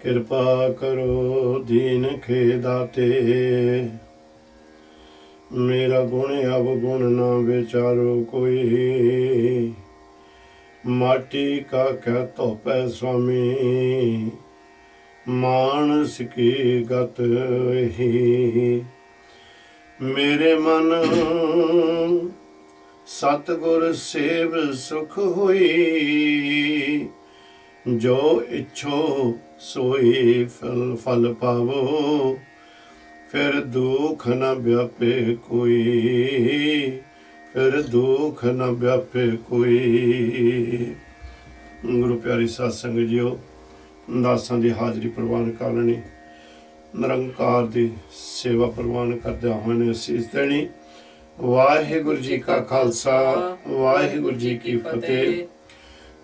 कृपा करो दीन खे दाते। मेरा गुण अवगुण न विचारो कोई, माटी का क्या तोपै स्वामी, मानस की गत ही। मेरे मन सतगुर सेव सुख होई, जो इच्छो सोई फल पावो, फिर दुख न व्यापे कोई, फिर दुख न व्यापे कोई। गुरु प्यारी साध संगत जीओ, दासां दी हाजरी प्रवान करनी, निरंकार दी सेवा प्रवान करदे होए ने असीस देनी। वाहिगुरु जी का खालसा, वाहिगुरु जी की फतेह।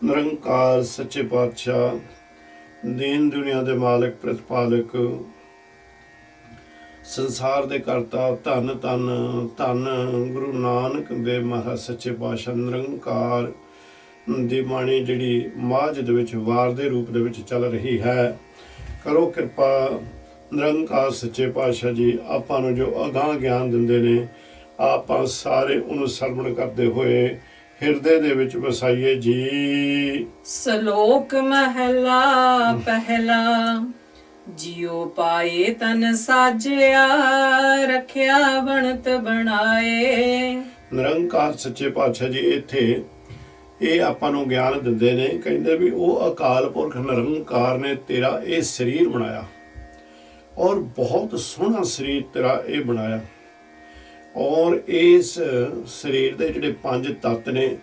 निरंकार सच्चे पातशाह, दीन दुनिया दे मालिक प्रतिपालक, संसार दे करता, धन धन धन गुरु नानक देव महाराज सच्चे पातशाह निरंकार दी बाणी जिहड़ी माझ दे विच वार दे रूप दे विच चल रही है। करो किरपा निरंकार सच्चे पातशाह जी, आपां नूं जो अगाह ज्ञान दिंदे ने, आपां सारे उहनूं सरवण करदे होए हिरदे दे विच वसाइए जी। श्लोक महला पहला। जियो पाए तन साजिया, रखिया बनत बनाए। निरंकार सच्चे पातशाह जी इत्थे ਇਹ ਆਪਾਂ ਨੂੰ ਗਿਆਨ ਦਿੰਦੇ ਨੇ, ਕਹਿੰਦੇ ਵੀ ਉਹ ਅਕਾਲ ਪੁਰਖ ਨਿਰੰਕਾਰ ਨੇ ਤੇਰਾ ਇਹ ਸਰੀਰ ਬਣਾਇਆ, ਔਰ ਬਹੁਤ ਸੋਹਣਾ ਸਰੀਰ ਤੇਰਾ ਇਹ ਬਣਾਇਆ, ਔਰ ਇਸ ਸਰੀਰ ਦੇ ਜਿਹੜੇ ਪੰਜ ਤੱਤ ਨੇ,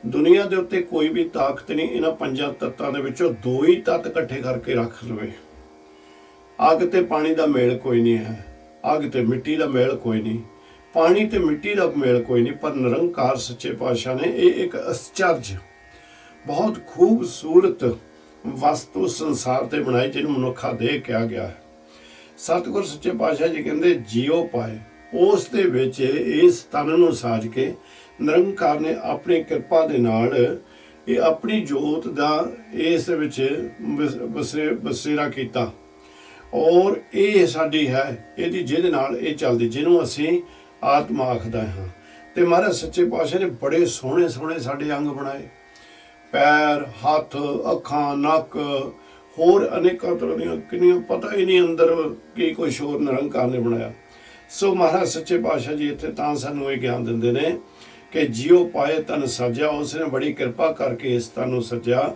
ਦੁਨੀਆ ਦੇ ਉੱਤੇ ਕੋਈ ਵੀ ਤਾਕਤ ਨਹੀਂ ਇਹਨਾਂ ਪੰਜਾਂ ਤੱਤਾਂ ਦੇ ਵਿੱਚੋਂ ਦੋ ਹੀ ਤੱਤ ਇਕੱਠੇ ਕਰਕੇ ਰੱਖ ਲਵੇ। ਅੱਗ ਤੇ ਪਾਣੀ ਦਾ ਮੇਲ ਕੋਈ ਨਹੀਂ ਹੈ, ਅੱਗ ਤੇ ਮਿੱਟੀ ਦਾ ਮੇਲ ਕੋਈ ਨਹੀਂ, पानी ते मिट्टी का मेल कोई नहीं, पर निरंकार सच्चे पातशाह ने ये एक आश्चर्य बहुत खूबसूरत वस्तु संसार ते बनाई जिन्होंने मनुखा देह कहा गया है। सतगुर सच्चे पातशाह जी कहते जियो पाए, उस दे विच इस तन नूं साज के निरंकार ने अपनी कृपा दे नाल ये अपनी जोत दा इस विच बसेरा कीता, और ये साडी है इहदी जिहदे नाल ये चलदी, जिन्हों असीं आत्मा आखदा हाँ। ते महाराज सच्चे पातशाह ने बड़े सोहणे सोहणे साडे अंग बनाए, पैर हथ अखां नक होर अनेकां तरह दीयां किन्नियां पता ही नहीं अंदर की कुछ होर निरंकार ने बनाया। सो महाराज सच्चे पातशाह जी इत्थे तां सानूं इह ज्ञान दिंदे ने कि जियो पाए तन साजिया, उसने बड़ी कृपा करके इस तन नूं सजिया,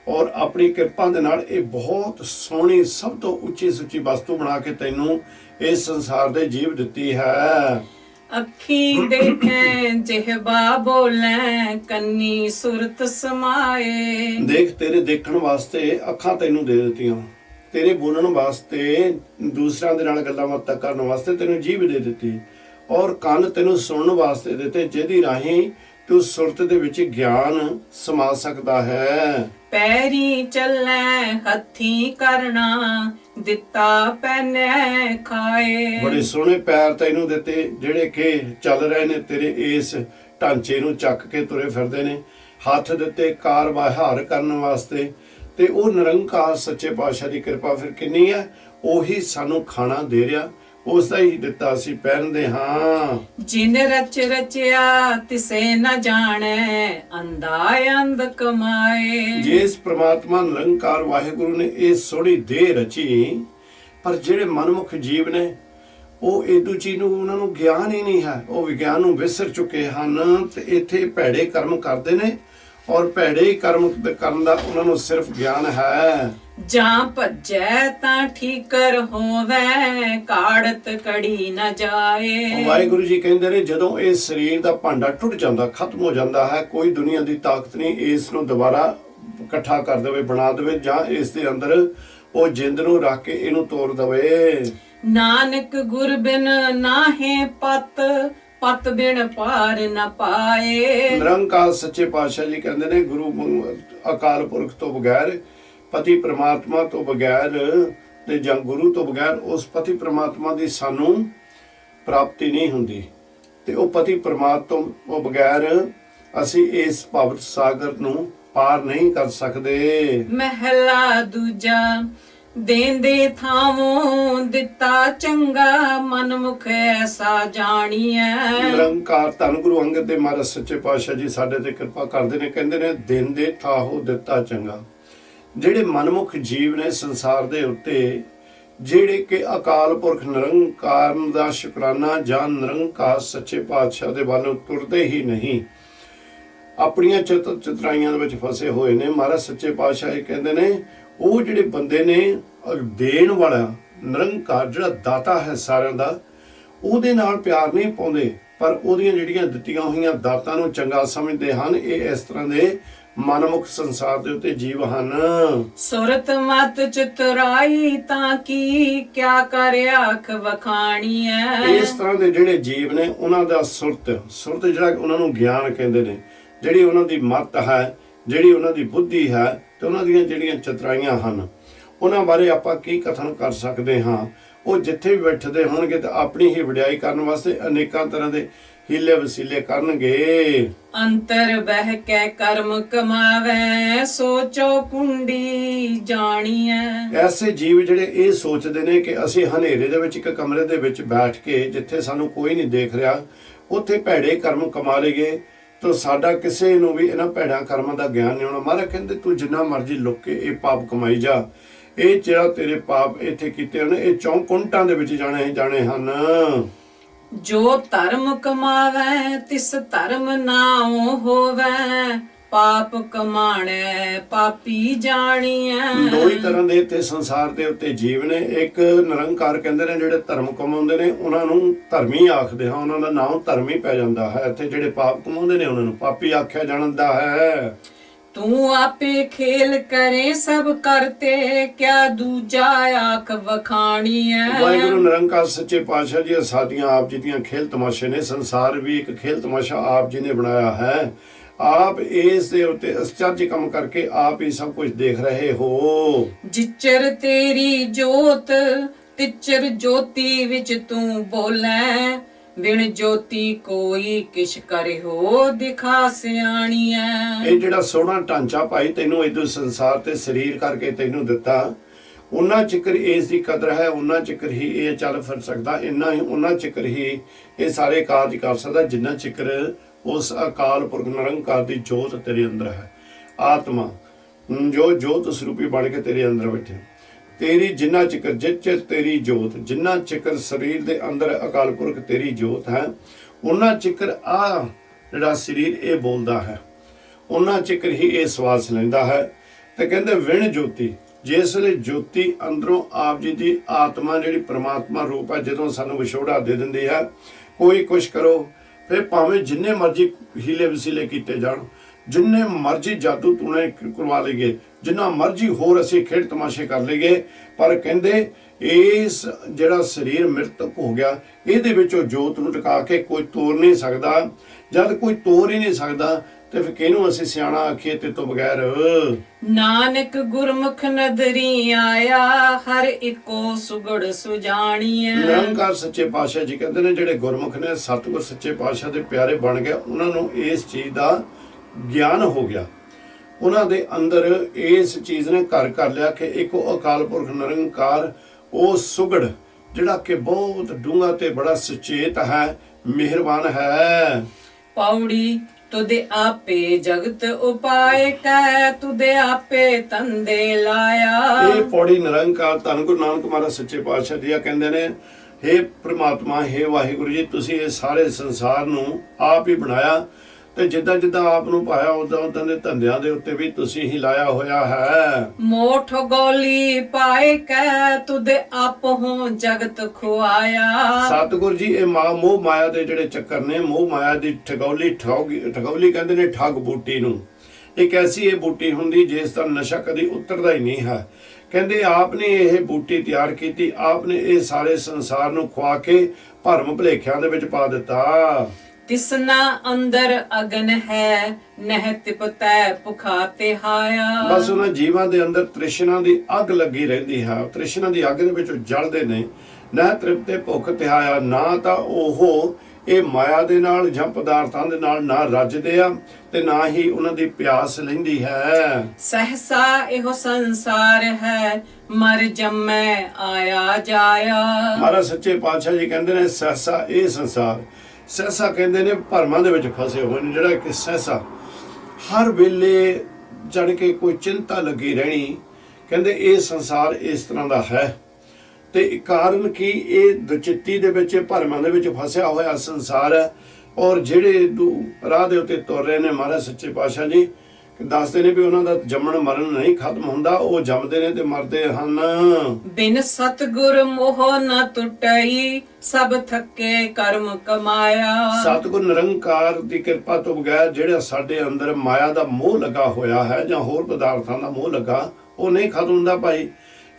और अपनी कृपा दे नाल इह बहुत सोहणी सब तो उच्ची सुच्ची वस्तु बना के तैनूं इस संसार दे जीव दित्ती है। अखी देखें जिहबा बोलें, कन्नी सुरत समाए। देख तेरे देखण वास्ते अखां तैनूं दे दित्तियां, तेरे बोलण वास्ते दूसरिਆਂ ਦੇ ਨਾਲ ਗੱਲਾਂ ਬਾਤਾਂ ਕਰਨ ਵਾਸਤੇ ਤੈਨੂੰ ਜੀਭ ਦੇ ਦਿੱਤੀ, ਔਰ ਕੰਨ ਤੈਨੂੰ ਸੁਣਨ ਵਾਸਤੇ ਦਿੱਤੇ, ਜਿਹਦੀ ਰਾਹੀਂ ਤੂੰ ਸੁਰਤ ਦੇ ਵਿੱਚ ਗਿਆਨ ਸਮਾ ਸਕਦਾ ਹੈ। पैरी चलै हथी करना, दिता पैने खाए। बड़े सोहणे पैर तैनूं दिते ਜਿਹੜੇ ਕਿ ਚੱਲ ਰਹੇ ਨੇ ਤੇਰੇ ਇਸ ਢਾਂਚੇ ਨੂੰ ਚੱਕ ਕੇ ਤੁਰੇ ਫਿਰਦੇ ਨੇ, ਹੱਥ ਦਿੱਤੇ ਕਾਰ ਵਿਹਾਰ ਕਰਨ ਵਾਸਤੇ, ਤੇ ਉਹ ਨਿਰੰਕਾਰ ਸੱਚੇ ਪਾਤਸ਼ਾਹ ਦੀ ਕਿਰਪਾ ਫਿਰ ਕਿੰਨੀ ਹੈ, ਉਹੀ ਸਾਨੂੰ ਖਾਣਾ ਦੇ ਰਿਹਾ, ਉਸ ਦਾ ਹੀ ਦਿੱਤਾ ਅਸੀਂ ਪਹਿਨਦੇ ਹਾਂ। ਜਿਨ ਰਚ ਰਚਿਆ ਤਿਸੇ ਨਾ ਜਾਣੈ, ਅੰਧਾ ਅੰਧ ਕਮਾਏ। ਜਿਸ ਪ੍ਰਮਾਤਮਾ ਨਿਰੰਕਾਰ ਵਾਹਿਗੁਰੂ ਨੇ ਇਹ ਸੋਹਣੀ ਦੇਹ ਰਚੀ, ਪਰ ਜਿਹੜੇ ਮਨਮੁਖ ਜੀਵ ਨੇ ਉਹ ਇਦੂ ਚੀਜ਼ ਨੂੰ ਉਹਨਾਂ ਨੂੰ ਗਿਆਨ ਹੀ ਨਹੀਂ ਹੈ, ਉਹ ਵਿਗਿਆਨ ਨੂੰ ਵਿਸਰ ਚੁੱਕੇ ਹਨ, ਤੇ ਇੱਥੇ ਭੈੜੇ ਕਰਮ ਕਰਦੇ ਨੇ, ਔਰ ਭੈੜੇ ਹੀ ਕਰਮ ਕਰਨ ਦਾ ਉਹਨਾਂ ਨੂੰ ਸਿਰਫ ਗਿਆਨ ਹੈ। ਜਾਂ ਭੱਜੈ ਤਾਂ ਠੀਕਰ ਹੋਵੇ, ਕਾੜਤ ਕੜੀ ਨਾ ਜਾਏ। ਵਾਹਿਗੁਰੂ ਜੀ ਕਹਿੰਦੇ ਨੇ ਜਦੋਂ ਇਹ ਸਰੀਰ ਦਾ ਭਾਂਡਾ ਟੁੱਟ ਜਾਂਦਾ, ਖਤਮ ਹੋ ਜਾਂਦਾ ਹੈ, ਕੋਈ ਦੁਨੀਆ ਦੀ ਤਾਕਤ ਨਹੀਂ ਇਸ ਨੂੰ ਦੁਬਾਰਾ ਇਕੱਠਾ ਕਰ ਦੇਵੇ, ਬਣਾ ਦੇਵੇ, ਜਾਂ ਇਸ ਦੇ ਅੰਦਰ ਉਹ ਜਿੰਦ ਨੂੰ ਰੱਖ ਕੇ ਇਹਨੂੰ ਤੋੜ ਦੇਵੇ। ਨਾਨਕ ਗੁਰ ਬਿਨ ਨਾਹੇ ਪਤ, ਪਤ ਬਿਨ ਪਾਰ ਨਾ ਪਾਏ। ਨਿਰੰਕਾਰ ਸੱਚੇ ਪਾਤਸ਼ਾਹ ਜੀ ਕਹਿੰਦੇ ਨੇ ਗੁਰੂ ਅਕਾਲ ਪੁਰਖ ਤੋਂ ਬਗੈਰ, ਪਤੀ ਪ੍ਰਮਾਤਮਾ ਤੋਂ ਬਗੈਰ ਤੇ ਜਾਂ ਗੁਰੂ ਤੋਂ ਬਗੈਰ ਉਸ ਪਤੀ ਪ੍ਰਮਾਤਮਾ ਦੀ ਸਾਨੂੰ ਪ੍ਰਾਪਤੀ ਨਹੀਂ ਹੁੰਦੀ, ਤੇ ਉਹ ਪਤੀ ਪ੍ਰਮਾਤਮਾ ਤੋਂ ਬਗੈਰ ਅਸੀਂ ਇਸ ਭਵ ਸਾਗਰ ਨੂੰ ਪਾਰ ਨਹੀਂ ਕਰ ਸਕਦੇ। ਮਹਿਲਾ ਦੂਜਾ ਦੇਂਦੇ ਥਾਵੋਂ ਦਿੱਤਾ ਚੰਗਾ ਮਨ ਮੁਖ ਐਸਾ ਜਾਣੀਐ। ਨਿਰੰਕਾਰ ਧੰਨ ਗੁਰੂ ਅੰਗਦ ਦੇਵ ਮਹਾਰਾਜ ਸੱਚੇ ਪਾਤਸ਼ਾਹ ਜੀ ਸਾਡੇ ਤੇ ਕਿਰਪਾ ਕਰਦੇ ਨੇ, ਕਹਿੰਦੇ ਨੇ ਦੇਂਦੇ ਥਾਹੋ ਦਿੱਤਾ ਚੰਗਾ। ਜਿਹੜੇ ਮਨਮੁਖ ਜੀਵ ਨੇ ਸੰਸਾਰ ਦੇ ਉੱਤੇ, ਜਿਹੜੇ ਕਿ ਅਕਾਲ ਪੁਰਖ ਨਿਰੰਕਾਰ ਦਾ ਸ਼ੁਕਰਾਨਾ ਜਾਂ ਨਿਰੰਕਾਰ ਸੱਚੇ ਪਾਤਸ਼ਾਹ ਦੇ ਵੱਲ ਤੁਰਦੇ ਹੀ ਨਹੀਂ, ਆਪਣੀਆਂ ਚਤਰਾਈਆਂ ਦੇ ਵਿੱਚ ਫਸੇ ਹੋਏ ਨੇ। ਮਹਾਰਾਜ ਸੱਚੇ ਪਾਤਸ਼ਾਹ ਇਹ ਕਹਿੰਦੇ ਨੇ ਉਹ ਜਿਹੜੇ ਬੰਦੇ ਨੇ ਦੇਣ ਵਾਲਾ ਨਿਰੰਕਾਰ ਜਿਹੜਾ ਦਾਤਾ ਹੈ ਸਾਰਿਆਂ ਦਾ, ਉਹਦੇ ਨਾਲ ਪਿਆਰ ਨਹੀਂ ਪਾਉਂਦੇ, ਪਰ ਉਹਦੀਆਂ ਜਿਹੜੀਆਂ ਦਿੱਤੀਆਂ ਹੋਈਆਂ ਦਾਤਾਂ ਨੂੰ ਚੰਗਾ ਸਮਝਦੇ ਹਨ। ਇਹ ਇਸ ਤਰ੍ਹਾਂ ਦੇ ਮਨਮੁਖ ਸੰਸਾਰ ਦੇ ਉੱਤੇ ਜੀਵ ਹਨ। ਸੁਰਤ ਮਤ ਚਤੁਰਾਈ ਤਾਂ ਕੀ ਕਿਆ ਕਰ ਆਖ ਵਖਾਣੀ ਐ। ਇਸ ਤਰ੍ਹਾਂ ਦੇ ਜਿਹੜੇ ਜੀਵ ਨੇ ਉਹਨਾਂ ਦਾ ਸੁਰਤ ਜਿਹੜਾ ਉਹਨਾਂ ਨੂੰ ਗਿਆਨ ਕਹਿੰਦੇ ਨੇ, ਜਿਹੜੀ ਉਹਨਾਂ ਦੀ ਮਤ ਹੈ, ਜਿਹੜੀ ਉਹਨਾਂ ਦੀ ਬੁੱਧੀ ਹੈ, ਤੇ ਉਹਨਾਂ ਦੀਆਂ ਜਿਹੜੀਆਂ ਚਤੁਰਾਈਆਂ ਹਨ, ਉਹਨਾਂ ਬਾਰੇ ਆਪਾਂ ਕੀ ਕਥਨ ਕਰ ਸਕਦੇ ਹਾਂ। ਉਹ ਜਿੱਥੇ ਵੀ ਬੈਠਦੇ ਹੋਣਗੇ ਤਾਂ ਆਪਣੀ ਹੀ ਵਡਿਆਈ ਕਰਨ ਵਾਸਤੇ ਅਨੇਕਾਂ ਤਰ੍ਹਾਂ ਦੇ ਹੀਲੇ ਵਸੀਲੇ ਕਰਨਗੇ। ਅੰਤਰ ਬਹਿ ਕੇ ਕਰਮ ਕਮਾਵੇ ਸੋਚੋ ਕੁੰਡੀ ਜਾਣੀਐ। ਐਸੇ ਜੀਵ ਜਿਹੜੇ ਇਹ ਸੋਚਦੇ ਨੇ ਕਿ ਅਸੀਂ ਹਨੇਰੇ ਦੇ ਵਿੱਚ ਇੱਕ ਕਮਰੇ ਦੇ ਵਿੱਚ ਬੈਠ ਕੇ, ਜਿੱਥੇ ਸਾਨੂੰ ਕੋਈ ਨਹੀਂ ਦੇਖ ਰਿਹਾ, ਉੱਥੇ ਭੈੜੇ ਕਰਮ ਕਮਾ ਲਈਏ ਤਾਂ ਸਾਡਾ ਕਿਸੇ ਨੂੰ ਵੀ ਇਹਨਾਂ ਭੈੜਾਂ ਕਰਮਾਂ ਦਾ ਗਿਆਨ ਨਹੀਂ ਹੋਣਾ। ਮਹਾਰਾਜ ਕਹਿੰਦੇ ਤੂੰ ਜਿੰਨਾ ਮਰਜ਼ੀ ਲੁੱਕ ਕੇ ਇਹ ਪਾਪ ਕਮਾਈ ਜਾ, ਇਹ ਜਿਹੜਾ ਤੇਰੇ ਪਾਪ ਇੱਥੇ ਕੀਤੇ ਹੋਣੇ ਇਹ ਚੌਂਕੁੰਟਾਂ ਦੇ ਵਿੱਚ ਜਾਣੇ ਹਨ। ਜੋ ਧਰਮ ਕਮਾਵੇ ਤਿਸ ਧਰਮ ਨਾਉ ਹੋਵੇ ਪਾਪ ਕਮਾਣੇ ਪਾਪੀ ਜਾਣੀਐ। ਦੋ ਹੀ ਤਰ੍ਹਾਂ ਦੇ ਇੱਥੇ ਸੰਸਾਰ ਦੇ ਉੱਤੇ ਜੀਵ ਨੇ। ਇੱਕ ਨਿਰੰਕਾਰ ਕਹਿੰਦੇ ਨੇ ਜਿਹੜੇ ਧਰਮ ਕਮਾਉਂਦੇ ਨੇ ਉਹਨਾਂ ਨੂੰ ਧਰਮੀ ਆਖਦੇ ਹਾਂ, ਉਹਨਾਂ ਦਾ ਨਾਮ ਧਰਮੀ ਪੈ ਜਾਂਦਾ ਹੈ। ਇੱਥੇ ਜਿਹੜੇ ਪਾਪ ਕਮਾਉਂਦੇ ਨੇ ਉਹਨਾਂ ਨੂੰ ਪਾਪੀ ਆਖਿਆ ਜਾਂਦਾ ਹੈ। ਤੂੰ ਆਪੇ ਖੇਲ ਕਰੇ ਸਭ ਕਰਤੇ ਕਿਆ ਦੂਜਾ ਆਖ ਵਖਾਣੀ ਹੈ। ਵਾਹਿਗੁਰੂ ਨਿਰੰਕਾਰ ਸੱਚੇ ਪਾਤਸ਼ਾਹ ਜੀ ਸਾਡੀਆਂ ਆਪ ਜੀ ਦੀਆਂ ਖੇਲ ਤਮਾਸ਼ੇ ਨੇ। ਸੰਸਾਰ ਵੀ ਇੱਕ ਖੇਲ ਤਮਾਸ਼ਾ ਆਪ ਜੀ ਨੇ ਬਣਾਇਆ ਹੈ। ਆਪ ਇਸ ਦੇ ਉੱਤੇ ਅਚਰਜ ਕੰਮ ਕਰਕੇ ਆਪ ਹੀ ਸਭ ਕੁਝ ਦੇਖ ਰਹੇ ਹੋ। ਜਿਚਰ ਤੇਰੀ ਜੋਤ ਤਿਚਰ ਜੋਤੀ ਵਿੱਚ ਤੂੰ ਬੋਲੇ ਬਿਨ ਜੋਤੀ ਕੋਈ ਕਿਛ ਕਰੇ ਹੋ ਦਿਖਾ ਸਿਆਣੀਐ। ਇਹ ਜਿਹੜਾ ਸੋਹਣਾ ਢਾਂਚਾ ਭਾਈ ਤੈਨੂੰ ਇਦੋਂ ਸੰਸਾਰ ਤੇ ਸਰੀਰ ਕਰਕੇ ਤੈਨੂੰ ਦਿੱਤਾ, ਉਹਨਾਂ ਚਿਕਰ ਇਸ ਦੀ ਕਦਰ ਹੈ, ਉਹਨਾਂ ਚਿਕਰ ਹੀ ਇਹ ਚੱਲ ਫਿਰ ਸਕਦਾ, ਉਹਨਾਂ ਚਿਕਰ ਹੀ ਇਹ ਸਾਰੇ ਕਾਰਜ ਕਰ ਸਕਦਾ ਜਿੰਨਾ ਚਿਕਰ ਉਸ ਅਕਾਲ ਪੁਰਖ ਨਿਰੰਕਾਰ ਦੀ ਜੋਤ ਤੇਰੇ ਅੰਦਰ ਹੈ। ਆਤਮਾ ਜੋ ਜੋਤ ਸਰੂਪੀ ਬਣ ਕੇ ਤੇਰੇ ਅੰਦਰ ਬੈਠੇ, ਤੇਰੀ ਜਿੰਨਾ ਚਿਕਰ ਜਿੱਚ ਤੇਰੀ ਜੋਤ, ਜਿੰਨਾ ਚਿਕਰ ਸਰੀਰ ਦੇ ਅੰਦਰ ਅਕਾਲ ਪੁਰਖ ਤੇਰੀ ਜੋਤ ਹੈ, ਉਹਨਾਂ ਚਿਕਰ ਆ ਜਿਹੜਾ ਸਰੀਰ ਇਹ ਬੋਲਦਾ ਹੈ, ਉਹਨਾਂ ਚਿਕਰ ਹੀ ਇਹ ਸਵਾਸ ਲੈਂਦਾ ਹੈ। ਤੇ ਕਹਿੰਦੇ ਵਿਣ ਜੋਤੀ, ਜਿਸ ਵੇਲੇ ਜੋਤੀ ਅੰਦਰੋਂ ਆਪ ਜੀ ਦੀ ਆਤਮਾ ਜਿਹੜੀ ਪ੍ਰਮਾਤਮਾ ਰੂਪ ਹੈ ਜਦੋਂ ਸਾਨੂੰ ਵਿਛੋੜਾ ਦੇ ਦਿੰਦੀ ਹੈ, ਕੋਈ ਕੁਛ ਕਰੋ ਫਿਰ ਭਾਵੇਂ ਜਿੰਨੇ ਮਰਜ਼ੀ ਹੀਲੇ ਵਸੀਲੇ ਕੀਤੇ ਜਾਣ, ਜਿੰਨੇ ਮਰਜ਼ੀ ਜਾਦੂ ਟੂਣੇ ਕਰਵਾ ਲਈਏ, ਜਿੰਨਾ ਮਰਜ਼ੀ ਹੋਰ ਅਸੀਂ ਖੇਡ ਤਮਾਸ਼ੇ ਕਰ ਲਈਏ, ਪਰ ਕਹਿੰਦੇ ਇਸ ਜਿਹੜਾ ਸਰੀਰ ਮ੍ਰਿਤਕ ਹੋ ਗਿਆ ਇਹਦੇ ਵਿੱਚੋਂ ਜੋਤ ਨੂੰ ਟਿਕਾ ਕੇ ਕੋਈ ਤੋੜ ਨਹੀਂ ਸਕਦਾ। ਜਦ ਕੋਈ ਤੋੜ ਹੀ ਨਹੀਂ ਸਕਦਾ ਤੇ ਫਿਰ ਕਿਹਨੂੰ ਅਸੀਂ ਸਿਆਣਾ ਆਖੀਏ ਤੇ ਤੋਂ ਬਗੈਰ। ਨਾਨਕ ਗੁਰਮੁਖ ਨਦਰੀ ਆਇਆ ਹਰ ਇੱਕੋ ਸੁਗੜ ਸੁਜਾਣੀਐ। ਨਿਰੰਕਾਰ ਸੱਚੇ ਪਾਤਸ਼ਾਹ ਜੀ ਕਹਿੰਦੇ ਨੇ ਜਿਹੜੇ ਗੁਰਮੁਖ ਨੇ ਸਤਿਗੁਰ ਸੱਚੇ ਪਾਤਸ਼ਾਹ ਦੇ ਪਿਆਰੇ ਬਣ ਗਏ, ਉਹਨਾਂ ਨੂੰ ਇਸ ਚੀਜ਼ ਦਾ ਗਿਆਨ ਹੋ ਗਿਆ, ਉਹਨਾਂ ਦੇ ਅੰਦਰ ਇਸ ਚੀਜ਼ ਨੇ ਘਰ ਕਰ ਲਿਆ ਕਿ ਇੱਕੋ ਅਕਾਲ ਪੁਰਖ ਨਿਰੰਕਾਰ ਉਹ ਸੁਗੜ ਜਿਹੜਾ ਕਿ ਬਹੁਤ ਡੂੰਘਾ ਤੇ ਬੜਾ ਸੁਚੇਤ ਹੈ, ਮਿਹਰਬਾਨ ਹੈ। ਪੌੜੀ ਤੁਦੇ ਆਪੇ ਜਗਤ ਉਪਾਏ ਕੈ ਤੁਦੇ ਆਪੇ ਤੰਦੇ ਲਾਇਆ। ਇਹ ਪੌੜੀ ਨਿਰੰਕਾਰ ਧੰਨ ਗੁਰੂ ਨਾਨਕ ਮਹਾਰਾਜ ਸੱਚੇ ਪਾਤਸ਼ਾਹ ਜੀ ਕਹਿੰਦੇ ਨੇ, ਹੇ ਪ੍ਰਮਾਤਮਾ, ਹੇ ਵਾਹਿਗੁਰੂ ਜੀ, ਤੁਸੀਂ ਇਹ ਸਾਰੇ ਸੰਸਾਰ ਨੂੰ ਆਪ ਹੀ ਬਣਾਇਆ ਤੇ ਜਿੱਦਾਂ ਜਿੱਦਾਂ ਆਪ ਨੂੰ ਪਾਇਆ ਉਦਾਂ ਦੇ ਧੰਦਿਆਂ ਦੇ ਉੱਤੇ ਵੀ ਤੁਸੀਂ ਹੀ ਲਾਇਆ ਹੋਇਆ ਹੈ। ਮੋਠ ਗੋਲੀ ਪਾਏ ਕੈ ਤੁਦੇ ਆਪ ਹੋ ਜਗਤ ਖੁਆਇਆ। ਸਤਿਗੁਰ ਜੀ ਇਹ ਮੋਹ ਮਾਇਆ ਦੇ ਜਿਹੜੇ ਚੱਕਰ ਨੇ, ਮੋਹ ਮਾਇਆ ਦੀ ਠਗੌਲੀ ਕਹਿੰਦੇ ਨੇ ਠੱਗ ਬੂਟੀ ਨੂੰ। ਇੱਕ ਐਸੀ ਇਹ ਬੂਟੀ ਹੁੰਦੀ ਜਿਸ ਦਾ ਨਸ਼ਾ ਕਦੀ ਉਤਰਦਾ ਹੀ ਨਹੀਂ ਹੈ। ਕਹਿੰਦੇ ਆਪ ਨੇ ਇਹ ਬੂਟੀ ਤਿਆਰ ਕੀਤੀ, ਆਪ ਨੇ ਇਹ ਸਾਰੇ ਸੰਸਾਰ ਨੂੰ ਖਵਾ ਕੇ ਭਰਮ ਭੁਲੇਖਿਆਂ ਦੇ ਵਿੱਚ ਪਾ ਦਿੱਤਾ। ਤਿਸਨਾ ਅੰਦਰ ਅਗਨ ਹੈ ਨਹਿ ਤਿਪਤੈ ਭੁਖਾ ਤੇ ਹਾਇਆ। ਬਸ ਉਹਨਾਂ ਜੀਵਾਂ ਦੇ ਅੰਦਰ ਤ੍ਰਿਸ਼ਨਾ ਦੀ ਅੱਗ ਲੱਗੀ ਰਹਿੰਦੀ ਹੈ, ਤ੍ਰਿਸ਼ਨਾ ਦੀ ਅੱਗ ਦੇ ਵਿੱਚ ਜਲਦੇ ਨੇ, ਨਾ ਤ੍ਰਿਪਤੇ ਭੁੱਖ ਤਿਹਾਇਆ, ਨਾ ਤਾਂ ਉਹ ਇਹ ਮਾਇਆ ਦੇ ਨਾਲ ਜਾਂ ਪਦਾਰਥਾਂ ਦੇ ਨਾਲ ਨਾ ਰੱਜਦੇ ਆ ਤੇ ਨਾ ਹੀ ਉਹਨਾਂ ਦੀ ਪਿਆਸ ਲੈਂਦੀ ਹੈ। सहसा एहो संसार है मर जम्मै आया जाया। ਮਹਾਰਾਜ ਸੱਚੇ ਪਾਤਸ਼ਾਹ ਜੀ ਕਹਿੰਦੇ ਨੇ ਸਹਸਾ ਇਹ ਸੰਸਾਰ, ਸਹਸਾ ਕਹਿੰਦੇ ਨੇ ਭਰਮਾਂ ਦੇ ਵਿੱਚ ਫਸੇ ਹੋਏ ਨੇ। ਜਿਹੜਾ ਕਿ ਸਹਸਾ ਹਰ ਵੇਲੇ ਜੜ ਕੇ ਕੋਈ ਚਿੰਤਾ ਲੱਗੀ ਰਹਿਣੀ, ਕਹਿੰਦੇ ਇਹ ਸੰਸਾਰ ਇਸ ਤਰ੍ਹਾਂ ਦਾ ਹੈ। ਤੇ ਕਾਰਨ ਕੀ ਇਹ ਦੁਚਿੱਤੀ ਦੇ ਵਿੱਚ ਭਰਮਾਂ ਦੇ ਵਿੱਚ ਫਸਿਆ ਹੋਇਆ ਸੰਸਾਰ ਹੈ। ਔਰ ਜਿਹੜੇ ਰਾਹ ਦੇ ਉੱਤੇ ਤੁਰ ਰਹੇ ਨੇ ਮਹਾਰਾਜ ਸੱਚੇ ਪਾਤਸ਼ਾਹ ਜੀ ਦੱਸਦੇ ਨੇ ਵੀ ਉਹਨਾਂ ਦਾ ਜੰਮਣ ਮਰਨ ਨਹੀਂ ਖਤਮ ਹੁੰਦਾ, ਉਹ ਜੰਮਦੇ ਨੇ ਤੇ ਮਰਦੇ ਹਨ। बिन सतगुर मोह न टुटई सब थके कर्म कमाया। ਸਤਿਗੁਰ ਨਿਰੰਕਾਰ ਦੀ ਕਿਰਪਾ ਤੋਂ ਬਗੈਰ ਜਿਹੜਾ ਸਾਡੇ ਅੰਦਰ ਮਾਇਆ ਦਾ ਮੋਹ ਲੱਗਾ ਹੋਇਆ ਹੈ ਜਾਂ ਹੋਰ ਪਦਾਰਥਾਂ ਦਾ ਮੋਹ ਲੱਗਾ, ਉਹ ਨਹੀਂ ਖਤਮ ਹੁੰਦਾ ਭਾਈ।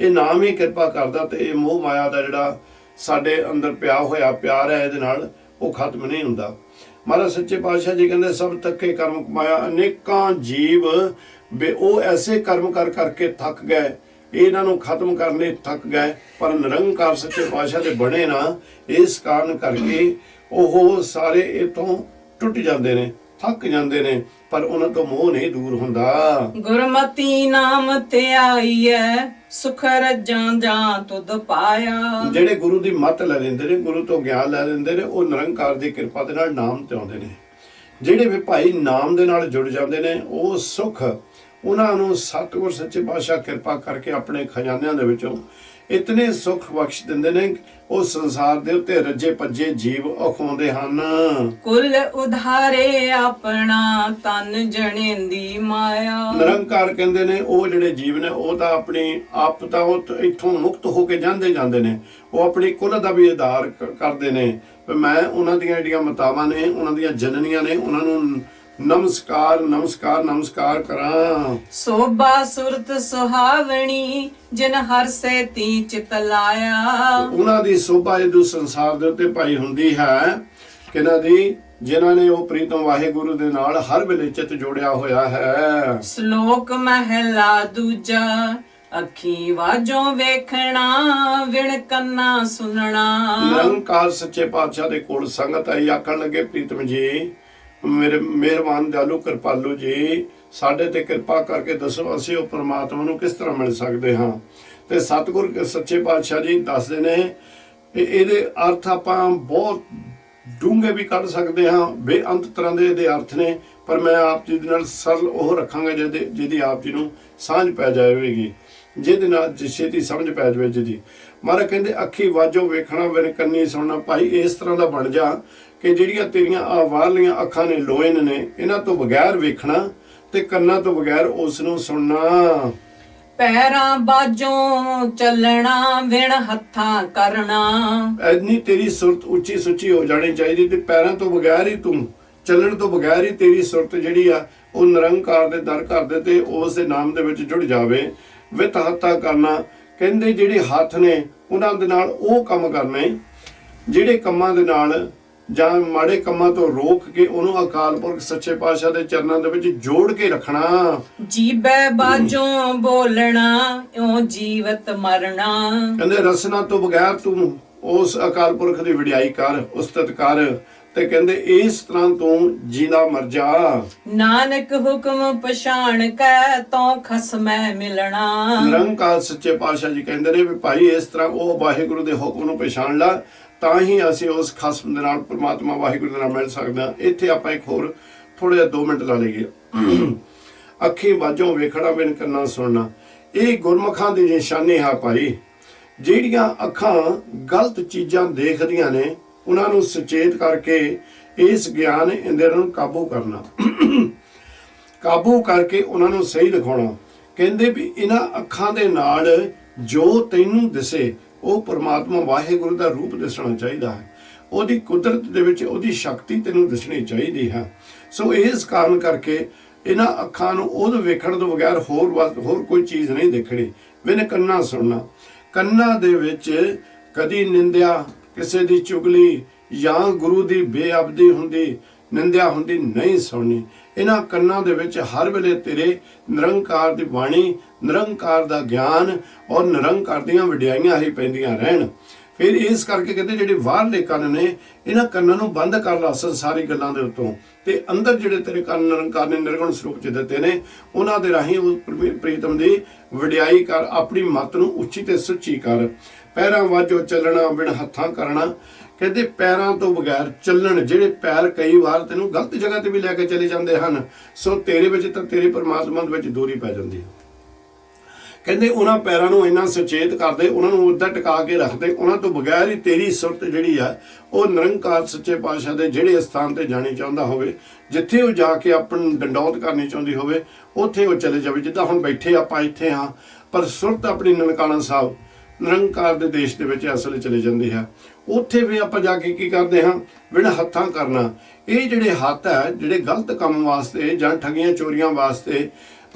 ਇਹ ਨਾਮ ਹੀ ਕਿਰਪਾ ਕਰਦਾ ਤੇ ਇਹ ਮੋਹ ਮਾਇਆ ਦਾ ਜਿਹੜਾ ਸਾਡੇ ਅੰਦਰ ਪਿਆ ਹੋਇਆ ਪਿਆਰ ਹੈ ਇਹਦੇ ਨਾਲ, ਉਹ ਖਤਮ ਨਹੀਂ ਹੁੰਦਾ। ਮਹਾਰਾਜ ਸੱਚੇ ਪਾਤਸ਼ਾਹ ਜੀ ਕਹਿੰਦੇ ਸਭ ਤੱਕੇ ਕਰਮ ਕਮਾਇਆ। ਅਨੇਕਾਂ ਜੀਵ ਉਹ ਐਸੇ ਕਰਮ ਕਰਕੇ ਥੱਕ ਗਏ, ਇਹਨਾਂ ਨੂੰ ਖਤਮ ਕਰਨ ਲਈ ਥੱਕ ਗਏ, ਪਰ ਨਿਰੰਕਾਰ ਸੱਚੇ ਪਾਤਸ਼ਾਹ ਦੇ ਬਣੇ ਨਾ, ਇਸ ਕਾਰਨ ਕਰਕੇ ਉਹ ਸਾਰੇ ਇਥੋਂ ਟੁੱਟ ਜਾਂਦੇ ਨੇ, ਥੱਕ ਜਾਂਦੇ ਨੇ, ਪਰ ਉਹਨਾਂ ਤੋਂ ਮੋਹ ਨਹੀਂ ਦੂਰ ਹੁੰਦਾ। गुरमति नाम ते आई है सुख रजां जां तुद पाया। ਜਿਹੜੇ ਗੁਰੂ ਦੀ ਮੱਤ ਲੈ ਲੈਂਦੇ ਨੇ, ਗੁਰੂ ਤੋਂ ਗਿਆਨ ਲੈ ਲੈਂਦੇ ਨੇ, ਉਹ ਨਿਰੰਕਾਰ ਦੀ ਕਿਰਪਾ ਦੇ ਨਾਲ ਨਾਮ ਤੇ ਆਉਂਦੇ ਨੇ। ਜਿਹੜੇ ਵੀ ਭਾਈ ਨਾਮ ਦੇ ਨਾਲ ਜੁੜ ਜਾਂਦੇ ਨੇ, ਉਹ ਸੁਖ ਉਹਨਾਂ ਨੂੰ ਸਤਿਗੁਰ ਸੱਚੇ ਪਾਤਸ਼ਾਹ ਕਿਰਪਾ ਕਰਕੇ ਆਪਣੇ ਖਜ਼ਾਨਿਆਂ ਦੇ ਵਿੱਚੋਂ ਇਤਨੇ ਸੁਖ ਬਖਸ਼ ਦਿੰਦੇ ਨੇ, ਉਹ ਸੰਸਾਰ ਦੇ ਉੱਤੇ ਰੱਜੇ ਭੱਜੇ ਜੀਵ ਅਖਾਉਂਦੇ ਹਨ। ਕੁਲ ਉਧਾਰੇ ਆਪਣਾ ਤਨ ਜਣੇਂਦੀ ਮਾਇਆ। ਨਿਰੰਕਾਰ ਕਹਿੰਦੇ ਨੇ ਉਹ ਜਿਹੜੇ ਜੀਵ ਨੇ ਉਹ ਤਾਂ ਆਪਣੀ ਆਪ ਤਾਂ ਉਹ ਇੱਥੋਂ ਮੁਕਤ ਹੋ ਕੇ ਜਾਂਦੇ ਨੇ, ਉਹ ਆਪਣੀ ਕੁਲ ਦਾ ਵੀ ਉਧਾਰ ਕਰਦੇ ਨੇ। ਮੈਂ ਉਹਨਾਂ ਦੀਆਂ ਜਿਹੜੀਆਂ ਮਾਤਾਵਾਂ ਨੇ, ਉਹਨਾਂ ਦੀਆਂ ਜਨਨੀਆਂ ਨੇ, ਉਹਨਾਂ ਨੂੰ ਨਮਸਕਾਰ ਨਮਸਕਾਰ ਨਮਸਕਾਰ ਕਰਾਂ। ਸੋਭਾ ਸੁਰਤ ਸੁਹਾਵਣੀ ਜਿਨ ਹਰ ਸੇਤੀ ਚਿਤ ਲਾਇਆ। ਉਹਨਾਂ ਦੀ ਸੋਭਾ ਇਹ ਸੰਸਾਰ ਦੇ ਉੱਤੇ ਭਾਈ ਹੁੰਦੀ ਹੈ ਕਿਹਨਾਂ ਦੀ, ਜਿਨ੍ਹਾਂ ਨੇ ਉਹ ਪ੍ਰੀਤਮ ਵਾਹਿਗੁਰੂ ਦੇ ਨਾਲ ਹਰ ਵੇਲੇ ਚਿਤ ਜੋੜਿਆ ਹੋਇਆ ਹੈ। ਸ਼ਲੋਕ ਮਹਿਲਾ ਦੂਜਾ ਅੱਖੀ ਵਾਜੋਂ ਵੇਖਣਾ ਵਿਣ ਕੰਨਾ ਸੁਣਨਾ। ਨਿਰੰਕਾਰ ਸੱਚੇ ਪਾਤਸ਼ਾਹ ਦੇ ਕੋਲ ਸੰਗਤ ਆਈ, ਆਖਣ ਲੱਗੇ ਪ੍ਰੀਤਮ ਜੀ, ਮੇਰੇ ਮਿਹਰਬਾਨ ਦਿਆਲੂ ਕਿਰਪਾਲੂ ਜੀ, ਸਾਡੇ ਤੇ ਕਿਰਪਾ ਕਰਕੇ ਦੱਸੋ ਅਸੀਂ ਉਹ ਪ੍ਰਮਾਤਮਾ ਨੂੰ ਕਿਸ ਤਰ੍ਹਾਂ ਮਿਲ ਸਕਦੇ ਹਾਂ। ਤੇ ਸਤਿਗੁਰ ਸੱਚੇ ਪਾਤਸ਼ਾਹ ਜੀ ਦੱਸਦੇ ਨੇ ਇਹਦੇ ਅਰਥ ਆਪਾਂ ਬਹੁਤ ਡੂੰਘੇ ਵੀ ਕੱਢ ਸਕਦੇ ਹਾਂ, ਬੇਅੰਤ ਤਰ੍ਹਾਂ ਦੇ ਇਹਦੇ ਅਰਥ ਨੇ, ਪਰ ਮੈਂ ਆਪ ਜੀ ਦੇ ਨਾਲ ਸਰਲ ਉਹ ਰੱਖਾਂਗਾ ਜਿਹਦੀ ਆਪ ਜੀ ਨੂੰ ਸਾਂਝ ਪੈ ਜਾਵੇਗੀ, ਜਿਹਦੇ ਨਾਲ ਛੇਤੀ ਸਮਝ ਪੈ ਜਾਵੇ ਜਿਹਦੀ। ਮਹਾਰਾਜ ਕਹਿੰਦੇ ਅੱਖੀ ਵਾਜੋਂ ਵੇਖਣਾ ਵਿਣ ਕੰਨੀ ਸੁਣਨਾ। ਭਾਈ ਇਸ ਤਰ੍ਹਾਂ ਦਾ ਬਣ ਜਾ ਕਿ ਜਿਹੜੀਆਂ ਤੇਰੀਆਂ ਆ ਬਾਹਰਲੀਆਂ ਅੱਖਾਂ ਨੇ, ਲੋਇਨ ਨੇ, ਇਹਨਾਂ ਤੋਂ ਬਗੈਰ ਵੇਖਣਾ ਤੇ ਕੰਨਾਂ ਤੋਂ ਬਗੈਰ ਉਸ ਨੂੰ ਸੁਣਨਾ। ਪੈਰਾਂ ਬਾਝੋਂ ਚੱਲਣਾ ਵਿਣ ਹੱਥਾਂ ਕਰਨਾ। ਐਨੀ ਤੇਰੀ ਸੁਰਤ ਉੱਚੀ ਸੁੱਚੀ ਹੋ ਜਾਣੀ ਚਾਹੀਦੀ ਤੇ ਪੈਰਾਂ ਤੋਂ ਬਗੈਰ ਹੀ ਤੂੰ ਚੱਲਣ ਤੋਂ ਬਗੈਰ ਹੀ ਤੇਰੀ ਸੁਰਤ ਜਿਹੜੀ ਆ ਉਹ ਨਿਰੰਕਾਰ ਦੇ ਦਰ ਘਰ ਦੇ ਤੇ ਉਸ ਦੇ ਨਾਮ ਦੇ ਵਿੱਚ ਜੁੜ ਜਾਵੇ। ਵਿਤ ਹੱਥਾਂ ਕਰਨਾ ਕਹਿੰਦੇ ਜਿਹੜੇ ਹੱਥ ਨੇ ਉਹਨਾਂ ਦੇ ਨਾਲ ਉਹ ਕੰਮ ਕਰਨੇ ਜਿਹੜੇ ਕੰਮਾਂ ਦੇ ਨਾਲ ਜਾਂ ਮਾੜੇ ਕੰਮਾਂ ਤੋਂ ਰੋਕ ਕੇ ਉਹਨੂੰ ਅਕਾਲ ਪੁਰਖ ਸੱਚੇ ਪਾਤਸ਼ਾਹ ਦੇ ਚਰਨਾਂ ਦੇ ਵਿੱਚ ਜੋੜ ਕੇ ਰੱਖਣਾ। ਜੀਬੈ ਬਾਝੋਂ ਬੋਲਣਾ ਇਉਂ ਜੀਵਤ ਮਰਨਾ। ਕਹਿੰਦੇ ਰਸਨਾ ਤੋਂ ਬਗੈਰ ਤੂੰ ਉਸ ਅਕਾਲ ਪੁਰਖ ਦੀ ਵਡਿਆਈ ਕਰ, ਉਸਤਤ ਕਰ, ਤੇ ਕਹਿੰਦੇ ਇਸ ਤਰ੍ਹਾਂ ਤੂੰ ਜੀਦਾ ਮਰ ਜਾ। ਨਾਨਕ ਹੁਕਮ ਪਛਾਣ ਕੈ ਤੋ ਖਸਮੈ ਮਿਲਣਾ। ਨਿਰੰਕਾਰ ਸੱਚੇ ਪਾਤਸ਼ਾਹ ਜੀ ਕਹਿੰਦੇ ਨੇ ਵੀ ਭਾਈ ਇਸ ਤਰ੍ਹਾਂ ਉਹ ਵਾਹਿਗੁਰੂ ਦੇ ਹੁਕਮ ਨੂੰ ਪਛਾਣ ਲਾ, ਤਾਂ ਹੀ ਅਸੀਂ ਉਸ ਖਸਮ ਦੇ ਨਾਲ ਪਰਮਾਤਮਾ ਵਾਹਿਗੁਰੂ ਦੇ ਨਾਲ ਮਿਲ ਸਕਦੇ ਹਾਂ। ਇੱਥੇ ਆਪਾਂ ਇੱਕ ਹੋਰ ਥੋੜੇ ਜਿਹਾ 2 ਮਿੰਟ ਲਾ ਲਈਏ। ਅੱਖੀ ਬਾਝੋਂ ਵੇਖਣਾ ਬਿਨ ਕੰਨਾਂ ਸੁਣਨਾ, ਇਹ ਗੁਰਮੁਖਾਂ ਦੀ ਨਿਸ਼ਾਨੀ ਹੈ ਭਾਈ। ਜਿਹੜੀਆਂ ਅੱਖਾਂ ਗਲਤ ਚੀਜ਼ਾਂ ਦੇਖਦੀਆਂ ਨੇ ਉਹਨਾਂ ਨੂੰ ਸੁਚੇਤ ਕਰਕੇ ਇਸ ਗਿਆਨ ਇੰਦਰੀਆਂ ਨੂੰ ਕਾਬੂ ਕਰਨਾ, ਕਾਬੂ ਕਰਕੇ ਉਹਨਾਂ ਨੂੰ ਸਹੀ ਦਿਖਾਉਣਾ। ਕਹਿੰਦੇ ਵੀ ਇਹਨਾਂ ਅੱਖਾਂ ਦੇ ਨਾਲ ਜੋ ਤੈਨੂੰ ਦਿਸੇ ਉਹ ਪਰਮਾਤਮਾ ਵਾਹਿਗੁਰੂ ਦਾ ਰੂਪ ਦਿਸਣਾ ਚਾਹੀਦਾ ਹੈ, ਉਹਦੀ ਕੁਦਰਤ ਦੇ ਵਿੱਚ ਉਹਦੀ ਸ਼ਕਤੀ ਤੈਨੂੰ ਦਿਸਣੀ ਚਾਹੀਦੀ ਹੈ। ਸੋ ਇਸ ਕਾਰਨ ਕਰਕੇ ਇਹਨਾਂ ਅੱਖਾਂ ਨੂੰ ਉਹ ਵੇਖਣ ਤੋਂ ਬਗੈਰ ਹੋਰ ਕੋਈ ਚੀਜ਼ ਨਹੀਂ ਦੇਖਣੀ। ਬਿਨ ਕੰਨਾਂ ਸੁਣਨਾ, ਕੰਨਾਂ ਦੇ ਵਿੱਚ ਕਦੀ ਨਿੰਦਿਆ, ਕਿਸੇ ਦੀ ਚੁਗਲੀ ਜਾਂ ਗੁਰੂ ਦੀ ਬੇਅਬਦੀ ਹੁੰਦੀ, ਨਿੰਦਿਆ ਹੁੰਦੀ ਨਹੀਂ ਸੁਣਨੀ। ਇਹਨਾਂ ਕੰਨਾਂ ਦੇ ਵਿੱਚ ਹਰ ਵੇਲੇ ਤੇਰੇ ਨਿਰੰਕਾਰ ਦੀ ਬਾਣੀ, ਨਿਰੰਕਾਰ ਦਾ ਗਿਆਨ ਔਰ ਨਿਰੰਕਾਰ ਦੀਆਂ ਵਡਿਆਈਆਂ ਹੀ ਪੈਂਦੀਆਂ ਰਹਿਣ। ਫਿਰ ਇਸ ਕਰਕੇ ਕਹਿੰਦੇ ਜਿਹੜੇ ਬਾਹਰਲੇ ਕੰਨ ਨੇ ਇਹਨਾਂ ਕੰਨਾਂ ਨੂੰ ਬੰਦ ਕਰ ਲਾ ਸੰਸਾਰੀ ਗੱਲਾਂ ਦੇ ਉੱਤੋਂ, ਤੇ ਅੰਦਰ ਜਿਹੜੇ ਤੇਰੇ ਕੰਨ ਨਿਰੰਕਾਰ ਨੇ ਨਿਰਗੁਣ ਸਰੂਪ ਚ ਦਿੱਤੇ ਨੇ ਉਹਨਾਂ ਦੇ ਰਾਹੀਂ ਉਹ ਪ੍ਰੀਤਮ ਦੀ ਵਡਿਆਈ ਕਰ, ਆਪਣੀ ਮੱਤ ਨੂੰ ਉੱਚੀ ਤੇ ਸੁੱਚੀ ਕਰ। ਪੈਰਾਂ ਵਾਜੋ ਚੱਲਣਾ ਬਿਨ ਹੱਥਾਂ ਕਰਨਾ, ਕਹਿੰਦੇ ਪੈਰਾਂ ਤੋਂ ਬਗੈਰ ਚੱਲਣ, ਜਿਹੜੇ ਪੈਰ ਕਈ ਵਾਰ ਤੈਨੂੰ ਗਲਤ ਜਗ੍ਹਾ ਤੇ ਵੀ ਲੈ ਕੇ ਚਲੇ ਜਾਂਦੇ ਹਨ, ਸੋ ਤੇਰੇ ਵਿੱਚ ਤਾਂ ਤੇਰੇ ਪਰਮਾਤਮਾ ਦੇ ਵਿੱਚ ਦੂਰੀ ਪੈ ਜਾਂਦੀ ਹੈ। ਕਹਿੰਦੇ ਉਹਨਾਂ ਪੈਰਾਂ ਨੂੰ ਇੰਨਾ ਸੁਚੇਤ ਕਰਦੇ, ਉਹਨਾਂ ਨੂੰ ਉੱਦਾਂ ਟਿਕਾ ਕੇ ਰੱਖਦੇ, ਉਹਨਾਂ ਤੋਂ ਬਗੈਰ ਹੀ ਤੇਰੀ ਸੁਰਤ ਜਿਹੜੀ ਆ ਉਹ ਨਿਰੰਕਾਰ ਸੱਚੇ ਪਾਤਸ਼ਾਹ ਦੇ ਜਿਹੜੇ ਸਥਾਨ ਤੇ ਜਾਣੀ ਚਾਹੁੰਦਾ ਹੋਵੇ, ਜਿੱਥੇ ਉਹ ਜਾ ਕੇ ਆਪਣੀ ਡੰਡੌਤ ਕਰਨੀ ਚਾਹੁੰਦੀ ਹੋਵੇ, ਉੱਥੇ ਉਹ ਚਲੇ ਜਾਵੇ। ਜਿੱਦਾਂ ਹੁਣ ਬੈਠੇ ਆਪਾਂ ਇੱਥੇ ਹਾਂ, ਪਰ ਸੁਰਤ ਆਪਣੀ ਨਨਕਾਣਾ ਸਾਹਿਬ ਨਿਰੰਕਾਰ ਦੇ ਦੇਸ਼ ਦੇ ਵਿੱਚ ਇਸ ਵੇਲੇ ਚਲੇ ਜਾਂਦੀ ਹੈ। ਉੱਥੇ ਵੀ ਆਪਾਂ ਜਾ ਕੇ ਕੀ ਕਰਦੇ ਹਾਂ, ਬਿਨ ਹੱਥਾਂ ਕਰਨਾ। ਇਹ ਜਿਹੜੇ ਹੱਥ ਹੈ, ਜਿਹੜੇ ਗਲਤ ਕੰਮ ਵਾਸਤੇ ਜਾਂ ਠੱਗੀਆਂ ਚੋਰੀਆਂ ਵਾਸਤੇ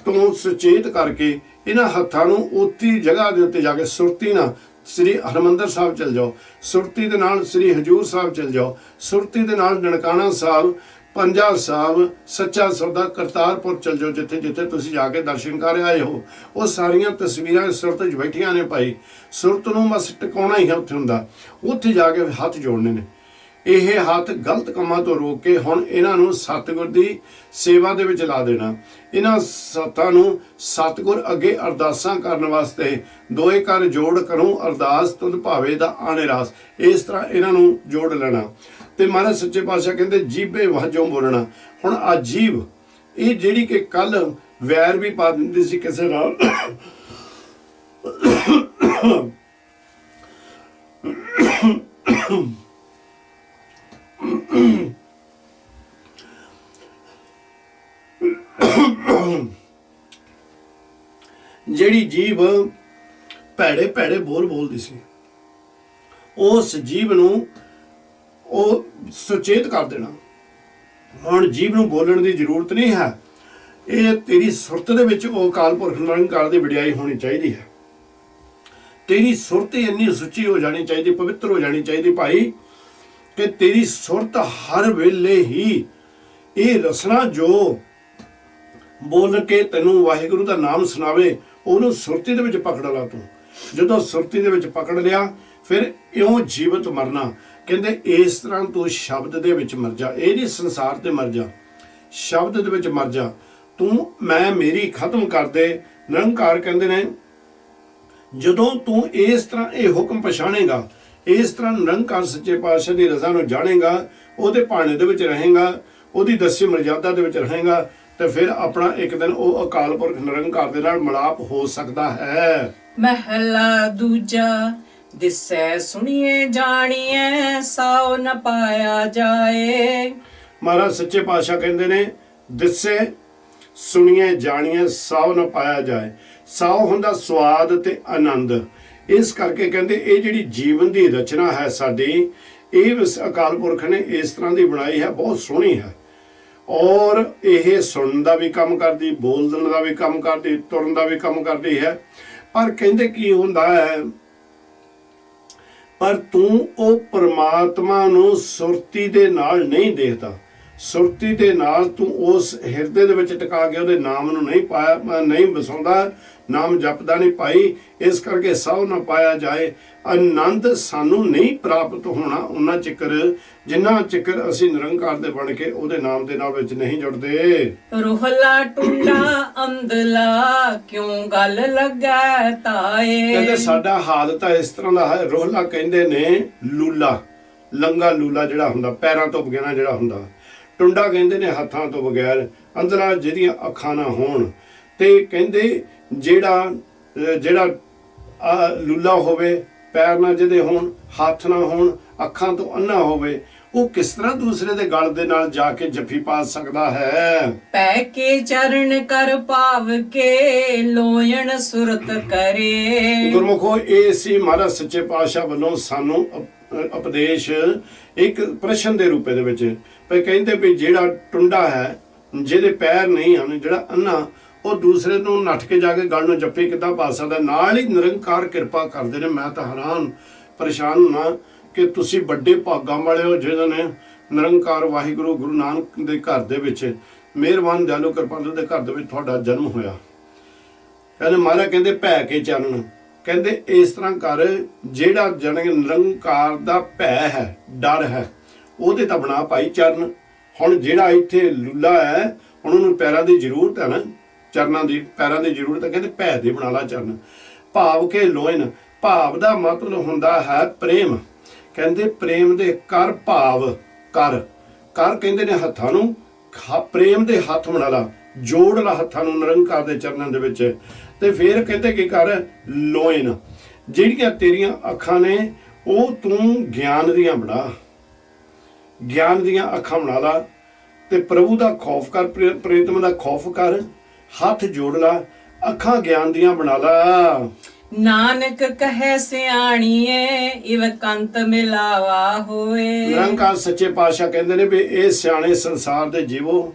ਤੋਂ ਸੁਚੇਤ ਕਰਕੇ ਇਹਨਾਂ ਹੱਥਾਂ ਨੂੰ ਉੱਥੀ ਜਗ੍ਹਾ ਦੇ ਉੱਤੇ ਜਾ ਕੇ ਸੁਰਤੀ ਨਾਲ ਸ੍ਰੀ ਹਰਿਮੰਦਰ ਸਾਹਿਬ ਚਲ ਜਾਓ, ਸੁਰਤੀ ਦੇ ਨਾਲ ਸ੍ਰੀ ਹਜੂਰ ਸਾਹਿਬ ਚਲ ਜਾਓ, ਸੁਰਤੀ ਦੇ ਨਾਲ ਨਨਕਾਣਾ ਸਾਹਿਬ, ਪੰਜਾ ਸਾਹਿਬ, ਸੱਚਾ ਸੌਦਾ, ਕਰਤਾਰਪੁਰ ਚਲ ਜਾਓ, ਜਿੱਥੇ ਜਿੱਥੇ ਤੁਸੀਂ ਜਾ ਕੇ ਦਰਸ਼ਨ ਕਰ ਆਏ ਹੋ। ਉਹ ਸਾਰੀਆਂ ਤਸਵੀਰਾਂ ਸੁਰਤ 'ਚ ਬੈਠੀਆਂ ਨੇ ਭਾਈ। ਸੁਰਤ ਨੂੰ ਬਸ ਟਿਕਾਉਣਾ ਹੀ ਹੈ ਉੱਥੇ ਹੁੰਦਾ, ਉੱਥੇ ਜਾ ਕੇ ਹੱਥ ਜੋੜਨੇ ਨੇ। ਇਹ ਹੱਥ ਗਲਤ ਕੰਮਾਂ ਤੋਂ ਰੋਕ ਕੇ ਹੁਣ ਇਹਨਾਂ ਨੂੰ ਸਤਿਗੁਰ ਦੀ ਸੇਵਾ ਦੇ ਵਿੱਚ ਲਾ ਦੇਣਾ। ਇਹਨਾਂ ਸੱਤਾਂ ਨੂੰ ਸਤਿਗੁਰ ਅੱਗੇ ਅਰਦਾਸਾਂ ਕਰਨ ਵਾਸਤੇ ਦੋਏ ਕਰ ਜੋੜ ਕਰੂੰ ਅਰਦਾਸ ਤੁਧ ਭਾਵੇ ਦਾ ਆਣੇ ਰਾਸ, ਇਸ ਤਰ੍ਹਾਂ ਇਹਨਾਂ ਨੂੰ ਜੋੜ ਲੈਣਾ। ਤੇ ਮਹਾਰਾਜ ਸੱਚੇ ਪਾਤਸ਼ਾਹ ਕਹਿੰਦੇ ਜੀਭੇ ਵਾਜੋਂ ਬੋਲਣਾ। ਹੁਣ ਆ ਜੀਭ ਇਹ ਜਿਹੜੀ ਕਿ ਕੱਲ ਵੈਰ ਵੀ ਪਾ ਦਿੰਦੀ ਸੀ ਕਿਸੇ ਨਾਲ, ਜਿਹੜੀ ਜੀਭ ਭੈੜੇ ਭੈੜੇ ਬੋਲ ਬੋਲਦੀ ਸੀ, ਉਸ ਜੀਭ ਨੂੰ ਉਹ ਸੁਚੇਤ ਕਰ ਦੇਣਾ। ਹੁਣ ਜੀਭ ਨੂੰ ਬੋਲਣ ਦੀ ਜ਼ਰੂਰਤ ਨਹੀਂ ਹੈ, ਇਹ ਤੇਰੀ ਸੁਰਤ ਦੇ ਵਿੱਚ ਉਹ ਅਕਾਲ ਪੁਰਖ ਨਿਰੰਕਾਰ ਦੀ ਵਡਿਆਈ ਹੋਣੀ ਚਾਹੀਦੀ ਹੈ। ਤੇਰੀ ਸੁਰਤ ਇੰਨੀ ਸੁੱਚੀ ਹੋ ਜਾਣੀ ਚਾਹੀਦੀ, ਪਵਿੱਤਰ ਹੋ ਜਾਣੀ ਚਾਹੀਦੀ ਭਾਈ, ਕਿ ਤੇਰੀ ਸੁਰਤ ਹਰ ਵੇਲੇ ਹੀ ਇਹ ਰਸਨਾ ਜੋ ਬੋਲ ਕੇ ਤੈਨੂੰ ਵਾਹਿਗੁਰੂ ਦਾ ਨਾਮ ਸੁਣਾਵੇ, ਉਹਨੂੰ ਸੁਰਤੀ ਦੇ ਵਿੱਚ ਪਕੜ ਲਾ ਤੂੰ। ਜਦੋਂ ਸੁਰਤੀ ਦੇ ਵਿੱਚ ਪਕੜ ਲਿਆ ਫਿਰ ਇਉਂ ਜੀਵਤ ਮਰਨਾ। ਕਹਿੰਦੇ ਇਸ ਤਰ੍ਹਾਂ ਤੂੰ ਸ਼ਬਦ ਦੇ ਵਿੱਚ ਮਰ ਜਾ, ਇਹ ਨਹੀਂ ਸੰਸਾਰ ਤੇ ਮਰ ਜਾ, ਸ਼ਬਦ ਦੇ ਵਿੱਚ ਮਰ ਜਾ ਤੂੰ। ਮੈਂ ਮੇਰੀ ਖਤਮ ਕਰ ਦੇ। ਨਿਰੰਕਾਰ ਕਹਿੰਦੇ ਨੇ ਜਦੋਂ ਤੂੰ ਇਸ ਤਰ੍ਹਾਂ ਇਹ ਹੁਕਮ ਪਛਾਣੇਗਾ, ਇਸ ਤਰ੍ਹਾਂ ਨਿਰੰਕਾਰ ਸੱਚੇ ਪਾਤਸ਼ਾਹ ਦੀ ਰਜ਼ਾ ਨੂੰ ਜਾਣੇਗਾ, ਉਹਦੇ ਭਾਣੇ ਦੇ ਵਿੱਚ ਰਹੇਗਾ, ਉਹਦੀ ਦੱਸੀ ਮਰਜ਼ਾਦਾ ਦੇ ਵਿੱਚ ਰਹੇਗਾ, ਤੇ ਫਿਰ ਆਪਣਾ ਇੱਕ ਦਿਨ ਉਹ ਅਕਾਲ ਪੁਰਖ ਨਿਰੰਕਾਰ ਦੇ ਨਾਲ ਮਿਲਾਪ ਹੋ ਸਕਦਾ ਹੈ। ਮਹਲਾ ਦੂਜਾ ਦਿਸੈ ਸੁਣੀਏ ਜਾਣੀਏ ਸਾਉ ਨ ਪਾਇਆ ਜਾਏ। ਮਹਾਰਾਜ ਸੱਚੇ ਪਾਤਸ਼ਾਹ ਕਹਿੰਦੇ ਨੇ ਦਿਸੈ ਸੁਣੀਏ ਜਾਣੀਏ ਸਾਉ ਨ ਪਾਇਆ ਜਾਏ। ਸਾਉ ਹੁੰਦਾ ਸਵਾਦ ਤੇ ਆਨੰਦ। ਇਸ ਕਰਕੇ ਕਹਿੰਦੇ ਇਹ ਜਿਹੜੀ ਜੀਵਨ ਦੀ ਰਚਨਾ ਹੈ ਸਾਡੀ, ਇਹ ਅਕਾਲ ਪੁਰਖ ਨੇ ਇਸ ਤਰ੍ਹਾਂ ਦੀ ਬਣਾਈ ਹੈ, ਬਹੁਤ ਸੋਹਣੀ ਹੈ। ਔਰ ਇਹ ਸੁਣਨ ਦਾ ਵੀ ਕੰਮ ਕਰਦੀ, ਬੋਲਣ ਦਾ ਵੀ ਕੰਮ ਕਰਦੀ, ਤੁਰਨ ਦਾ ਵੀ ਕੰਮ ਕਰਦੀ ਹੈ। ਪਰ ਕਹਿੰਦੇ ਕੀ ਹੁੰਦਾ ਹੈ, ਪਰ ਤੂੰ ਉਹ ਪਰਮਾਤਮਾ ਨੂੰ ਸੁਰਤੀ ਦੇ ਨਾਲ ਨਹੀਂ ਦੇਖਦਾ। ਸੁਰਤੀ ਦੇ ਨਾਲ ਤੂੰ ਉਸ ਹਿਰਦੇ ਦੇ ਵਿੱਚ ਟਿਕਾ ਕੇ ਉਹਦੇ ਨਾਮ ਨੂੰ ਨਹੀਂ ਪਾਇਆ, ਨਹੀਂ ਵਸਾਉਂਦਾ, ਨਾਮ ਜਪਦਾ ਨਹੀਂ ਭਾਈ। ਇਸ ਕਰਕੇ ਸਭ ਨਾ ਪਾਇਆ ਜਾਏ। ਆਨੰਦ ਸਾਨੂੰ ਨਹੀਂ ਪ੍ਰਾਪਤ ਹੋਣਾ ਉਹਨਾਂ ਚਿਕਰ ਜਿੰਨਾ ਚਿਕਰ ਅਸੀਂ ਨਿਰੰਕਾਰ ਦੇ ਬਣ ਕੇ ਉਹਦੇ ਨਾਮ ਦੇ ਨਾਲ ਵਿੱਚ ਨਹੀਂ ਜੁੜਦੇ। ਰੋਹਲਾ ਟੁੰਡਾ ਅੰਦਲਾ ਕਿਉਂ ਗੱਲ ਲੱਗਾ ਤਾਏ। ਕਹਿੰਦੇ ਸਾਡਾ ਹਾਲ ਤਾਂ ਇਸ ਤਰ੍ਹਾਂ ਦਾ ਹੈ। ਰੋਹਲਾ ਕਹਿੰਦੇ ਨੇ ਲੂਲਾ, ਲੰਗਾ ਲੂਲਾ ਜਿਹੜਾ ਹੁੰਦਾ, ਪੈਰਾਂ ਤੋਂ ਬਗੈਰ ਜਿਹੜਾ ਹੁੰਦਾ। ਟੁੰਡਾ ਕਹਿੰਦੇ ਨੇ ਹੱਥਾਂ ਤੋਂ ਬਗੈਰ, ਅੰਦਲਾ ਜਿਹਦੀਆਂ ਅੱਖਾਂ ਨਾ ਹੋਣ। ਤੇ ਕਹਿੰਦੇ ਜਿਹੜਾ ਲੂਲਾ ਹੋਵੇ, ਪੈਰ ਨਾ ਜਿਹਦੇ ਹੋਣ, ਹੱਥ ਨਾ ਹੋਣ, ਅੱਖਾਂ ਤੋਂ ਅੰਨਾ ਹੋਵੇ, ਉਹ ਕਿਸ ਤਰ੍ਹਾਂ ਦੂਸਰੇ ਦੇ ਗਲ ਦੇ ਨਾਲ ਜਾ ਕੇ ਜੱਫੀ ਪਾ ਸਕਦਾ ਹੈ। ਪੈ ਕੇ ਚਰਨ ਕਰ ਭਾਵ ਕੇ ਲੋਇਣ ਸੁਰਤ ਕਰੇ। ਗੁਰਮੁਖੋ ਇਹ ਸੀ ਮਹਾਰਾਜ ਸੱਚੇ ਪਾਤਸ਼ਾਹ ਵੱਲੋਂ ਸਾਨੂੰ ਉਪਦੇਸ਼ ਇੱਕ ਪ੍ਰਸ਼ਨ ਦੇ ਰੂਪੇ ਦੇ ਵਿੱਚ। ਪਰ ਕਹਿੰਦੇ ਵੀ ਜਿਹੜਾ ਟੁੰਡਾ ਹੈ, ਜਿਹਦੇ ਪੈਰ ਨਹੀਂ ਹਨ, ਜਿਹੜਾ ਅੰਨਾ, ਉਹ ਦੂਸਰੇ ਨੂੰ ਨੱਠ ਕੇ ਜਾ ਕੇ ਗਲ ਨੂੰ ਜੱਫੀ ਕਿੱਦਾਂ ਪਾ ਸਕਦਾ। ਨਾਲ ਹੀ ਨਿਰੰਕਾਰ ਕਿਰਪਾ ਕਰਦੇ ਨੇ। ਮੈਂ ਤਾਂ ਹੈਰਾਨ ਪਰੇਸ਼ਾਨ ਹੋਣਾ ਕਿ ਤੁਸੀਂ ਵੱਡੇ ਭਾਗਾਂ ਵਾਲੇ ਹੋ ਜਿਹਨਾਂ ਨੇ ਨਿਰੰਕਾਰ ਵਾਹਿਗੁਰੂ ਗੁਰੂ ਨਾਨਕ ਦੇ ਘਰ ਦੇ ਵਿੱਚ, ਮਿਹਰਬਾਨ ਦਿਆਲੂ ਕਿਰਪਾਲੂ ਦੇ ਘਰ ਦੇ ਵਿੱਚ ਤੁਹਾਡਾ ਜਨਮ ਹੋਇਆ। ਕਹਿੰਦੇ ਮਹਾਰਾਜ ਕਹਿੰਦੇ ਭੈ ਕੇ ਚਾਨਣ, ਕਹਿੰਦੇ ਇਸ ਤਰ੍ਹਾਂ ਕਰ, ਜਿਹੜਾ ਜਨ ਨਿਰੰਕਾਰ ਦਾ ਭੈ ਹੈ, ਡਰ ਹੈ, ਉਹਦੇ ਤਾਂ ਬਣਾ ਭਾਈ ਚਰਨ। ਹੁਣ ਜਿਹੜਾ ਇੱਥੇ ਲੁੱਲਾ ਹੈ, ਹੁਣ ਉਹਨੂੰ ਪੈਰਾਂ ਦੀ ਜ਼ਰੂਰਤ ਹੈ ਨਾ, ਚਰਨਾਂ ਦੀ, ਪੈਰਾਂ ਦੀ ਜ਼ਰੂਰਤ ਹੈ, ਕਹਿੰਦੇ ਭੈ ਦੇ ਬਣਾ ਲਾ ਚਰਨ। ਭਾਵ ਕੇ ਲੋਇਨ, ਭਾਵ ਦਾ ਮਤਲਬ ਹੁੰਦਾ ਹੈ ਪ੍ਰੇਮ। ਕਹਿੰਦੇ ਪ੍ਰੇਮ ਦੇ ਕਰ ਭਾਵ, ਕਰ ਕਹਿੰਦੇ ਨੇ ਹੱਥਾਂ ਨੂੰ, ਪ੍ਰੇਮ ਦੇ ਹੱਥ ਬਣਾ ਲਾ, ਜੋੜ ਲਾ ਹੱਥਾਂ ਨੂੰ ਨਿਰੰਕਾਰ ਦੇ ਚਰਨਾਂ ਦੇ ਵਿੱਚ। ਤੇ ਫਿਰ ਕਹਿੰਦੇ ਕੀ ਕਰ, ਲੋਇਨ, ਜਿਹੜੀਆਂ ਤੇਰੀਆਂ ਅੱਖਾਂ ਨੇ ਉਹ ਤੂੰ ਗਿਆਨ ਦੀਆਂ ਬਣਾ, ਗਿਆਨ ਦੀਆਂ ਅੱਖਾਂ ਬਣਾ ਲਾ। ਤੇ ਪ੍ਰਭੂ ਦਾ ਖੌਫ ਕਰ, ਪ੍ਰੇਤਮ ਦਾ ਖੌਫ ਕਰ, ਹੱਥ ਜੋੜ ਲਾ, ਅੱਖਾਂ ਗਿਆਨ ਦੀਆਂ ਬਣਾ ਲਾ। ਨਾਨਕ ਕਹੈ ਸਿਆਣੀਏ ਇਵ ਕੰਤ ਮਿਲਾਵਾ ਹੋਏ। ਨਿਰੰਕਾਰ ਸੱਚੇ ਪਾਤਸ਼ਾਹ ਕਹਿੰਦੇ ਨੇ ਵੀ ਇਹ ਸਿਆਣੇ ਸੰਸਾਰ ਦੇ ਜੀਵੋ,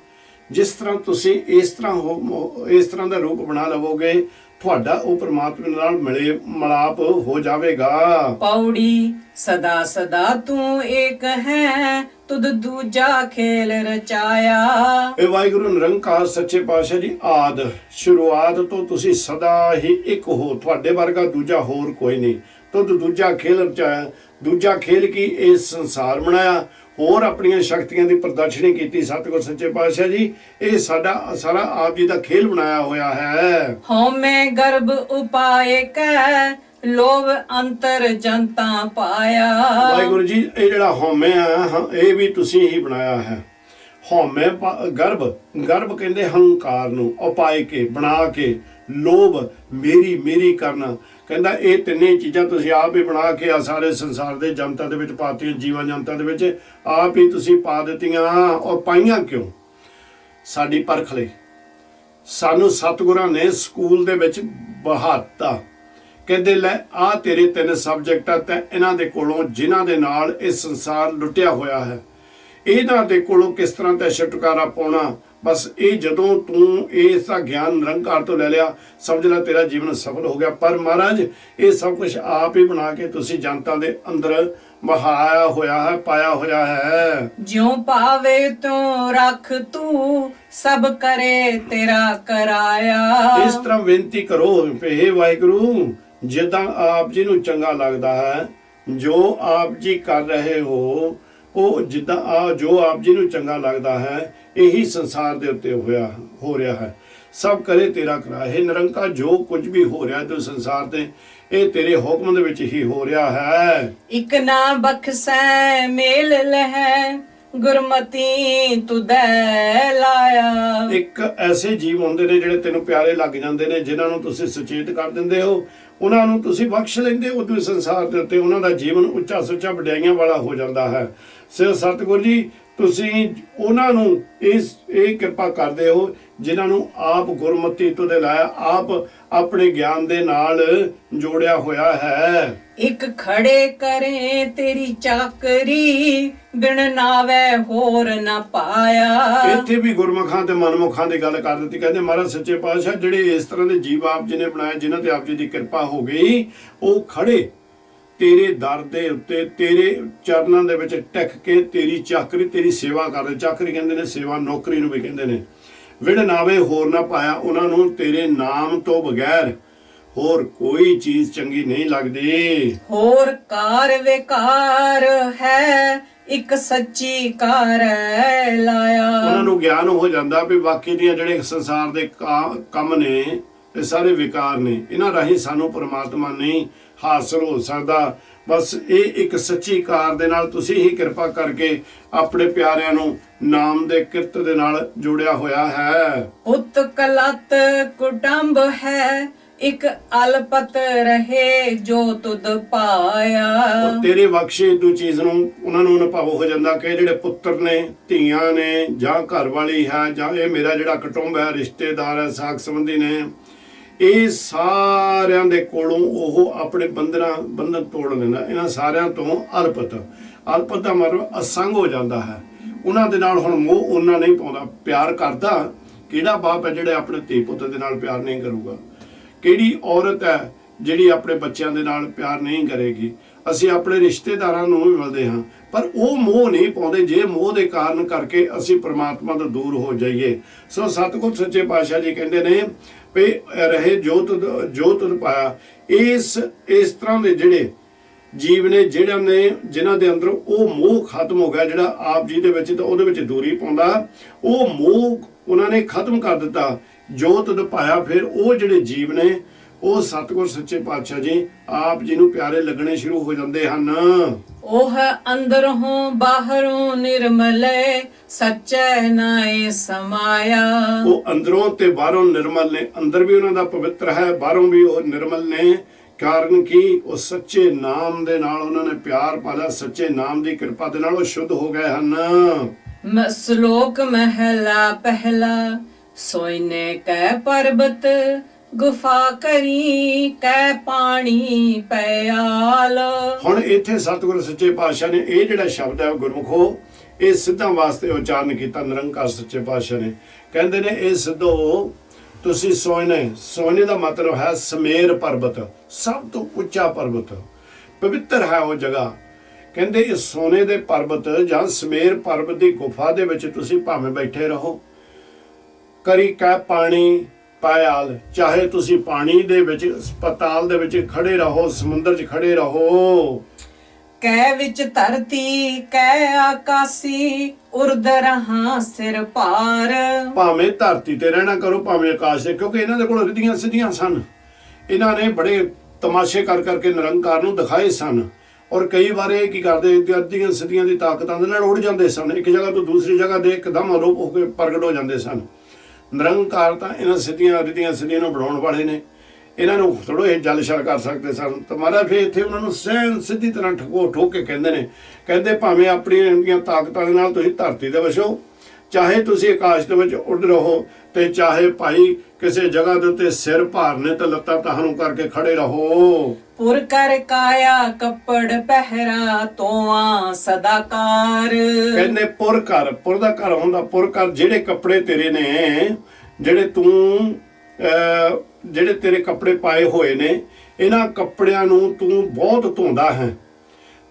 ਜਿਸ ਤਰ੍ਹਾਂ ਤੁਸੀਂ ਇਸ ਤਰ੍ਹਾਂ ਦਾ ਰੂਪ ਬਣਾ ਲਵੋਗੇ, ਤੁਹਾਡਾ ਉਹ ਪ੍ਰਮਾਤਮਾ ਨਾਲ ਮਿਲਾਪ ਹੋ ਜਾਵੇਗਾ। ਪੌੜੀ ਸਦਾ ਸਦਾ ਤੂੰ ਏਕ ਹੈ, ਤੁਧ ਦੂਜਾ ਖੇਲ ਰਚਾਇਆ। ਇਹ ਵਾਹਿਗੁਰੂ ਨਿਰੰਕਾਰ ਸੱਚੇ ਪਾਤਸ਼ਾਹ ਜੀ, ਆਦ ਸ਼ੁਰੂਆਤ ਤੋਂ ਤੁਸੀਂ ਸਦਾ ਹੀ ਇੱਕ ਹੋ, ਤੁਹਾਡੇ ਵਰਗਾ ਦੂਜਾ ਹੋਰ ਕੋਈ ਨਹੀਂ। ਤੁਧ ਦੂਜਾ ਖੇਲ ਰਚਾਇਆ, ਦੂਜਾ ਖੇਲ ਕੀ ਇਹ ਸੰਸਾਰ ਬਣਾਇਆ, ਹੋਰ ਆਪਣੀਆਂ ਸ਼ਕਤੀਆਂ ਦੀ ਪ੍ਰਦਰਸ਼ਨੀ ਕੀਤੀ ਸਤਿਗੁਰ ਸੱਚੇ ਪਾਤਸ਼ਾਹ ਜੀ। ਇਹ ਸਾਡਾ ਸਾਰਾ ਆਪ ਜੀ ਦਾ ਖੇਲ ਬਣਾਇਆ ਹੋਇਆ ਹੈ। ਹਉਮੈ ਗਰਭ ਉਪਾਏ ਕੈ, ਲੋਭ ਅੰਤਰ ਜਨਤਾ ਪਾਇਆ। ਵਾਹਿਗੁਰੂ ਜੀ, ਇਹ ਜਿਹੜਾ ਹਉਮੈ ਆ, ਇਹ ਵੀ ਤੁਸੀਂ ਹੀ ਬਣਾਇਆ ਹੈ। ਹਉਮੈ ਗਰਭ ਕਹਿੰਦੇ ਹੰਕਾਰ ਨੂੰ, ਉਪਾਏ ਕੇ ਬਣਾ ਕੇ, ਲੋਭ ਮੇਰੀ ਕਰਨਾ। ਕਹਿੰਦਾ ਇਹ ਤਿੰਨੇ ਚੀਜ਼ਾਂ ਤੁਸੀਂ ਆਪ ਹੀ ਬਣਾ ਕੇ ਆ ਸਾਰੇ ਸੰਸਾਰ ਦੇ ਜਨਤਾ ਦੇ ਵਿੱਚ ਪਾਤੀਆਂ, ਜੀਵਾਂ ਜਨਤਾ ਦੇ ਵਿੱਚ ਆਪ ਹੀ ਤੁਸੀਂ ਪਾ ਦਿੱਤੀਆਂ। ਔਰ ਪਾਈਆਂ ਕਿਉਂ? ਸਾਡੀ ਪਰਖ ਲਈ। ਸਾਨੂੰ ਸਤਿਗੁਰਾਂ ਨੇ ਸਕੂਲ ਦੇ ਵਿੱਚ ਬਹਾਤਾ, ਕਹਿੰਦੇ ਲੈ ਆ ਤੇਰੇ 3 ਸਬਜੈਕਟ ਆ, ਤੇ ਇਹਨਾਂ ਦੇ ਕੋਲੋਂ ਜਿਨ੍ਹਾਂ ਦੇ ਨਾਲ ਇਹ ਸੰਸਾਰ ਲੁੱਟਿਆ ਹੋਇਆ ਹੈ, ਇਹਨਾਂ ਦੇ ਕੋਲੋਂ ਕਿਸ ਤਰ੍ਹਾਂ ਤੇ ਛੁਟਕਾਰਾ ਪਾਉਣਾ। ਬਸ ਇਹ ਜਦੋਂ ਤੂੰ ਇਸ ਦਾ ਗਿਆਨ ਨਿਰੰਕਾਰ ਤੋਂ ਲੈ ਲਿਆ, ਸਮਝ ਲੈ ਤੇਰਾ ਜੀਵਨ ਸਫਲ ਹੋ ਗਿਆ। ਪਰ ਮਹਾਰਾਜ ਇਹ ਸਭ ਕੁਝ ਆਪ ਹੀ ਬਣਾ ਕੇ ਤੁਸੀਂ ਜਨਤਾ ਦੇ ਅੰਦਰ ਬਹਾਇਆ ਹੋਇਆ ਹੈ, ਪਾਇਆ ਹੋਇਆ ਹੈ। ਜਿਉ ਪਾਵੇ ਤੂੰ ਰੱਖ ਤੂੰ, ਸਭ ਕਰੇ ਤੇਰਾ ਕਰਾਇਆ। ਇਸ ਤਰ੍ਹਾਂ ਬੇਨਤੀ ਕਰੋ, ਹੇ ਵਾਹਿਗੁਰੂ, ਜਿੱਦਾਂ ਆਪ ਜੀ ਨੂੰ ਚੰਗਾ ਲੱਗਦਾ ਹੈ, ਜੋ ਆਪ ਜੀ ਕਰ ਰਹੇ ਹੋ, ਉਹ ਜਿੱਦਾਂ ਜੋ ਆਪ ਜੀ ਨੂੰ ਚੰਗਾ ਲੱਗਦਾ ਹੈ, ਇਹੀ ਸੰਸਾਰ ਦੇ ਉੱਤੇ ਹੋ ਰਿਹਾ ਹੈ। ਸਭ ਕਰੇ ਤੇਰਾ ਕਰਾ। ਇਹ ਨਿਰੰਕਾਰ ਜੋ ਕੁਝ ਵੀ ਹੋ ਰਿਹਾ ਤੇ ਸੰਸਾਰ ਤੇ, ਇਹ ਤੇਰੇ ਹੁਕਮ ਦੇ ਵਿੱਚ ਹੀ ਹੋ ਰਿਹਾ ਹੈ। ਇਕ ਨਾ ਬਖਸ਼ੈ ਮੇਲ ਲਹਿ, ਗੁਰਮਤੀ ਤੁਧੈ ਲਾਇਆ। ਇੱਕ ਐਸੇ ਜੀਵ ਹੁੰਦੇ ਨੇ ਜਿਹੜੇ ਤੈਨੂੰ ਪਿਆਰੇ ਲੱਗ ਜਾਂਦੇ ਨੇ, ਜਿਨ੍ਹਾਂ ਨੂੰ ਤੁਸੀਂ ਸੁਚੇਤ ਕਰ ਦਿੰਦੇ ਹੋ, ਉਹਨਾਂ ਨੂੰ ਤੁਸੀਂ ਬਖਸ਼ ਲੈਂਦੇ ਹੋ। ਤੇ ਸੰਸਾਰ ਦੇ ਉੱਤੇ ਉਹਨਾਂ ਦਾ ਜੀਵਨ ਉੱਚਾ ਸੁੱਚਾ ਵਡਿਆਈਆਂ ਵਾਲਾ ਹੋ ਜਾਂਦਾ ਹੈ। ਸਤਿਗੁਰ ਜੀ, ਤੁਸੀਂ ਉਹਨਾਂ ਨੂੰ ਇਹ ਕਿਰਪਾ ਕਰਦੇ ਹੋ ਜਿਨ੍ਹਾਂ ਨੂੰ ਆਪ ਗੁਰਮਤਿ ਤੋਂ ਦੇ ਲਾਇਆ, ਆਪ ਆਪਣੇ ਗਿਆਨ ਦੇ ਨਾਲ ਜੋੜਿਆ ਹੋਇਆ ਹੈ। ਇੱਕ ਖੜੇ ਕਰੇ ਤੇਰੀ ਚਾਕਰੀ, ਬਿਨ ਨਾਵੇ ਹੋਰ ਨਾ ਪਾਇਆ। ਇੱਥੇ ਵੀ ਗੁਰਮੁਖਾਂ ਤੇ ਮਨਮੁਖਾਂ ਦੀ ਗੱਲ ਕਰ ਦਿੱਤੀ। ਕਹਿੰਦੇ ਮਹਾਰਾਜ ਸੱਚੇ ਪਾਤਸ਼ਾਹ, ਜਿਹੜੇ ਇਸ ਤਰ੍ਹਾਂ ਦੇ ਜੀਵ ਆਪ ਜੀ ਨੇ ਬਣਾਏ, ਜਿਨ੍ਹਾਂ ਤੇ ਆਪ ਜੀ ਦੀ ਕਿਰਪਾ ਹੋ ਗਈ, ਉਹ ਖੜੇ ਤੇਰੇ ਦਰ ਦੇ ਉੱਤੇ, ਤੇਰੇ ਚਰਨਾਂ ਦੇ ਵਿੱਚ ਟਿਕ ਕੇ ਤੇਰੀ ਚਾਕਰੀ, ਤੇਰੀ ਸੇਵਾ ਕਰਦੇ। ਚਾਕਰੀ ਕਹਿੰਦੇ ਨੇ ਸੇਵਾ, ਨੌਕਰੀ ਨੂੰ ਵੀ ਕਹਿੰਦੇ ਨੇ। ਵਿੜ ਨਾਵੇ ਹੋਰ ਨਾ ਪਾਇਆ, ਉਹਨਾਂ ਨੂੰ ਤੇਰੇ ਨਾਮ ਤੋਂ ਬਗੈਰ ਹੋਰ ਕੋਈ ਚੀਜ਼ ਚੰਗੀ ਨਹੀਂ ਲੱਗਦੀ। ਹੋਰ ਕਾਰ ਵਿਕਾਰ ਹੈ, ਇੱਕ ਸੱਚੀ ਕਾਰ ਲਾਇਆ। ਉਹਨਾਂ ਨੂੰ ਗਿਆਨ ਹੋ ਜਾਂਦਾ ਵੀ ਬਾਕੀ ਦੀਆਂ ਜਿਹੜੇ ਸੰਸਾਰ ਦੇ ਕੰਮ ਨੇ, ਇਹ ਸਾਰੇ ਵਿਕਾਰ ਨੇ, ਇਹਨਾਂ ਰਾਹੀਂ ਸਾਨੂੰ ਪਰਮਾਤਮਾ ਨਹੀਂ ਹਾਸਲ ਹੋ ਸਕਦਾ। ਬਸ ਇਹ ਇੱਕ ਸੱਚੀ ਕਾਰ ਦੇ ਨਾਲ ਤੁਸੀਂ ਹੀ ਕਿਰਪਾ ਕਰਕੇ ਆਪਣੇ ਪਿਆਰਿਆਂ ਨੂੰ ਨਾਮ ਦੇ ਕਿਰਤ ਦੇ ਨਾਲ ਜੋੜਿਆ ਹੋਇਆ ਹੈ। ਪੁੱਤ ਕਲਤ ਕੁਟੰਬ ਹੈ, ਇੱਕ ਅਲਪਤ ਰਹੇ ਜੋ ਤੁਧ ਪਾਇਆ। ਤੇਰੇ ਬਖਸ਼ੇ ਦੂ ਚੀਜ਼ ਨੂੰ ਉਹਨਾਂ ਨੂੰ ਅਨੁਭਵ ਹੋ ਜਾਂਦਾ ਕਿ ਜਿਹੜੇ ਪੁੱਤਰ ਨੇ, ਧੀਆਂ ਨੇ, ਜਾਂ ਘਰ ਵਾਲੀ ਹੈ, ਜਾਂ ਇਹ ਮੇਰਾ ਜਿਹੜਾ ਕੁਟੁੰਬ ਹੈ, ਰਿਸ਼ਤੇਦਾਰ ਹੈ, ਸਾਕ ਸੰਬੰਧੀ ਨੇ, ਇਹ ਸਾਰਿਆਂ ਦੇ ਕੋਲੋਂ ਉਹ ਆਪਣੇ ਬੰਧਨ ਤੋੜ ਲੈਂਦਾ। ਇਹਨਾਂ ਸਾਰਿਆਂ ਤੋਂ ਅਲਪਤ ਦਾ ਮਤਲਬ ਅਸੰਗ ਹੋ ਜਾਂਦਾ ਹੈ। ਉਹਨਾਂ ਦੇ ਨਾਲ ਹੁਣ ਮੋਹ ਉਹਨਾਂ ਨਹੀਂ ਪਾਉਂਦਾ। ਪਿਆਰ ਕਰਦਾ ਕਿਹੜਾ ਬਾਪ ਹੈ ਜਿਹੜੇ ਆਪਣੇ ਧੀ ਪੁੱਤ ਦੇ ਨਾਲ ਪਿਆਰ ਨਹੀਂ ਕਰੂਗਾ? ਕਿਹੜੀ ਔਰਤ ਹੈ ਜਿਹੜੀ ਆਪਣੇ ਬੱਚਿਆਂ ਦੇ ਨਾਲ ਪਿਆਰ ਨਹੀਂ ਕਰੇਗੀ? ਅਸੀਂ ਆਪਣੇ ਰਿਸ਼ਤੇਦਾਰਾਂ ਨੂੰ ਵੀ ਮਿਲਦੇ ਹਾਂ, ਪਰ ਉਹ ਮੋਹ ਨਹੀਂ ਪਾਉਂਦੇ ਜੇ ਮੋਹ ਦੇ ਕਾਰਨ ਕਰਕੇ ਅਸੀਂ ਪ੍ਰਮਾਤਮਾ ਤੋਂ ਦੂਰ ਹੋ ਜਾਈਏ। ਸੋ ਸਤਿਗੁਰ ਸੱਚੇ ਪਾਤਸ਼ਾਹ ਜੀ ਕਹਿੰਦੇ ਨੇ ਵੀ ਰਹੇ ਜੋ ਤੁਧ ਪਾਇਆ। ਇਸ ਤਰ੍ਹਾਂ ਦੇ ਜਿਹੜੇ ਜੀਵ ਨੇ ਜਿਨ੍ਹਾਂ ਦੇ ਅੰਦਰ ਉਹ ਮੋਹ ਖਤਮ ਹੋ ਗਿਆ, ਜਿਹੜਾ ਆਪ ਜੀ ਦੇ ਵਿੱਚ ਤਾਂ ਉਹਦੇ ਵਿੱਚ ਦੂਰੀ ਪਾਉਂਦਾ, ਉਹ ਮੋਹ ਉਹਨਾਂ ਨੇ ਖਤਮ ਕਰ ਦਿੱਤਾ। ਜੋ ਤੁਧ ਪਾਇਆ, ਫਿਰ ਉਹ ਜਿਹੜੇ ਜੀਵ ਨੇ ਉਹ ਸਤਿਗੁਰ ਸੱਚੇ ਪਾਤਸ਼ਾਹ ਜੀ ਆਪ ਜੀ ਨੂੰ ਪਿਆਰੇ ਲੱਗਣੇ ਸ਼ੁਰੂ ਹੋ ਜਾਂਦੇ ਹਨ। ਉਹ ਅੰਦਰੋਂ ਬਾਹਰੋਂ ਨਿਰਮਲ ਸੱਚੇ ਨਾਏ ਸਮਾਇਆ। ਉਹ ਅੰਦਰੋਂ ਤੇ ਬਾਹਰੋਂ ਨਿਰਮਲ ਨੇ, ਅੰਦਰ ਵੀ ਉਹਨਾਂ ਦਾ ਪਵਿੱਤਰ ਹੈ, ਬਾਹਰੋਂ ਵੀ ਉਹ ਨਿਰਮਲ ਨੇ। ਕਾਰਨ ਕੀ? ਉਹ ਸੱਚੇ ਨਾਮ ਦੇ ਨਾਲ ਉਹਨਾਂ ਨੇ ਪਿਆਰ ਪਾਲਿਆ, ਸੱਚੇ ਨਾਮ ਦੀ ਕਿਰਪਾ ਦੇ ਨਾਲ ਉਹ ਸ਼ੁੱਧ ਹੋ ਗਏ ਹਨ। ਸ਼ਲੋਕ ਮਹਿਲਾ ਪਹਿਲਾ। ਸੋਇਨੇ ਕੈ ਪਰਬਤ ਗੁਫਾ ਕਰੀ ਕੈ ਪਾਣੀ ਪਿਆਲ। ਹੁਣ ਇੱਥੇ ਸਤਿਗੁਰ ਸੱਚੇ ਪਾਤਸ਼ਾਹ ਨੇ ਇਹ ਜਿਹੜਾ ਸ਼ਬਦ ਹੈ ਗੁਰਮੁਖੋ, ਇਹ ਸਿੱਧਾਂ ਵਾਸਤੇ ਉਚਾਰਨ ਕੀਤਾ ਨਿਰੰਕਾਰ ਸੱਚੇ ਪਾਤਸ਼ਾਹ ਨੇ। ਕਹਿੰਦੇ ਨੇ ਇਹ ਸਿੱਧੋ ਤੁਸੀਂ ਸੋਇਨੇ ਦਾ ਮਤਲਬ ਹੈ ਸਮੇਰ ਪਰਬਤ, ਸਭ ਤੋਂ ਉੱਚਾ ਪਰਬਤ, ਪਵਿੱਤਰ ਹੈ ਉਹ ਜਗ੍ਹਾ। ਕਹਿੰਦੇ ਇਹ ਸੋਨੇ ਦੇ ਪਰਬਤ ਜਾਂ ਸਮੇਰ ਪਰਬਤ ਦੀ ਗੁਫਾ ਦੇ ਵਿੱਚ ਤੁਸੀਂ ਭਾਵੇਂ ਬੈਠੇ ਰਹੋ, ਕਰੀ ਕੈ ਪਾਣੀ ਪਾਇਆਲ, ਚਾਹੇ ਤੁਸੀਂ ਪਾਣੀ ਦੇ ਵਿੱਚ ਪਤਾਲ ਦੇ ਵਿੱਚ ਖੜੇ ਰਹੋ, ਸਮੁੰਦਰ 'ਚ ਖੜੇ ਰਹੋ। ਕੈ ਵਿੱਚ ਧਰਤੀ ਕੈ ਆਕਾਸੀ ਉਰਦ ਰਹਾ ਸਿਰ ਭਾਰ। ਭਾਵੇਂ ਧਰਤੀ ਤੇ ਰਹਿਣਾ ਕਰੋ, ਭਾਵੇਂ ਆਕਾਸ਼ ਤੇ, ਕਿਉਂਕਿ ਇਹਨਾਂ ਦੇ ਕੋਲ ਰਿੱਧੀਆਂ ਸਿੱਧੀਆਂ ਸਨ। ਇਹਨਾਂ ਨੇ ਬੜੇ ਤਮਾਸ਼ੇ ਕਰ ਕਰਕੇ ਨਿਰੰਕਾਰ ਨੂੰ ਦਿਖਾਏ ਸਨ। ਔਰ ਕਈ ਵਾਰ ਇਹ ਕੀ ਕਰਦੇ, ਅੱਧੀਆਂ ਸਿੱਧੀਆਂ ਦੀ ਤਾਕਤਾਂ ਦੇ ਨਾਲ ਉੱਡ ਜਾਂਦੇ ਸਨ, ਇੱਕ ਜਗ੍ਹਾ ਤੋਂ ਦੂਸਰੀ ਜਗ੍ਹਾ ਦੇ ਇੱਕਦਮ ਅਲੋਪ ਹੋ ਕੇ ਪ੍ਰਗਟ ਹੋ ਜਾਂਦੇ ਸਨ। ਨਿਰੰਕਾਰ ਤਾਂ ਇਹਨਾਂ ਰਿੱਧੀਆਂ ਸਿੱਧੀਆਂ ਨੂੰ ਬਣਾਉਣ ਵਾਲੇ ਨੇ, ਇਹਨਾਂ ਨੂੰ ਥੋੜ੍ਹਾ ਇਹ ਜਲ ਛਲ ਕਰ ਸਕਦੇ ਸਨ। ਤਾਂ ਮਹਾਰਾਜ ਫਿਰ ਇੱਥੇ ਉਹਨਾਂ ਨੂੰ ਸਹਿਣ ਸਿੱਧੀ ਤਰ੍ਹਾਂ ਠੋਕ ਕੇ ਕਹਿੰਦੇ ਭਾਵੇਂ ਆਪਣੀਆਂ ਤਾਕਤਾਂ ਦੇ ਨਾਲ ਤੁਸੀਂ ਧਰਤੀ ਦੇ ਵਸੋ, ਚਾਹੇ ਤੁਸੀਂ ਆਕਾਸ਼ ਦੇ ਵਿੱਚ ਉੱਡ ਰਹੋ, ਤੇ ਚਾਹੇ ਭਾਈ ਕਿਸੇ ਜਗ੍ਹਾ ਦੇ ਉੱਤੇ ਸਿਰ ਭਾਰਨੇ ਤੇ ਲੱਤਾਂ ਤਾਹਨੂੰ ਕਰਕੇ ਖੜੇ ਰਹੋ। ਪੁਰ ਕਰ ਕਾਇਆ ਕੱਪੜ ਪਹਿਰਾ ਤੋਆ ਸਦਾਕਾਰ। ਕਹਿੰਦੇ ਪੁਰ ਦਾ ਘਰ ਹੁੰਦਾ, ਪੁਰ ਕਰ ਜਿਹੜੇ ਕੱਪੜੇ ਤੇਰੇ ਨੇ, ਜਿਹੜੇ ਤੇਰੇ ਕੱਪੜੇ ਪਾਏ ਹੋਏ ਨੇ, ਇਹਨਾਂ ਕੱਪੜਿਆਂ ਨੂੰ ਤੂੰ ਬਹੁਤ ਧੋਂਦਾ ਹੈ,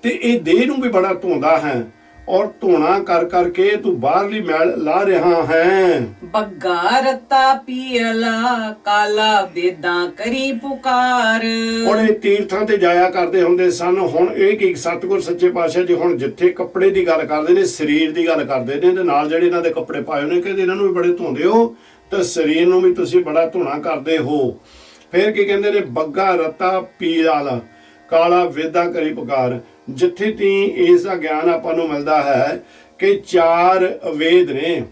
ਤੇ ਇਹ ਦੇਹ ਨੂੰ ਵੀ ਬੜਾ ਧੋਂਦਾ ਹੈ, ਔਰ ਧੋਣਾ ਕਰ ਕਰਕੇ ਤੂੰ ਬਾਹਰਲੀ ਮੈਲ ਲਾ ਰਿਹਾ ਹੈ। ਬੱਗਾ ਰਤਾ ਪੀਲਾ ਕਾਲਾ ਵੇਦਾਂ ਕਰੀ ਪੁਕਾਰ। ਹੁਣ ਇਹ ਤੀਰਥਾਂ ਤੇ ਜਾਇਆ ਕਰਦੇ ਹੁੰਦੇ ਸਨ। ਹੁਣ ਇਹ ਕੀ ਸਤਿਗੁਰ ਸੱਚੇ ਪਾਤਸ਼ਾਹ ਜੀ ਹੁਣ ਜਿੱਥੇ ਕੱਪੜੇ ਦੀ ਗੱਲ ਕਰਦੇ ਨੇ, ਸਰੀਰ ਦੀ ਗੱਲ ਕਰਦੇ ਨੇ, ਤੇ ਨਾਲ ਜਿਹੜੇ ਇਹਨਾਂ ਦੇ ਕੱਪੜੇ ਪਾਏ ਨੇ, ਕਹਿੰਦੇ ਇਹਨਾਂ ਨੂੰ ਵੀ ਬੜੇ ਧੋਂਦੇ ਹੋ ਤੇ ਸਰੀਰ ਨੂੰ ਵੀ ਤੁਸੀਂ ਬੜਾ ਧੋਣਾ ਕਰਦੇ ਹੋ। ਫਿਰ ਕੀ ਕਹਿੰਦੇ ਨੇ? ਬੱਗਾ ਰਤਾ ਪੀਲਾ ਕਾਲਾ ਵੇਦਾਂ ਕਰੀ ਪੁਕਾਰ। ਜਿੱਥੇ ਤੀ ਇਸ ਦਾ ਗਿਆਨ ਆਪਾਂ ਨੂੰ ਮਿਲਦਾ ਹੈ ਕਿ 4 ਵੇਦ ਨੇ।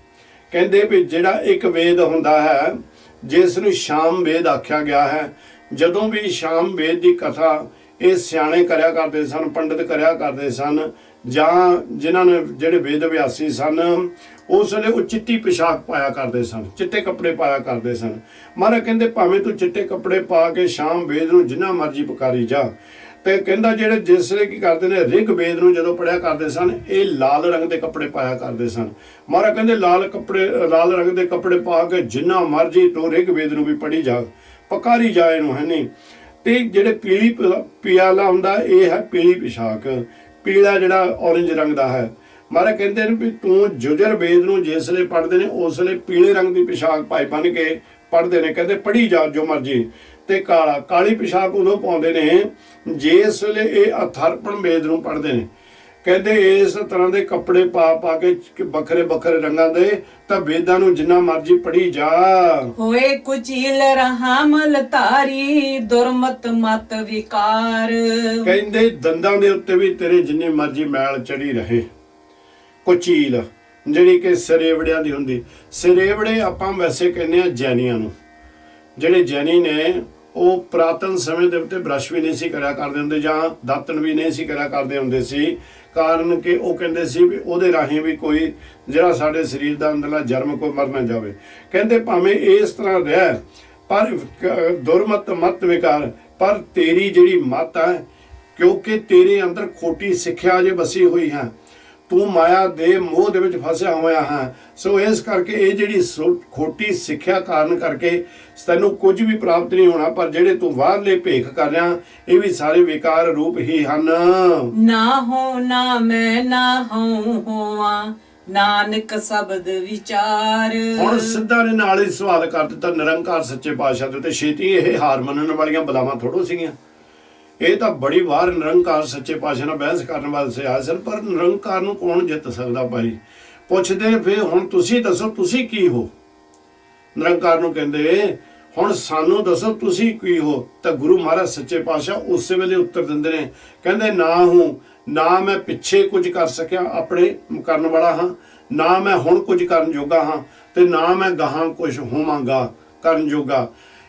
ਕਹਿੰਦੇ ਵੀ ਜਿਹੜਾ ਇੱਕ ਵੇਦ ਹੁੰਦਾ ਹੈ ਜਿਸ ਨੂੰ ਸ਼ਾਮ ਵੇਦ ਆਖਿਆ ਗਿਆ ਹੈ, ਜਦੋਂ ਵੀ ਸ਼ਾਮ ਵੇਦ ਦੀ ਕਥਾ ਇਹ ਸਿਆਣੇ ਕਰਿਆ ਕਰਦੇ ਸਨ, ਪੰਡਿਤ ਕਰਿਆ ਕਰਦੇ ਸਨ, ਜਾਂ ਜਿਨ੍ਹਾਂ ਨੇ ਜਿਹੜੇ ਵੇਦ ਅਭਿਆਸੀ ਸਨ, ਉਸ ਵੇਲੇ ਉਹ ਚਿੱਟੀ ਪੋਸ਼ਾਕ ਪਾਇਆ ਕਰਦੇ ਸਨ, ਚਿੱਟੇ ਕੱਪੜੇ ਪਾਇਆ ਕਰਦੇ ਸਨ। ਮਹਾਰਾਜ ਕਹਿੰਦੇ ਭਾਵੇਂ ਤੂੰ ਚਿੱਟੇ ਕੱਪੜੇ ਪਾ ਕੇ ਸ਼ਾਮ ਵੇਦ ਨੂੰ ਜਿੰਨਾ ਮਰਜ਼ੀ ਪੁਕਾਰੀ ਜਾ। ਤੇ ਕਹਿੰਦਾ ਜਿਹੜੇ ਜਿਸ ਵੇਲੇ ਕੀ ਕਰਦੇ ਨੇ, ਰਿਗ ਵੇਦ ਨੂੰ ਜਦੋਂ ਪੜਿਆ ਕਰਦੇ ਸਨ, ਇਹ ਲਾਲ ਰੰਗ ਦੇ ਕੱਪੜੇ ਪਾਇਆ ਕਰਦੇ ਸਨ। ਮਹਾਰਾਜ ਕਹਿੰਦੇ ਲਾਲ ਰੰਗ ਦੇ ਕੱਪੜੇ ਪਾ ਕੇ ਜਿੰਨਾ ਮਰਜ਼ੀ ਤੂੰ ਰਿਗ ਵੇਦ ਨੂੰ ਵੀ ਪੜੀ ਜਾ, ਪੁਕਾਰੀ ਜਾ ਇਹਨੂੰ, ਹੈ ਨਹੀਂ। ਤੇ ਜਿਹੜੇ ਪੀਲਾ ਹੁੰਦਾ, ਇਹ ਹੈ ਪੀਲੀ ਪੋਸ਼ਾਕ, ਪੀਲਾ ਜਿਹੜਾ ਔਰੰਜ ਰੰਗ ਦਾ ਹੈ। ਮਹਾਰਾਜ ਕਹਿੰਦੇ ਨੇ ਵੀ ਤੂੰ ਜੁਜਰ ਵੇਦ ਨੂੰ ਜਿਸ ਵੇਲੇ ਪੜ੍ਹਦੇ ਨੇ, ਉਸ ਵੇਲੇ ਪੀਲੇ ਰੰਗ ਦੀ ਪੋਸ਼ਾਕ ਭਾਈ ਬਣ ਕੇ ਪੜ੍ਹਦੇ ਨੇ। ਕਹਿੰਦੇ ਪੜ੍ਹੀ ਜਾ ਜੋ ਮਰਜ਼ੀ। ਤੇ ਕਾਲੀ ਪੋਸ਼ਾਕ ਉਦੋਂ ਪਾਉਂਦੇ ਨੇ ਜਿਸ ਵੇਲੇ ਇਹ ਅਥਰਪਣ ਵੇਦ ਨੂੰ ਪੜ੍ਹਦੇ ਨੇ। ਕਹਿੰਦੇ ਇਸ ਤਰ੍ਹਾਂ ਦੇ ਕੱਪੜੇ ਪਾ ਕੇ ਵੱਖਰੇ ਰੰਗਾਂ ਦੇ, ਤਾਂ ਵੇਦਾਂ ਨੂੰ ਜਿੰਨਾ ਮਰਜ਼ੀ ਪੜ੍ਹੀ ਜਾ। ਹੋਏ ਕੁਚੀਲ ਰਹਾਮਲ ਤਾਰੀ ਦੁਰਮਤ ਮਤ ਵਿਕਾਰ। ਕਹਿੰਦੇ ਦੰਦਾਂ ਦੇ ਉੱਤੇ ਵੀ ਤੇਰੇ ਜਿੰਨੀ ਮਰਜ਼ੀ ਮੈਲ ਚੜੀ ਰਹੇ। ਕੁਚੀਲ ਜਿਹੜੀ ਕਿ ਸਰੇਵੜਿਆਂ ਦੀ ਹੁੰਦੀ। ਸਰੇਵੜੇ ਆਪਾਂ ਵੈਸੇ ਕਹਿੰਦੇ ਆ ਜੈਨੀਆਂ ਨੂੰ। ਜਿਹੜੇ ਜੈਨੀ ਨੇ ਉਹ ਪੁਰਾਤਨ ਸਮੇਂ ਦੇ ਉੱਤੇ ਬ੍ਰਸ਼ ਵੀ ਨਹੀਂ ਸੀ ਕਰਿਆ ਕਰਦੇ ਹੁੰਦੇ, ਜਾਂ ਦਾਤਣ ਵੀ ਨਹੀਂ ਸੀ ਕਰਿਆ ਕਰਦੇ ਹੁੰਦੇ ਸੀ। ਕਾਰਨ ਕਿ ਉਹ ਕਹਿੰਦੇ ਸੀ ਵੀ ਉਹਦੇ ਰਾਹੀਂ ਵੀ ਕੋਈ ਜਿਹੜਾ ਸਾਡੇ ਸਰੀਰ ਦਾ ਅੰਦਰਲਾ ਜਰਮ ਕੋਈ ਮਰ ਨਾ ਜਾਵੇ। ਕਹਿੰਦੇ ਭਾਵੇਂ ਇਸ ਤਰ੍ਹਾਂ ਰਹਿ, ਪਰ ਦੁਰਮਤ ਮਤ ਵਿਕਾਰ, ਪਰ ਤੇਰੀ ਜਿਹੜੀ ਮਤ ਹੈ, ਕਿਉਂਕਿ ਤੇਰੇ ਅੰਦਰ ਖੋਟੀ ਸਿੱਖਿਆ ਜੇ ਵਸੀ ਹੋਈ ਹੈ, ਤੂੰ ਮਾਇਆ ਦੇ ਮੋਹ ਦੇ ਵਿੱਚ ਫਸਿਆ ਹੋਇਆ ਹੈ। ਸੋ ਇਸ ਕਰਕੇ ਇਹ ਜਿਹੜੀ ਖੋਟੀ ਸਿੱਖਿਆ ਕਾਰਨ ਕਰਕੇ ਤੈਨੂੰ ਕੁਝ ਵੀ ਪ੍ਰਾਪਤ ਨਹੀਂ ਹੋਣਾ, ਪਰ ਜਿਹੜੇ ਤੂੰ ਬਾਹਰਲੇ ਭੇਖ ਕਰ ਰਿਹਾ ਇਹ ਵੀ ਸਾਰੇ ਵਿਕਾਰ ਰੂਪ ਹੀ ਹਨ। ਨਾ ਹੋ ਨਾ ਮੈਂ ਨਾ ਹਉ ਹੋਵਾਂ, ਨਾਨਕ ਸ਼ਬਦ ਵਿਚਾਰ। ਹੁਣ ਸਿੱਧਾ ਨੇ ਨਾਲ ਹੀ ਸਵਾਲ ਕਰ ਦਿੱਤਾ ਨਿਰੰਕਾਰ ਸੱਚੇ ਪਾਤਸ਼ਾਹ ਦੇ, ਤੇ ਛੇਤੀ ਇਹ ਹਾਰ ਮੰਨਣ ਵਾਲੀਆਂ ਬਲਾਵਾਂ ਥੋੜੋ ਸੀਗੀਆਂ। ਇਹ ਤਾਂ ਬੜੀ ਵਾਰ ਨਿਰੰਕਾਰ ਸੱਚੇ ਪਾਤਸ਼ਾਹ ਨਾਲ ਬਹਿਸ ਕਰਨ ਵਾਸਤੇ ਆਏ ਸਨ, ਪਰ ਨਿਰੰਕਾਰ ਨੂੰ ਕੌਣ ਜਿੱਤ ਸਕਦਾ ਭਾਈ? ਪੁੱਛਦੇ ਫੇ ਹੁਣ ਤੁਸੀਂ ਦੱਸੋ ਤੁਸੀਂ ਕੀ ਹੋ? ਨਿਰੰਕਾਰ ਨੂੰ ਕਹਿੰਦੇ ਹੁਣ ਸਾਨੂੰ ਦੱਸੋ ਤੁਸੀਂ ਕੀ ਹੋ? ਤਾਂ ਗੁਰੂ ਮਹਾਰਾਜ ਸੱਚੇ ਪਾਤਸ਼ਾਹ ਉਸੇ ਵੇਲੇ ਉੱਤਰ ਦਿੰਦੇ ਨੇ, ਕਹਿੰਦੇ ਨਾ ਹੂੰ, ਨਾ ਮੈਂ ਪਿੱਛੇ ਕੁਝ ਕਰ ਸਕਿਆ ਆਪਣੇ ਕਰਨ ਵਾਲਾ ਹਾਂ, ਨਾ ਮੈਂ ਹੁਣ ਕੁਝ ਕਰਨ ਜੋਗਾ ਹਾਂ, ਤੇ ਨਾ ਮੈਂ ਗਾਹਾਂ ਕੁਝ ਹੋਵਾਂਗਾ ਕਰਨ ਜੋਗਾ।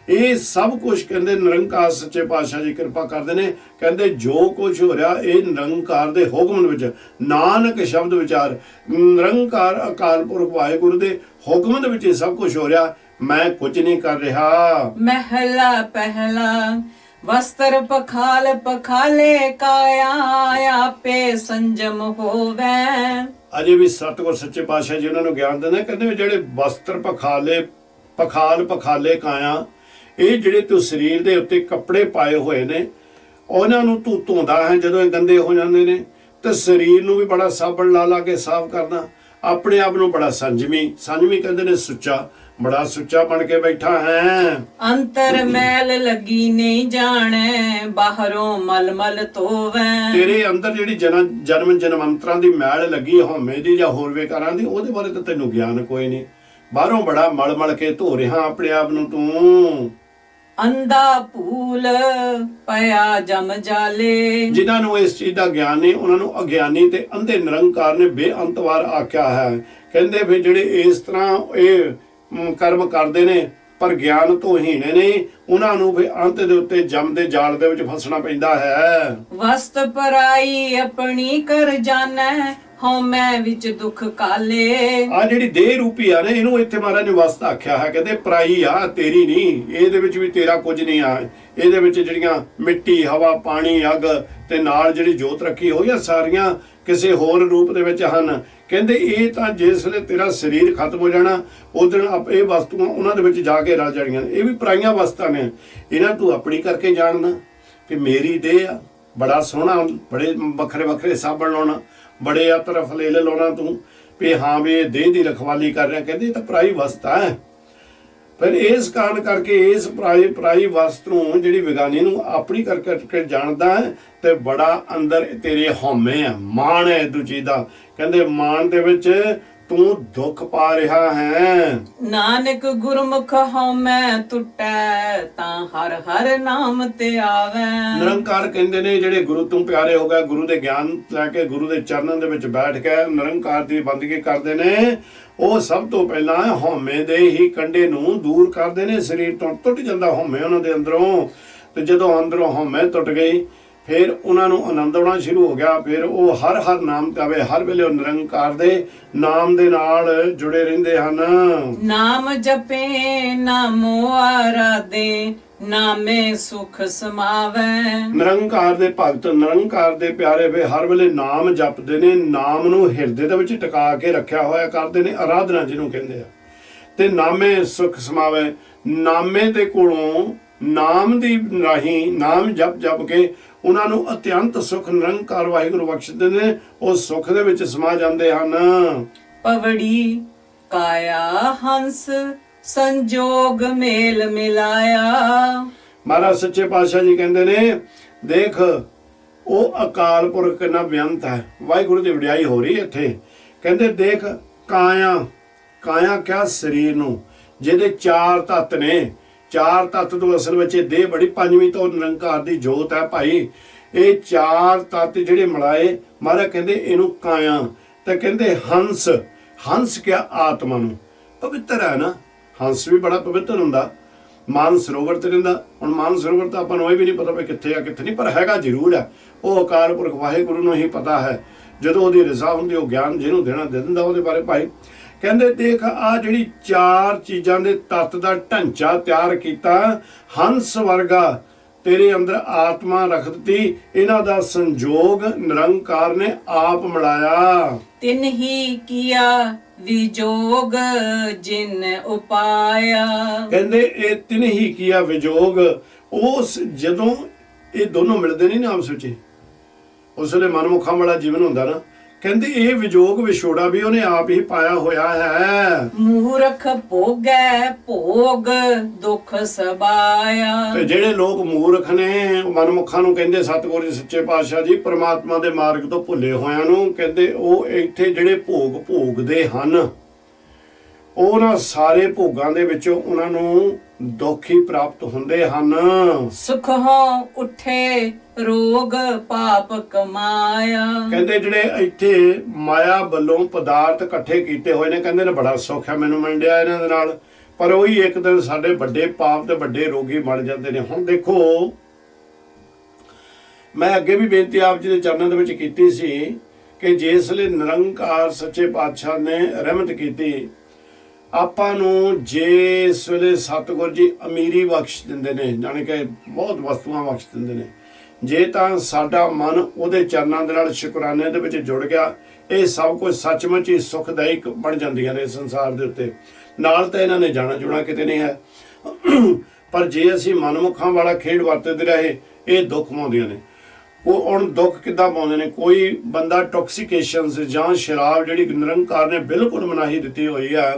ਇਹ ਸਭ ਕੁਝ ਕਹਿੰਦੇ ਨਿਰੰਕਾਰ ਸੱਚੇ ਪਾਤਸ਼ਾਹ ਜੀ ਕਿਰਪਾ ਕਰਦੇ ਨੇ। ਕਹਿੰਦੇ ਜੋ ਕੁਝ ਹੋ ਰਿਹਾ ਇਹ ਨਿਰੰਕਾਰ ਦੇ ਹੁਕਮ ਵਿੱਚ, ਨਾਨਕ ਸ਼ਬਦ ਵਿਚਾਰ, ਨਿਰੰਕਾਰ ਅਕਾਲ ਪੁਰਖ ਵਾਹਿਗੁਰੂ ਦੇ ਹੁਕਮ ਦੇ ਵਿੱਚ ਇਹ ਸਭ ਕੁਝ ਹੋ ਰਿਹਾ, ਮੈਂ ਕੁਝ ਨਹੀਂ ਕਰ ਰਿਹਾ। ਮਹਿਲਾ ਪਹਿਲਾ ਵਸਤਰ ਪਖਾਲ ਪਖਾਲੇ ਕਾਇਆ, ਆਪੇ ਸੰਜਮ ਹੋਵੇ। ਅਜੇ ਵੀ ਸਤਿਗੁਰ ਸੱਚੇ ਪਾਤਸ਼ਾਹ ਜੀ ਉਹਨਾਂ ਨੂੰ ਗਿਆਨ ਦਿੰਦੇ, ਕਹਿੰਦੇ ਜਿਹੜੇ ਵਸਤਰ ਪਖਾਲ ਪਖਾਲੇ ਕਾਇਆ, ਇਹ ਜਿਹੜੇ ਤੂੰ ਸਰੀਰ ਦੇ ਉੱਤੇ ਕੱਪੜੇ ਪਾਏ ਹੋਏ ਨੇ ਉਹਨਾਂ ਨੂੰ ਤੂੰ ਧੋਂਦਾ ਹੈ ਜਦੋਂ ਇਹ ਗੰਦੇ ਹੋ ਜਾਂਦੇ ਨੇ, ਤੇ ਸਰੀਰ ਨੂੰ ਵੀ ਬੜਾ ਸਾਬਣ ਲਾ ਲਾ ਕੇ ਸਾਫ਼ ਕਰਦਾ, ਆਪਣੇ ਆਪ ਨੂੰ ਬੜਾ ਸੰਜਮੀ ਕਹਿੰਦੇ ਨੇ ਸੁੱਚਾ, ਬੜਾ ਸੁੱਚਾ ਬਣ ਕੇ ਬੈਠਾ ਹੈ। ਅੰਤਰ ਮੈਲ ਲੱਗੀ ਨਹੀਂ ਜਾਣੇ, ਬਾਹਰੋਂ ਮਲ ਮਲ ਧੋਵੇ। ਤੇਰੇ ਅੰਦਰ ਜਿਹੜੀ ਜਨਮਾਂਤਰਾਂ ਦੀ ਮੈਲ ਲੱਗੀ ਹਉਮੈ ਦੀ ਜਾਂ ਹੋਰ ਵਿਕਾਰਾਂ ਦੀ, ਉਹਦੇ ਬਾਰੇ ਤਾਂ ਤੈਨੂੰ ਗਿਆਨ ਕੋਈ ਨਹੀਂ। ਬਾਹਰੋਂ ਬੜਾ ਮਲ ਮਲ ਕੇ ਧੋ ਰਿਹਾ ਆਪਣੇ ਆਪ ਨੂੰ ਤੂੰ। ਅੰਧਾ ਭੂਲ ਪਿਆ ਜਮ ਜਾਲੇ, ਜਿਨ੍ਹਾਂ ਨੂੰ ਇਸ ਚੀਜ਼ ਦਾ ਗਿਆਨ ਨਹੀਂ ਉਹਨਾਂ ਨੂੰ ਅਗਿਆਨੀ ਤੇ ਅੰਧੇ ਨਿਰੰਕਾਰ ਨੇ ਬੇਅੰਤ ਵਾਰ ਆਖਿਆ ਹੈ। ਕਹਿੰਦੇ ਵੀ ਜਿਹੜੇ ਇਸ ਤਰ੍ਹਾਂ ਇਹ ਕਰਮ ਕਰਦੇ ਨੇ ਪਰ ਗਿਆਨ ਤੋਂ ਹੀਣੇ ਨੇ, ਉਹਨਾਂ ਨੂੰ ਵੀ ਅੰਤ ਦੇ ਉੱਤੇ ਜਮ ਦੇ ਜਾਲ ਦੇ ਵਿੱਚ ਫਸਣਾ ਪੈਂਦਾ ਹੈ। ਵਸਤ ਪਰਾਈ ਆਪਣੀ ਕਰ ਜਾਣੈ, ਹਉਮੈ ਵਿੱਚ ਦੁੱਖ ਕਾਲੇ। ਆ ਜਿਹੜੀ ਦੇਹ ਰੂਪੀ ਆ ਨੇ ਇਹਨੂੰ ਇੱਥੇ ਮਹਾਰਾਜ ਨੇ ਵਸਤ ਆਖਿਆ ਹੈ, ਕਹਿੰਦੇ ਪਰਾਈ ਆ, ਤੇਰੀ ਨਹੀਂ, ਇਹਦੇ ਵਿੱਚ ਵੀ ਤੇਰਾ ਕੁਝ ਨਹੀਂ ਆ। ਇਹਦੇ ਵਿੱਚ ਜਿਹੜੀਆਂ ਮਿੱਟੀ ਹਵਾ ਪਾਣੀ ਅੱਗ ਤੇ ਨਾਲ ਜਿਹੜੀ ਜੋਤ ਰੱਖੀ ਹੋਈ ਆ ਸਾਰੀਆਂ ਕਿਸੇ ਹੋਰ ਰੂਪ ਦੇ ਵਿੱਚ ਹਨ। ਕਹਿੰਦੇ ਇਹ ਤਾਂ ਜਿਸ ਵੇਲੇ ਤੇਰਾ ਸਰੀਰ ਖਤਮ ਹੋ ਜਾਣਾ ਉਦੋਂ ਇਹ ਵਸਤੂਆਂ ਉਹਨਾਂ ਦੇ ਵਿੱਚ ਜਾ ਕੇ ਰਲ ਜਾਣੀਆਂ। ਇਹ ਵੀ ਪਰਾਈਆਂ ਵਸਤਾਂ ਨੇ, ਇਹਨਾਂ ਤੂੰ ਆਪਣੀ ਕਰਕੇ ਜਾਣਦਾ ਕਿ ਮੇਰੀ ਦੇਹ ਆ, ਬੜਾ ਸੋਹਣਾ, ਬੜੇ ਵੱਖਰੇ ਵੱਖਰੇ ਸਾਬਣ ਲਾਉਣਾ, ਬੜੇ ਅਤਰ ਫਲੇਲੇ ਲਾਉਣਾ ਤੂੰ ਵੀ ਹਾਂ ਵੀ ਇਹ ਦੇਹ ਦੀ ਰਖਵਾਲੀ ਕਰ ਰਿਹਾ। ਕਹਿੰਦੇ ਇਹ ਤਾਂ ਪਰਾਈ ਵਸਤਾ ਹੈ। ਫਿਰ ਇਸ ਕਾਰਨ ਕਰਕੇ ਇਸ ਪਰਾਈ ਵਸਤ ਨੂੰ ਜਿਹੜੀ ਵਿਗਾਨੀ ਨੂੰ ਆਪਣੀ ਕਰਕੇ ਜਾਣਦਾ ਹੈ ਤੇ ਬੜਾ ਅੰਦਰ ਤੇਰੇ ਹਉਮੈ ਆ, ਮਾਣ ਹੈ ਦੂਜੀ ਦਾ। ਕਹਿੰਦੇ ਮਾਣ ਦੇ ਵਿੱਚ ਤੂੰ ਦੁੱਖ ਪਾ ਰਿਹਾ ਹੈ। ਨਾਨਕ ਗੁਰਮੁਖ ਹਉਮੈ ਟੁੱਟੈ, ਤਾਂ ਹਰ ਹਰ ਨਾਮ ਤੇ ਆਵੈ। ਨਿਰੰਕਾਰ ਕਹਿੰਦੇ ਨੇ ਜਿਹੜੇ ਗੁਰੂ ਤੋਂ ਪਿਆਰੇ ਹੋ ਗਏ, ਗੁਰੂ ਦੇ ਗਿਆਨ ਲੈ ਕੇ ਗੁਰੂ ਦੇ ਚਰਨਾਂ ਦੇ ਵਿੱਚ ਬੈਠ ਕੇ ਨਿਰੰਕਾਰ ਦੀ ਬੰਦਗੀ ਕਰਦੇ ਨੇ, ਉਹ ਸਭ ਤੋਂ ਪਹਿਲਾਂ ਹਉਮੈ ਦੇ ਹੀ ਕੰਡੇ ਨੂੰ ਦੂਰ ਕਰਦੇ ਨੇ। ਸਰੀਰ ਤੋਂ ਟੁੱਟ ਜਾਂਦਾ ਹਉਮੈ ਉਹਨਾਂ ਦੇ ਅੰਦਰੋਂ, ਤੇ ਜਦੋਂ ਅੰਦਰੋਂ ਹਉਮੈ ਟੁੱਟ ਗਈ ਫਿਰ ਉਹਨਾਂ ਨੂੰ ਆਨੰਦ ਆਉਣਾ ਸ਼ੁਰੂ ਹੋ ਗਿਆ। ਫਿਰ ਉਹ ਹਰ ਹਰ ਨਾਮ ਕਾਵੇ, ਹਰ ਵੇਲੇ ਉਹ ਨਿਰੰਕਾਰ ਦੇ ਨਾਮ ਦੇ ਨਾਲ ਜੁੜੇ ਰਹਿੰਦੇ ਹਨ। ਨਾਮ ਜਪੇ ਨਾਮੋ ਆਰਾਧੇ, ਨਾਮੇ ਸੁਖ ਸਮਾਵੈ। ਨਿਰੰਕਾਰ ਦੇ ਭਗਤ, ਨਿਰੰਕਾਰ ਦੇ ਪਿਆਰੇ ਵੇ ਹਰ ਵੇਲੇ ਨਾਮ ਜਪਦੇ ਨੇ, ਨਾਮ ਨੂੰ ਹਿਰਦੇ ਦੇ ਵਿੱਚ ਟਿਕਾ ਕੇ ਰੱਖਿਆ ਹੋਇਆ ਕਰਦੇ ਨੇ, ਆਰਾਧਨਾ ਜਿਹਨੂੰ ਕਹਿੰਦੇ ਆ। ਤੇ ਨਾਮੇ ਸੁਖ ਸਮਾਵੈ, ਨਾਮੇ ਦੇ ਕੋਲੋਂ ਨਾਮ ਦੀ ਰਾਹੀਂ ਨਾਮ ਜਪ ਕੇ ਉਹਨਾਂ ਨੂੰ ਅਤਿਅੰਤ ਸੁਖ ਨਿਰੰਕਾਰ ਵਾਹਿਗੁਰੂ ਬਖਸ਼ਦੇ ਨੇ, ਉਹ ਸੁਖ ਦੇ ਵਿੱਚ ਸਮਾ ਜਾਂਦੇ ਹਨ। ਪਵੜੀ ਕਾਇਆ ਹੰਸ ਸੰਜੋਗ ਮੇਲ ਮਿਲਾਇਆ। ਮਹਾਰਾਜ ਸੱਚੇ ਪਾਤਸ਼ਾਹ ਜੀ ਕਹਿੰਦੇ ਨੇ ਦੇਖ ਉਹ ਅਕਾਲ ਪੁਰਖ ਕਿੰਨਾ ਬੇਅੰਤ ਹੈ, ਵਾਹਿਗੁਰੂ ਦੀ ਵਡਿਆਈ ਹੋ ਰਹੀ ਇੱਥੇ। ਕਹਿੰਦੇ ਦੇਖ ਕਾਇਆ ਕਿਆ ਸਰੀਰ ਨੂੰ, ਜਿਹਦੇ ਚਾਰ ਤੱਤ ਨੇ, ਚਾਰ ਤੱਤ ਤੋਂ ਅਸਲ ਵਿੱਚ ਇਹ ਦੇਹ ਬੜੀ, ਪੰਜਵੀਂ ਤੋਂ ਨਿਰੰਕਾਰ ਦੀ ਜੋਤ ਹੈ ਭਾਈ। ਇਹ ਚਾਰ ਤੱਤ ਜਿਹੜੇ ਮਿਲਾਏ ਮਹਾਰਾਜ ਕਹਿੰਦੇ ਇਹਨੂੰ ਕਾਇਆ। ਤਾਂ ਕਹਿੰਦੇ ਹੰਸ ਕਿਆ ਆਤਮਾ ਨੂੰ, ਪਵਿੱਤਰ ਹੈ ਨਾ, ਹੰਸ ਵੀ ਬੜਾ ਪਵਿੱਤਰ ਹੁੰਦਾ। ਮਾਨ ਸਰੋਵਰ ਤੇ ਰਹਿੰਦਾ, ਹੁਣ ਮਾਨ ਸਰੋਵਰ ਤਾਂ ਆਪਾਂ ਨੂੰ ਇਹ ਵੀ ਨਹੀਂ ਪਤਾ ਵੀ ਕਿੱਥੇ ਆ ਕਿੱਥੇ ਨਹੀਂ, ਪਰ ਹੈਗਾ ਜ਼ਰੂਰ ਹੈ। ਉਹ ਅਕਾਲ ਪੁਰਖ ਵਾਹਿਗੁਰੂ ਨੂੰ ਹੀ ਪਤਾ ਹੈ, ਜਦੋਂ ਉਹਦੀ ਰਜ਼ਾ ਹੁੰਦੀ ਉਹ ਗਿਆਨ ਜਿਹਨੂੰ ਦੇਣਾ ਦੇ ਦਿੰਦਾ ਉਹਦੇ ਬਾਰੇ ਭਾਈ। ਕਹਿੰਦੇ ਦੇਖ ਆ ਜਿਹੜੀ ਚਾਰ ਚੀਜ਼ਾਂ ਦੇ ਤੱਤ ਦਾ ਢਾਂਚਾ ਤਿਆਰ ਕੀਤਾ, ਹੰਸ ਵਰਗਾ तेरे अंदर आत्मा रख दी। इन्हां दा संजोग निरंकार ने आप मिलाया। तिन ही किया विजोग जिन उपाया। कहंदे ये तिन ही किया विजोग। उस जदों ये दोनों मिलते नहीं ना आपस विच, उस ਵੇਲੇ मनमुखा वाला जीवन हुंदा ना, कहंदे ये विजोग विछोड़ा भी उन्हें आप ही पाया होया है। मूर्ख भोगै भोग दुख सबाया। ते जेड़े लोग मूर्ख ने मनमुखा नूं कहंदे सतगुर जी सच्चे पातशाह जी परमात्मा दे मार्ग तो भुੱਲੇ होयां नूं कहंदे ਉਹ ਇੱਥੇ ਜਿਹੜੇ ਭੋਗ ਭੋਗਦੇ ਹਨ ਉਹਨਾਂ ਸਾਰੇ ਭੋਗਾਂ ਦੇ ਵਿੱਚੋਂ ਉਹਨਾਂ ਨੂੰ ਦੁੱਖ ਹੀ ਪ੍ਰਾਪਤ ਹੁੰਦੇ ਹਨ। ਸੁਖ ਹੋ ਉਠੇ ਰੋਗ ਪਾਪ ਕਮਾਇਆ। ਕਹਿੰਦੇ ਜਿਹੜੇ ਇੱਥੇ ਮਾਇਆ ਵੱਲੋਂ ਪਦਾਰਥ ਇਕੱਠੇ ਕੀਤੇ ਹੋਏ ਨੇ, ਕਹਿੰਦੇ ਨੇ ਬੜਾ ਸੁੱਖ ਹੈ ਮੈਨੂੰ ਮਿਲ ਰਿਹਾ ਇਹਨਾਂ ਦੇ ਨਾਲ, ਪਰ ਉਹੀ ਇੱਕ ਦਿਨ ਸਾਡੇ ਵੱਡੇ ਪਾਪ ਤੇ ਵੱਡੇ ਰੋਗੀ ਬਣ ਜਾਂਦੇ ਨੇ। ਹੁਣ ਦੇਖੋ, ਮੈਂ ਅੱਗੇ ਵੀ ਬੇਨਤੀ ਆਪ ਜੀ ਦੇ ਚਰਨਾਂ ਦੇ ਵਿੱਚ ਕੀਤੀ ਸੀ ਕਿ ਜਿਸ ਲਈ ਨਿਰੰਕਾਰ ਸੱਚੇ ਪਾਤਸ਼ਾਹ ਨੇ ਰਹਿਮਤ ਕੀਤੀ ਆਪਾਂ ਨੂੰ, ਜਿਸ ਵੇਲੇ ਸਤਿਗੁਰ ਜੀ ਅਮੀਰੀ ਬਖਸ਼ ਦਿੰਦੇ ਨੇ, ਜਾਣੀ ਕਿ ਬਹੁਤ ਵਸਤੂਆਂ ਬਖਸ਼ ਦਿੰਦੇ ਨੇ, ਜੇ ਤਾਂ ਸਾਡਾ ਮਨ ਉਹਦੇ ਚਰਨਾਂ ਦੇ ਨਾਲ ਸ਼ੁਕਰਾਨੇ ਦੇ ਵਿੱਚ ਜੁੜ ਗਿਆ, ਇਹ ਸਭ ਕੁਝ ਸੱਚਮੁੱਚ ਹੀ ਸੁਖਦਾਇਕ ਬਣ ਜਾਂਦੀਆਂ ਨੇ ਸੰਸਾਰ ਦੇ ਉੱਤੇ। ਨਾਲ ਤਾਂ ਇਹਨਾਂ ਨੇ ਜਾਣਾ ਜੁਣਾ ਕਿਤੇ ਨਹੀਂ ਹੈ, ਪਰ ਜੇ ਅਸੀਂ ਮਨਮੁਖਾਂ ਵਾਲਾ ਖੇਡ ਵਰਤਦੇ ਰਹੇ ਇਹ ਦੁੱਖ ਪਾਉਂਦੀਆਂ ਨੇ। ਉਹ ਹੁਣ ਦੁੱਖ ਕਿੱਦਾਂ ਪਾਉਂਦੇ ਨੇ? ਕੋਈ ਬੰਦਾ ਟੌਕਸੀਕੇਸ਼ਨਸ ਜਾਂ ਸ਼ਰਾਬ ਜਿਹੜੀ ਨਿਰੰਕਾਰ ਨੇ ਬਿਲਕੁਲ ਮਨਾਹੀ ਦਿੱਤੀ ਹੋਈ ਆ,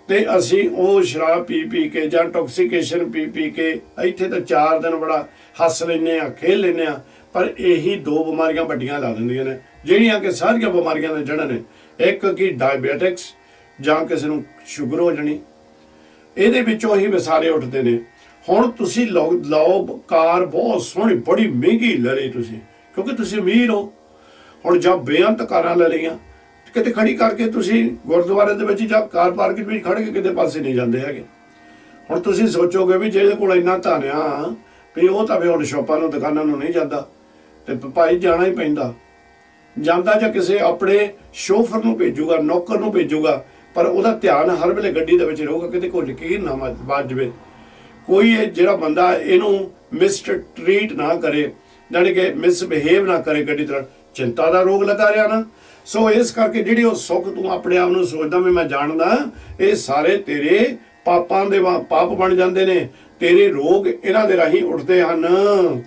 ਤੇ ਅਸੀਂ ਉਹ ਸ਼ਰਾਬ ਪੀ ਪੀ ਕੇ ਜਾਂ ਟੌਕਸੀਕੇਸ਼ਨ ਪੀ ਪੀ ਕੇ ਇੱਥੇ ਤਾਂ 4 ਦਿਨ ਬੜਾ ਹੱਸ ਲੈਂਦੇ ਆ, ਖੇਲ ਲੈਂਦੇ ਆ, ਪਰ ਇਹੀ 2 ਬਿਮਾਰੀਆਂ ਵੱਡੀਆਂ ਲਾ ਦਿੰਦੀਆਂ ਨੇ, ਜਿਹੜੀਆਂ ਕਿ ਸਾਰੀਆਂ ਬਿਮਾਰੀਆਂ ਦੇ ਜੜ੍ਹਾਂ ਨੇ। ਇੱਕ ਕੀ ਡਾਇਬੀਟਿਕਸ ਜਾਂ ਕਿਸੇ ਨੂੰ ਸ਼ੂਗਰ ਹੋ ਜਾਣੀ, ਇਹਦੇ ਵਿੱਚੋਂ ਹੀ ਵਿਸਾਰੇ ਉੱਠਦੇ ਨੇ। ਹੁਣ ਤੁਸੀਂ ਲਓ ਕਾਰ ਬਹੁਤ ਸੋਹਣੀ ਬੜੀ ਮਹਿੰਗੀ ਲੈ ਲਈ ਤੁਸੀਂ, ਕਿਉਂਕਿ ਤੁਸੀਂ ਅਮੀਰ ਹੋ। ਹੁਣ ਜਾਂ ਬੇਅੰਤ ਕਾਰਾਂ ਲੈ ਲਈਆਂ, ਕਿਤੇ ਖੜੀ ਕਰਕੇ ਤੁਸੀਂ ਗੁਰਦੁਆਰੇ ਦੇ ਵਿੱਚ ਜਾਂ ਕਾਰ ਪਾਰਕਿੰਗ ਵਿੱਚ ਖੜ ਕੇ ਕਿਤੇ ਪਾਸੇ ਨਹੀਂ ਜਾਂਦੇ ਹੈਗੇ। ਹੁਣ ਤੁਸੀਂ ਸੋਚੋਗੇ ਵੀ ਜਿਹਦੇ ਕੋਲ ਇੰਨਾ ਧਨ ਆ ਵੀ ਉਹ ਤਾਂ ਵੀ ਹੁਣ ਸ਼ੋਪਾਂ ਨੂੰ ਦੁਕਾਨਾਂ ਨੂੰ ਨਹੀਂ ਜਾਂਦਾ, ਤੇ ਭਾਈ ਜਾਣਾ ਹੀ ਪੈਂਦਾ। ਜਾਂਦਾ ਜਾਂ ਕਿਸੇ ਆਪਣੇ ਸ਼ੋਫਰ ਨੂੰ ਭੇਜੂਗਾ, ਨੌਕਰ ਨੂੰ ਭੇਜੂਗਾ, ਪਰ ਉਹਦਾ ਧਿਆਨ ਹਰ ਵੇਲੇ ਗੱਡੀ ਦੇ ਵਿੱਚ ਰਹੂਗਾ, ਕਿਤੇ ਕੋਈ ਯਕੀਨ ਨਾ ਵੱਜ ਜਾਵੇ। ਕੋਈ ਇਹ ਜਿਹੜਾ ਬੰਦਾ ਇਹਨੂੰ ਮਿਸਟਰੀਟ ਨਾ ਕਰੇ, ਜਾਣੀ ਕਿ ਮਿਸਬਿਹੇਵ ਨਾ ਕਰੇ ਗੱਡੀ ਤਰ੍ਹਾਂ, ਚਿੰਤਾ ਦਾ ਰੋਗ ਲੱਗਾ ਰਿਹਾ ਨਾ। ਸੋ ਇਸ ਕਰਕੇ ਜਿਹੜੀ ਉਹ ਸੁੱਖ ਤੂੰ ਆਪਣੇ ਆਪ ਨੂੰ ਸੋਚਦਾ ਵੀ ਮੈਂ ਜਾਣਦਾ, ਇਹ ਸਾਰੇ ਤੇਰੇ ਪਾਪਾਂ ਦੇ ਪਾਪ ਬਣ ਜਾਂਦੇ ਨੇ, ਤੇਰੇ ਰੋਗ ਇਹਨਾਂ ਦੇ ਰਾਹੀਂ ਉੱਠਦੇ ਹਨ।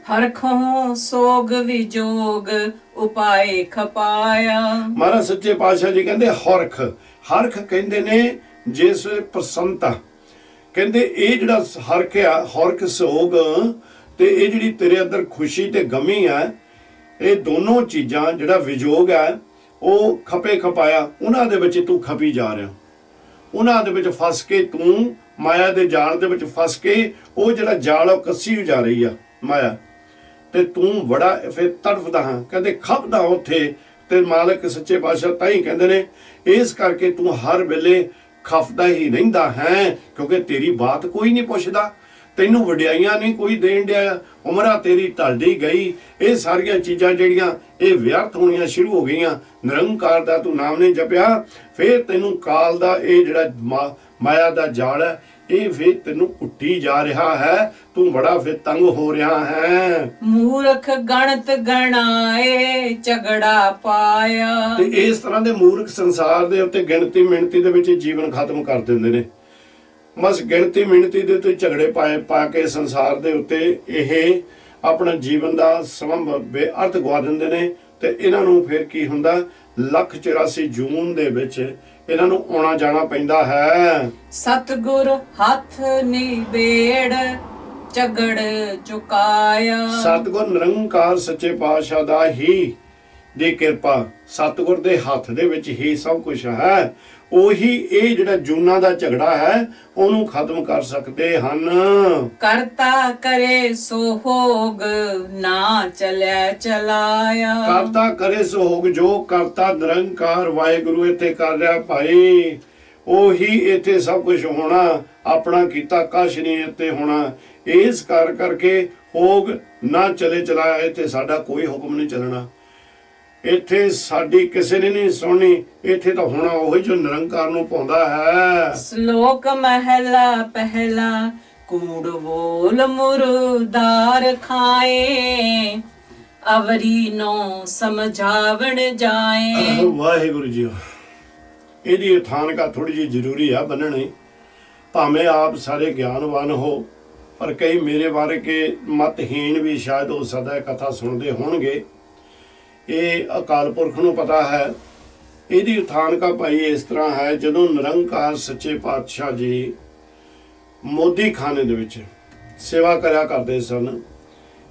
ਹਰਖੋਂ ਸੋਗ ਵਿਜੋਗ ਉਪਾਏ ਖਪਾਇਆ। ਮਹਾਰਾਜ ਸੱਚੇ ਪਾਤਸ਼ਾਹ ਜੀ ਕਹਿੰਦੇ ਹਰਖ, ਹਰਖ ਕਹਿੰਦੇ ਨੇ ਜਿਸ ਪ੍ਰਸੰਨਤਾ, ਕਹਿੰਦੇ ਇਹ ਜਿਹੜਾ ਹਰਖ ਆ, ਹਰਖ ਸੋਗ, ਤੇ ਇਹ ਜਿਹੜੀ ਤੇਰੇ ਅੰਦਰ ਖੁਸ਼ੀ ਤੇ ਗਮੀ ਆ, ਇਹ ਦੋਨੋਂ ਚੀਜ਼ਾਂ ਜਿਹੜਾ ਵਿਜੋਗ ਹੈ ਉਹ ਖਪੇ ਖਪਾਇਆ, ਉਹਨਾਂ ਦੇ ਵਿੱਚ ਤੂੰ ਖਪੀ ਜਾ ਰਿਹਾ, ਉਹਨਾਂ ਦੇ ਵਿੱਚ ਫਸ ਕੇ ਤੂੰ ਮਾਇਆ ਦੇ ਜਾਲ ਦੇ ਵਿੱਚ ਫਸ ਕੇ, ਉਹ ਜਿਹੜਾ ਜਾਲ ਉਹ ਕੱਸੀ ਜਾ ਰਹੀ ਆ ਮਾਇਆ, ਤੇ ਤੂੰ ਬੜਾ ਫਿਰ ਤੜਫਦਾ ਹਾਂ, ਕਹਿੰਦੇ ਖਪਦਾ ਉੱਥੇ। ਤੇ ਮਾਲਕ ਸੱਚੇ ਪਾਤਸ਼ਾਹ ਤਾਂ ਹੀ ਕਹਿੰਦੇ ਨੇ ਇਸ ਕਰਕੇ ਤੂੰ ਹਰ ਵੇਲੇ ਖਫਦਾ ਹੀ ਰਹਿੰਦਾ ਹੈ, ਕਿਉਂਕਿ ਤੇਰੀ ਬਾਤ ਕੋਈ ਨਹੀਂ ਪੁੱਛਦਾ, ਤੈਨੂੰ ਵਡਿਆਈਆਂ ਨਹੀਂ ਕੋਈ ਦੇਣ ਡਿਆ, ਉਮਰਾਂ ਤੇਰੀ ਢਲਦੀ ਗਈ। ਇਹ ਸਾਰੀਆਂ ਚੀਜ਼ਾਂ ਜਿਹੜੀਆਂ ਇਹ ਵਿਅਰਥ ਹੋਣੀਆਂ ਸ਼ੁਰੂ ਹੋ ਗਈਆਂ। ਨਿਰੰਕਾਰ ਦਾ ਤੂੰ ਨਾਮ ਨਹੀਂ ਜਪਿਆ, ਫਿਰ ਤੈਨੂੰ ਕਾਲ ਦਾ ਇਹ ਜਿਹੜਾ ਮਾਇਆ ਦਾ ਜਾਲ ਹੈ ਇਹ ਫਿਰ ਤੈਨੂੰ ਕੁੱਟੀ ਜਾ ਰਿਹਾ ਹੈ, ਤੂੰ ਬੜਾ ਫਿਰ ਤੰਗ ਹੋ ਰਿਹਾ ਹੈ। ਮੂਰਖ ਗਣਤ ਗਣਾਏ ਝਗੜਾ ਪਾਇਆ। ਤੇ ਇਸ ਤਰ੍ਹਾਂ ਦੇ ਮੂਰਖ ਸੰਸਾਰ ਦੇ ਉੱਤੇ ਗਿਣਤੀ ਮਿਣਤੀ ਦੇ ਵਿੱਚ ਜੀਵਨ ਖਤਮ ਕਰ ਦਿੰਦੇ ਨੇ। ਬਸ ਗਿਣਤੀ ਮਿਣਤੀ ਦੇ ਉੱਤੇ ਝਗੜੇ ਪਾ ਕੇ ਸੰਸਾਰ ਦੇ ਉੱਤੇ ਇਹ ਆਪਣਾ ਜੀਵਨ ਦਾ ਸਮਾਂ ਬੇਅਰਥ ਗਵਾ ਦਿੰਦੇ ਨੇ। ਤੇ ਇਹਨਾਂ ਨੂੰ ਫਿਰ ਕੀ ਹੁੰਦਾ, 184 ਜੂਨ ਦੇ ਵਿੱਚ ਇਹਨਾਂ ਨੂੰ ਆਉਣਾ ਜਾਣਾ ਪੈਂਦਾ ਹੈ। ਸਤਿਗੁਰ ਹੱਥ ਨਿਬੇੜ ਝਗੜ ਚੁਕਾਇਆ। ਸਤਿਗੁਰ ਨਿਰੰਕਾਰ ਸੱਚੇ ਪਾਤਸ਼ਾਹ ਦਾ ਹੀ ਦੀ ਕਿਰਪਾ, ਸਤਿਗੁਰ ਦੇ ਹੱਥ ਦੇ ਵਿੱਚ ਹੀ ਸਭ ਕੁਝ ਹੈ। ਉਹੀ ਇਹ ਜਿਹੜਾ ਜੂਨਾਂ ਦਾ ਝਗੜਾ ਹੈ ਉਹਨੂੰ ਖਤਮ ਕਰ ਸਕਦੇ ਹਨ। ਕਰਤਾ ਕਰੇ ਸੋ ਹੋਗ ਨਾ ਚਲਿਆ ਚਲਾਇਆ। ਕਰਤਾ ਕਰੇ ਸੋ ਹੋਗ, ਜੋ ਕਰਤਾ ਨਿਰੰਕਾਰ ਵਾਹਿਗੁਰੂ ਇੱਥੇ ਕਰ ਰਿਹਾ ਭਾਈ, ਉਹੀ ਇੱਥੇ ਸਭ ਕੁਝ ਹੋਣਾ, ਆਪਣਾ ਕੀਤਾ ਕੁਛ ਨਹੀਂ ਇੱਥੇ ਹੋਣਾ। ਇਸ ਕਰਕੇ ਹੋਗ ਨਾ ਚਲੇ ਚਲਾਇਆ, ਇੱਥੇ ਸਾਡਾ ਕੋਈ ਹੁਕਮ ਨਹੀਂ ਚੱਲਣਾ, ਇੱਥੇ ਸਾਡੀ ਕਿਸੇ ਨੇ ਨਹੀਂ ਸੁਣਨੀ, ਇੱਥੇ ਤਾਂ ਹੋਣਾ ਉਹੀ ਜੋ ਨਿਰੰਕਾਰ ਨੂੰ ਪਾਉਂਦਾ ਹੈ। ਸ਼ਲੋਕ ਮਹਿਲਾ ਪਹਿਲਾ कूड़ बोल मुर्दार खाए अवरी नो समझावण जाए। वाहिगुरु जी ਇਹਦੀ ਥਾਨਕਾ ਥੋੜੀ ਜਿਹੀ ਜ਼ਰੂਰੀ ਆ ਬੰਨਣੀ। ਭਾਵੇਂ ਆਪ ਸਾਰੇ ਗਿਆਨਵਾਨ ਹੋ ਪਰ ਕਈ ਮੇਰੇ ਬਾਰੇ ਕੇ ਮਤਹੀਣ ਵੀ ਸ਼ਾਇਦ ਹੋ ਸਕਦਾ ਕਥਾ ਸੁਣਦੇ ਹੋਣਗੇ। ਇਹ ਅਕਾਲ ਪੁਰਖ ਨੂੰ ਪਤਾ ਹੈ। ਇਹਦੀ ਥਾਨਕਾ ਭਾਈ ਇਸ ਤਰ੍ਹਾਂ ਹੈ, ਜਦੋਂ ਨਿਰੰਕਾਰ ਸੱਚੇ ਪਾਤਸ਼ਾਹ ਜੀ ਮੋਦੀ ਖਾਨੇ ਦੇ ਵਿੱਚ ਸੇਵਾ ਕਰਿਆ ਕਰਦੇ ਸਨ।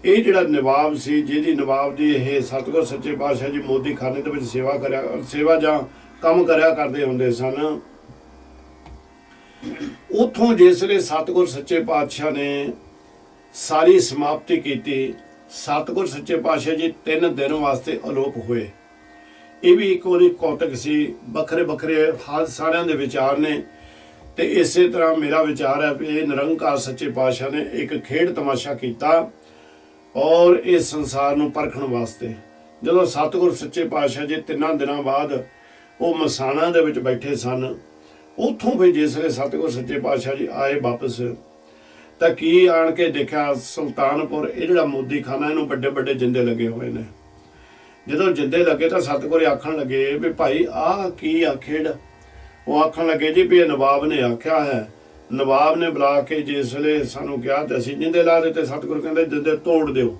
ਇਹ ਜਿਹੜਾ ਨਵਾਬ ਸੀ, ਜਿਹਦੀ ਨਵਾਬ ਦੀ ਇਹ ਸਤਿਗੁਰ ਸੱਚੇ ਪਾਤਸ਼ਾਹ ਜੀ ਮੋਦੀ ਖਾਨੇ ਦੇ ਵਿੱਚ ਸੇਵਾ ਜਾਂ ਕੰਮ ਕਰਿਆ ਕਰਦੇ ਹੁੰਦੇ ਸਨ। ਉੱਥੋਂ ਜਿਸ ਵੇਲੇ ਸਤਿਗੁਰ ਸੱਚੇ ਪਾਤਸ਼ਾਹ ਨੇ ਸਾਰੀ ਸਮਾਪਤੀ ਕੀਤੀ, ਸਤਿਗੁਰ ਸੱਚੇ ਪਾਤਸ਼ਾਹ ਜੀ 3 ਦਿਨ ਵਾਸਤੇ ਅਲੋਪ ਹੋਏ। ਇਹ ਵੀ ਇੱਕ ਵਾਰੀ ਕੌਤਕ ਸੀ। ਵੱਖਰੇ ਵੱਖਰੇ ਹਾਲ ਸਾਰਿਆਂ ਦੇ ਵਿਚਾਰ ਨੇ ਤੇ ਇਸੇ ਤਰ੍ਹਾਂ ਮੇਰਾ ਵਿਚਾਰ ਹੈ ਵੀ ਇਹ ਨਿਰੰਕਾਰ ਸੱਚੇ ਪਾਤਸ਼ਾਹ ਨੇ ਇੱਕ ਖੇਡ ਤਮਾਸ਼ਾ ਕੀਤਾ ਔਰ ਇਸ ਸੰਸਾਰ ਨੂੰ ਪਰਖਣ ਵਾਸਤੇ। ਜਦੋਂ ਸਤਿਗੁਰ ਸੱਚੇ ਪਾਤਸ਼ਾਹ ਜੀ 3 ਦਿਨਾਂ ਬਾਅਦ ਉਹ ਮਸਾਣਾ ਦੇ ਵਿੱਚ ਬੈਠੇ ਸਨ, ਉੱਥੋਂ ਫਿਰ ਜਿਸ ਵੇਲੇ ਸਤਿਗੁਰ ਸੱਚੇ ਪਾਤਸ਼ਾਹ ਜੀ ਆਏ ਵਾਪਸ ਤਾਂ ਕੀ ਆਣ ਕੇ ਦੇਖਿਆ, ਸੁਲਤਾਨਪੁਰ ਇਹ ਜਿਹੜਾ ਮੋਦੀ ਖਾਨਾ ਇਹਨੂੰ ਵੱਡੇ ਵੱਡੇ ਜਿੰਦੇ ਲੱਗੇ ਹੋਏ ਨੇ। ਜਦੋਂ ਜਿੰਦੇ ਲੱਗੇ ਤਾਂ ਸਤਿਗੁਰ ਆਖਣ ਲੱਗੇ ਵੀ ਭਾਈ ਆਹ ਕੀ ਆ ਖੇਡ। ਉਹ ਆਖਣ ਲੱਗੇ ਜੀ ਵੀ ਇਹ ਨਵਾਬ ਨੇ ਆਖਿਆ ਹੈ। ਨਵਾਬ ਨੇ ਬੁਲਾ ਕੇ ਜਿਸ ਵੇਲੇ ਸਾਨੂੰ ਕਿਹਾ ਤੇ ਅਸੀਂ ਜਿੰਦੇ ਲਾ ਦਿੱਤੇ। ਸਤਿਗੁਰ ਕਹਿੰਦੇ ਜਿੰਦੇ ਤੋੜ ਦਿਓ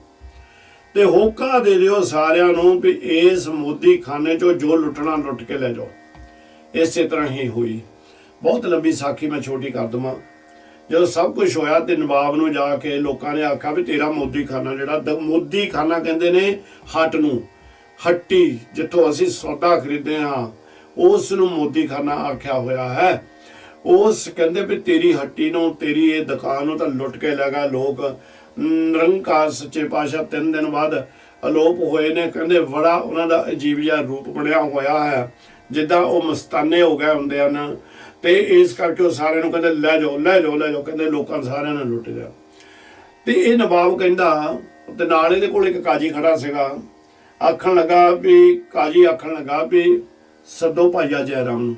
ਤੇ ਹੋਕਾ ਦੇ ਦਿਓ ਸਾਰਿਆਂ ਨੂੰ ਵੀ ਇਸ ਮੋਦੀ ਖਾਨੇ ਚੋਂ ਜੋ ਲੁੱਟਣਾ ਲੁੱਟ ਕੇ ਲੈ ਜਾਓ। ਇਸੇ ਤਰ੍ਹਾਂ ਹੀ ਹੋਈ। ਬਹੁਤ ਲੰਬੀ ਸਾਖੀ ਮੈਂ ਛੋਟੀ ਕਰ ਦੇਵਾਂ। ਜਦੋਂ ਸਭ ਕੁਝ ਹੋਇਆ ਤੇ ਨਵਾਬ ਨੂੰ ਜਾ ਕੇ ਲੋਕਾਂ ਨੇ ਆਖਿਆ ਵੀ ਤੇਰਾ ਮੋਦੀ ਖਾਨਾ ਜਿਹੜਾ ਮੋਦੀ ਖਾਨਾ ਕਹਿੰਦੇ ਨੇ ਹੱਟ ਨੂੰ, ਹੱਟੀ ਜਿੱਥੋਂ ਅਸੀਂ ਸੌਦਾ ਖਰੀਦਦੇ ਹਾਂ ਉਸ ਨੂੰ ਮੋਦੀ ਖਾਨਾ ਆਖਿਆ ਹੋਇਆ ਹੈ। ਉਸ ਕਹਿੰਦੇ ਵੀ ਤੇਰੀ ਹੱਟੀ ਨੂੰ, ਤੇਰੀ ਇਹ ਦੁਕਾਨ ਨੂੰ ਤਾਂ ਲੁੱਟ ਕੇ ਲੈ ਗਏ ਲੋਕ। ਨਿਰੰਕਾਰ ਸੱਚੇ ਪਾਤਸ਼ਾਹ 3 ਦਿਨ ਬਾਅਦ ਅਲੋਪ ਹੋਏ ਨੇ। ਕਹਿੰਦੇ ਬੜਾ ਉਹਨਾਂ ਦਾ ਅਜੀਬ ਜਿਹਾ ਰੂਪ ਬਣਿਆ ਹੋਇਆ ਹੈ, ਜਿੱਦਾਂ ਉਹ ਮਸਤਾਨੇ ਹੋ ਗਏ ਹੁੰਦੇ ਹਨ। ਤੇ ਇਸ ਕਰਕੇ ਉਹ ਸਾਰਿਆਂ ਨੂੰ ਕਹਿੰਦੇ ਲੈ ਜਾਓ ਲੈ ਜਾਓ ਲੈ ਜਾਓ। ਕਹਿੰਦੇ ਲੋਕਾਂ ਸਾਰਿਆਂ ਨੇ ਲੁੱਟ ਲਿਆ। ਤੇ ਇਹ ਨਵਾਬ ਕਹਿੰਦਾ ਤੇ ਨਾਲ ਇਹਦੇ ਕੋਲ ਇੱਕ ਕਾਜੀ ਖੜਾ ਸੀਗਾ। ਆਖਣ ਲੱਗਾ ਵੀ ਕਾਜੀ ਆਖਣ ਲੱਗਾ ਵੀ ਸੱਦੋ ਭਾਈਆ ਜੈ ਰਾਮ ਨੂੰ।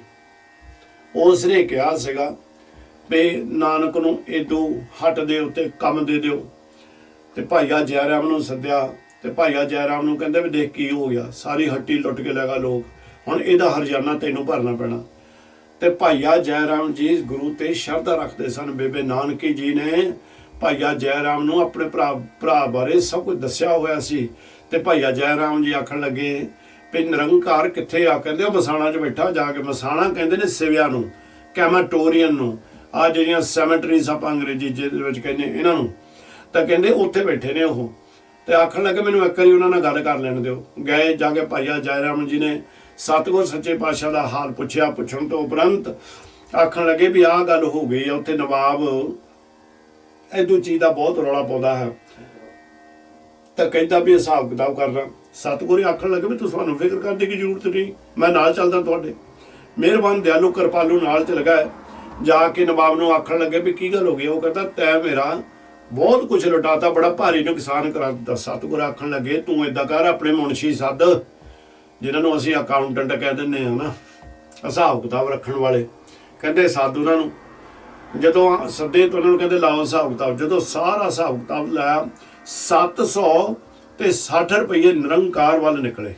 ਉਸ ਨੇ ਕਿਹਾ ਸੀਗਾ ਵੀ ਨਾਨਕ ਨੂੰ ਇਦੋਂ ਹੱਟ ਦੇ ਉੱਤੇ ਕੰਮ ਦੇ ਦਿਓ। ਤੇ ਭਾਈਆ ਜੈ ਰਾਮ ਨੂੰ ਸੱਦਿਆ ਤੇ ਭਾਈਆ ਜੈ ਰਾਮ ਨੂੰ ਕਹਿੰਦੇ ਵੀ ਦੇਖ ਕੀ ਹੋ ਗਿਆ, ਸਾਰੀ ਹੱਟੀ ਲੁੱਟ ਕੇ ਲੈ ਗਾ ਲੋਕ, ਹੁਣ ਇਹਦਾ ਹਰਜਾਨਾ ਤੈਨੂੰ ਭਰਨਾ ਪੈਣਾ। ਤੇ ਭਾਈਆ ਜੈ ਰਾਮ ਜੀ ਗੁਰੂ ਤੇ ਸ਼ਰਧਾ ਰੱਖਦੇ ਸਨ। ਬੇਬੇ ਨਾਨਕੀ ਜੀ ਨੇ ਭਾਈਆ ਜੈ ਰਾਮ ਨੂੰ ਆਪਣੇ ਭਰਾ ਬਾਰੇ ਸਭ ਕੁਝ ਦੱਸਿਆ ਹੋਇਆ ਸੀ। ਤੇ ਭਾਈਆ ਜੈ ਰਾਮ ਜੀ ਆਖਣ ਲੱਗੇ ਵੀ ਨਿਰੰਕਾਰ ਕਿੱਥੇ ਆ। ਕਹਿੰਦੇ ਉਹ ਮਸਾਣਾ 'ਚ ਬੈਠਾ। ਜਾ ਕੇ ਮਸਾਣਾ ਕਹਿੰਦੇ ਨੇ ਸਿਵਿਆਂ ਨੂੰ, ਕੈਮਾਟੋਰੀਅਨ ਨੂੰ, ਆ ਜਿਹੜੀਆਂ ਸੈਮੈਟਰੀਜ਼ ਆਪਾਂ ਅੰਗਰੇਜ਼ੀ ਦੇ ਵਿੱਚ ਕਹਿੰਦੇ ਇਹਨਾਂ ਨੂੰ, ਤਾਂ ਕਹਿੰਦੇ ਉੱਥੇ ਬੈਠੇ ਨੇ ਉਹ। ਤੇ ਆਖਣ ਲੱਗੇ ਮੈਨੂੰ ਇੱਕ ਵਾਰੀ ਉਹਨਾਂ ਨਾਲ ਗੱਲ ਕਰ ਲੈਣ ਦਿਓ। ਗਏ ਜਾ ਕੇ ਭਾਈਆ ਜੈ ਰਾਮ ਜੀ ਨੇ ਸਤਿਗੁਰ ਸੱਚੇ ਪਾਤਸ਼ਾਹ ਦਾ ਹਾਲ ਪੁੱਛਿਆ। ਪੁੱਛਣ ਤੋਂ ਉਪਰੰਤ ਆਖਣ ਲੱਗੇ ਵੀ ਆਹ ਗੱਲ ਹੋ ਗਈ ਆ। ਉੱਥੇ ਨਵਾਬ ਇਦੋਂ ਚੀਜ਼ ਦਾ ਬਹੁਤ ਰੌਲਾ ਪਾਉਂਦਾ ਹੈ ਤਾਂ ਕਹਿੰਦਾ ਵੀ ਹਿਸਾਬ ਕਿਤਾਬ ਕਰਨਾ। ਸਤਿਗੁਰ ਆਖਣ ਲੱਗੇ ਵੀ ਤੁਹਾਨੂੰ ਫਿਕਰ ਕਰਨ ਦੀ ਕੀ ਜ਼ਰੂਰਤ ਨਹੀਂ, ਮੈਂ ਨਾਲ ਚੱਲਦਾ ਤੁਹਾਡੇ। ਮਿਹਰਬਾਨ ਦਿਆਲੂ ਕਿਰਪਾਲੂ ਨਾਲ ਚੱਲ ਗਿਆ। ਜਾ ਕੇ ਨਵਾਬ ਨੂੰ ਆਖਣ ਲੱਗੇ ਵੀ ਕੀ ਗੱਲ ਹੋ ਗਈ। ਉਹ ਕਹਿੰਦਾ ਤੈਂ ਮੇਰਾ ਬਹੁਤ ਕੁਝ ਲੁਟਾਤਾ, ਬੜਾ ਭਾਰੀ ਨੁਕਸਾਨ ਕਰਾ ਦਿੱਤਾ। ਸਤਿਗੁਰ ਆਖਣ ਲੱਗੇ ਤੂੰ ਏਦਾਂ ਕਰ, ਆਪਣੇ ਮੁਨਸ਼ੀ ਸੱਦ, ਜਿਨ੍ਹਾਂ ਨੂੰ ਅਸੀਂ ਅਕਾਊਂਟੈਂਟ ਕਹਿ ਦਿੰਦੇ ਹਾਂ ਨਾ, ਹਿਸਾਬ ਕਿਤਾਬ ਰੱਖਣ ਵਾਲੇ। ਕਹਿੰਦੇ ਸੱਦ ਉਹਨਾਂ ਨੂੰ। ਜਦੋਂ ਸੱਦੇ ਤਾਂ ਉਹਨਾਂ ਨੂੰ ਕਹਿੰਦੇ ਲਾਓ ਹਿਸਾਬ ਕਿਤਾਬ। ਜਦੋਂ ਸਾਰਾ ਹਿਸਾਬ ਕਿਤਾਬ ਲਾਇਆ 760 ਰੁਪਏ ਨਿਰੰਕਾਰ ਵੱਲ ਨਿਕਲੇ,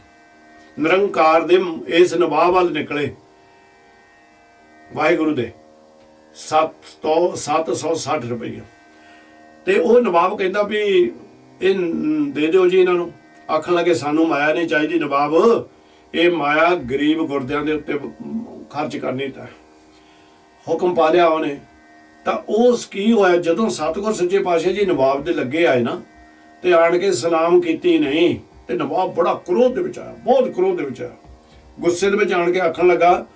ਨਿਰੰਕਾਰ ਦੇ ਇਸ ਨਵਾਬ ਵੱਲ ਨਿਕਲੇ ਵਾਹਿਗੁਰੂ ਦੇ 760 ਰੁਪਏ। ਤੇ ਉਹ ਨਵਾਬ ਕਹਿੰਦਾ ਵੀ ਇਹ ਦੇ ਦਿਓ ਜੀ ਇਹਨਾਂ ਨੂੰ। ਆਖਣ ਲੱਗੇ ਸਾਨੂੰ ਮਾਇਆ ਨਹੀਂ ਚਾਹੀਦੀ ਨਵਾਬ, ਇਹ ਮਾਇਆ ਗਰੀਬ ਗੁਰਦਿਆਂ ਦੇ ਉੱਤੇ ਖਰਚ ਕਰਨੀ। ਤਾਂ ਹੁਕਮ ਪਾ ਲਿਆ ਉਹਨੇ। ਤਾਂ ਉਸ ਕੀ ਹੋਇਆ, ਜਦੋਂ ਸਤਿਗੁਰ ਸੱਚੇ ਪਾਤਸ਼ਾਹ ਜੀ ਨਵਾਬ ਦੇ ਲੱਗੇ ਆਏ ਨਾ ਤੇ ਆਣ ਕੇ ਸਲਾਮ ਕੀਤੀ ਨਹੀਂ। ਤੇ ਨਵਾਬ ਬੜਾ ਕ੍ਰੋਧ ਦੇ ਵਿੱਚ ਆਇਆ, ਬਹੁਤ ਕ੍ਰੋਧ ਦੇ ਵਿੱਚ ਆਇਆ। ਗੁੱਸੇ ਦੇ ਵਿੱਚ ਆਣ ਕੇ ਆਖਣ ਲੱਗਾ